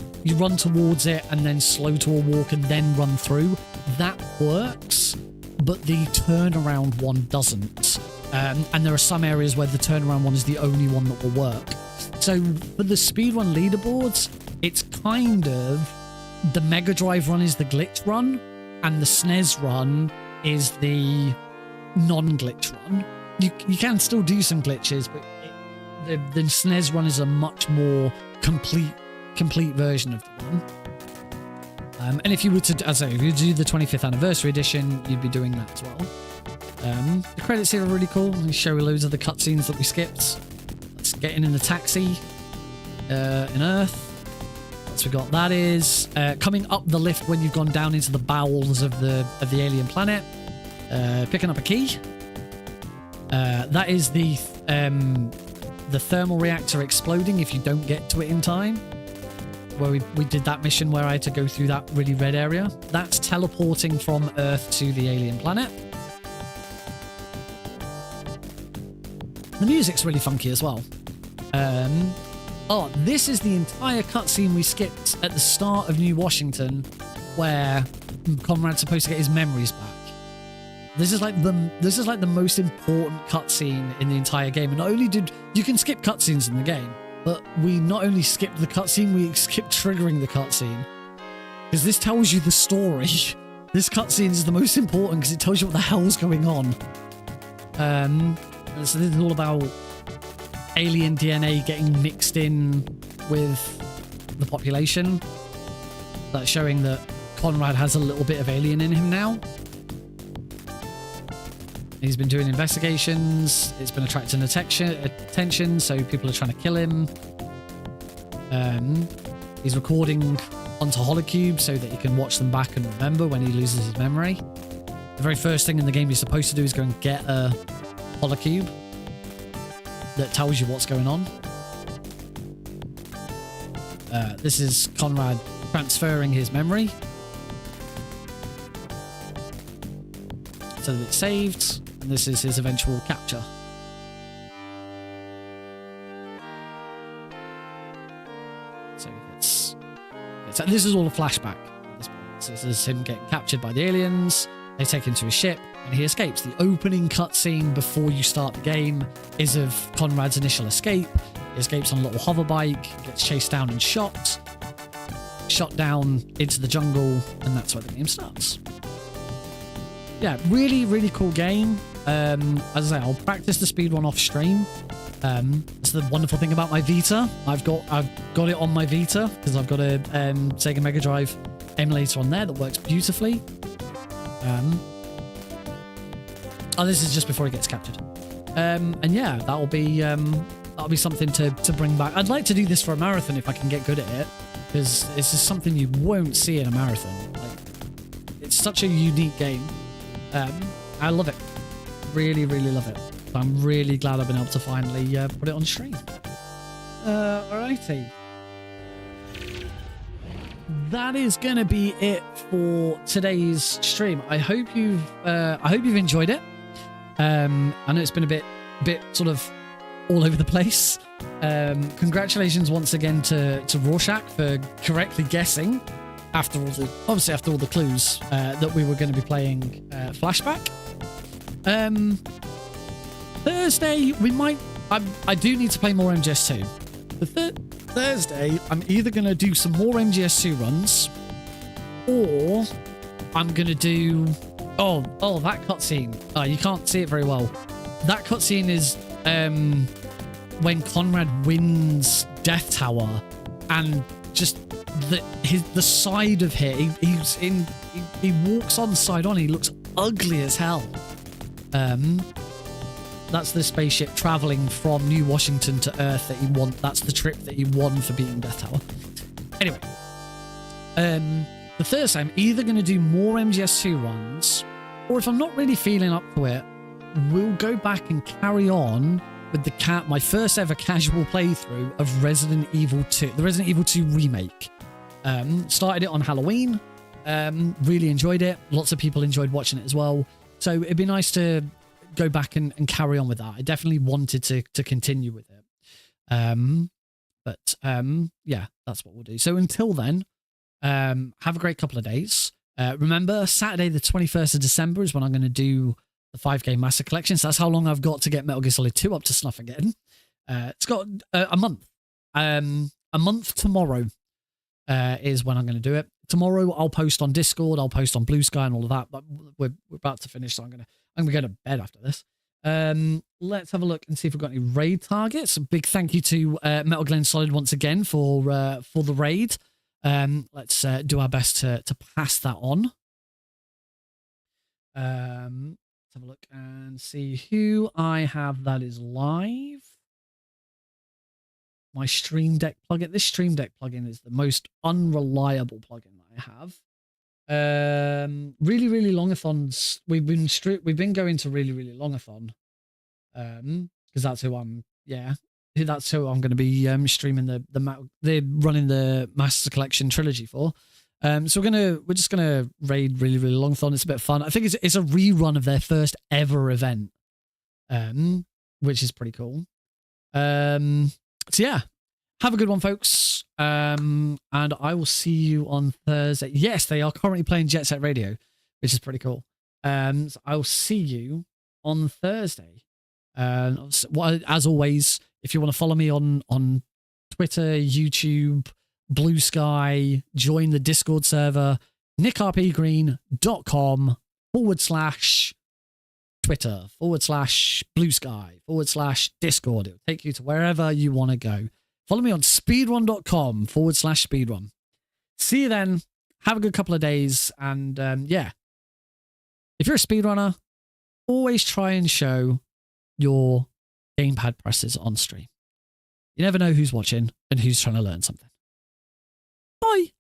towards it and then slow to a walk and then run through, that works, but the turnaround one doesn't. And there are some areas where the turnaround one is the only one that will work. So for the speedrun leaderboards, it's kind of the Mega Drive run is the glitch run, and the SNES run is the non-glitch run. You can still do some glitches, but the SNES run is a much more complete version of the run. And if you were to, as I say, if you do the 25th anniversary edition, you'd be doing that as well. The credits here are really cool. They show loads of the cutscenes that we skipped. Let's get in the taxi in Earth. Once we got that is coming up the lift when you've gone down into the bowels of the alien planet. Picking up a key. That is the thermal reactor exploding if you don't get to it in time. Where we did that mission where I had to go through that really red area. That's teleporting from Earth to the alien planet. The music's really funky as well. This is the entire cutscene we skipped at the start of New Washington, where Conrad's supposed to get his memories back. This is like the most important cutscene in the entire game. And not only did you can skip cutscenes in the game, but we not only skipped the cutscene, we skipped triggering the cutscene, because this tells you the story. This cutscene is the most important because it tells you what the hell's going on. So this is all about alien DNA getting mixed in with the population. That's showing that Conrad has a little bit of alien in him now. He's been doing investigations. It's been attracting attention, so people are trying to kill him. He's recording onto holocubes so that he can watch them back and remember when he loses his memory. The very first thing in the game you're supposed to do is go and get a holocube that tells you what's going on. This is Conrad transferring his memory. so that it's saved. And this is his eventual capture. So he gets so this is all a flashback at this point. So this is him getting captured by the aliens. They take him to a ship and he escapes. The opening cutscene before you start the game is of Conrad's initial escape. He escapes on a little hover bike, gets chased down and shot down into the jungle, and that's where the game starts. Yeah, really, really cool game. As I say, I'll practice the speedrun off stream. It's the wonderful thing about my Vita. I've got it on my Vita because I've got a Sega Mega Drive emulator on there that works beautifully. Oh, this is just before he gets captured. And yeah, that'll be something to bring back. I'd like to do this for a marathon if I can get good at it, because it's just something you won't see in a marathon. Like, it's such a unique game. I love it. Really, really love it. I'm really glad I've been able to finally put it on stream. Alrighty. That is gonna be it for today's stream. I hope you've enjoyed it. I know it's been a bit sort of all over the place. Congratulations once again to Rorschach for correctly guessing after all the clues that we were going to be playing Flashback. Thursday we might. I do need to play more MGS2. Thursday I'm either going to do some more MGS2 runs, or I'm going to do. Oh, that cutscene. You can't see it very well. That cutscene is when Conrad wins Death Tower, and just the side of here. He walks on side on. He looks ugly as hell. That's the spaceship traveling from New Washington to Earth that he won. That's the trip that he won for beating Death Tower. Anyway, the Thursday I'm either going to do more MGS2 runs, or if I'm not really feeling up to it, we'll go back and carry on with my first ever casual playthrough of Resident Evil 2, the Resident Evil 2 remake. Started it on Halloween. Really enjoyed it. Lots of people enjoyed watching it as well. So it'd be nice to go back and carry on with that. I definitely wanted to continue with it. But yeah, that's what we'll do. So until then, have a great couple of days. Remember, Saturday the 21st of December is when I'm going to do the 5-game Master Collection. So that's how long I've got to get Metal Gear Solid 2 up to snuff again. It's got a month. A month tomorrow is when I'm going to do it. Tomorrow I'll post on Discord, I'll post on Blue Sky and all of that, but we're about to finish, so I'm gonna go to bed after this. Let's have a look and see if we've got any raid targets. A big thank you to Metal Gear Solid once again for the raid. Let's do our best to pass that on. Let's have a look and see who I have that is live. My Stream Deck plugin. This Stream Deck plugin is the most unreliable plugin that I have. Really, really longathons. We've been going to really, really longathon. Because that's who I'm. Yeah, that's who I'm going to be streaming the running the Master Collection trilogy for. So we're just gonna raid really, really longathon. It's a bit of fun. I think it's a rerun of their first ever event, which is pretty cool. So yeah, have a good one, folks. And I will see you on Thursday. Yes, they are currently playing Jet Set Radio, which is pretty cool. So I'll see you on Thursday. As always, if you want to follow me on Twitter, YouTube, Blue Sky, join the Discord server, nickrpgreen.com/Twitter/Blue Sky /Discord. It'll take you to wherever you want to go. Follow me on speedrun.com/speedrun. See you then. Have a good couple of days. And yeah, if you're a speedrunner, always try and show your gamepad presses on stream. You never know who's watching and who's trying to learn something. Bye.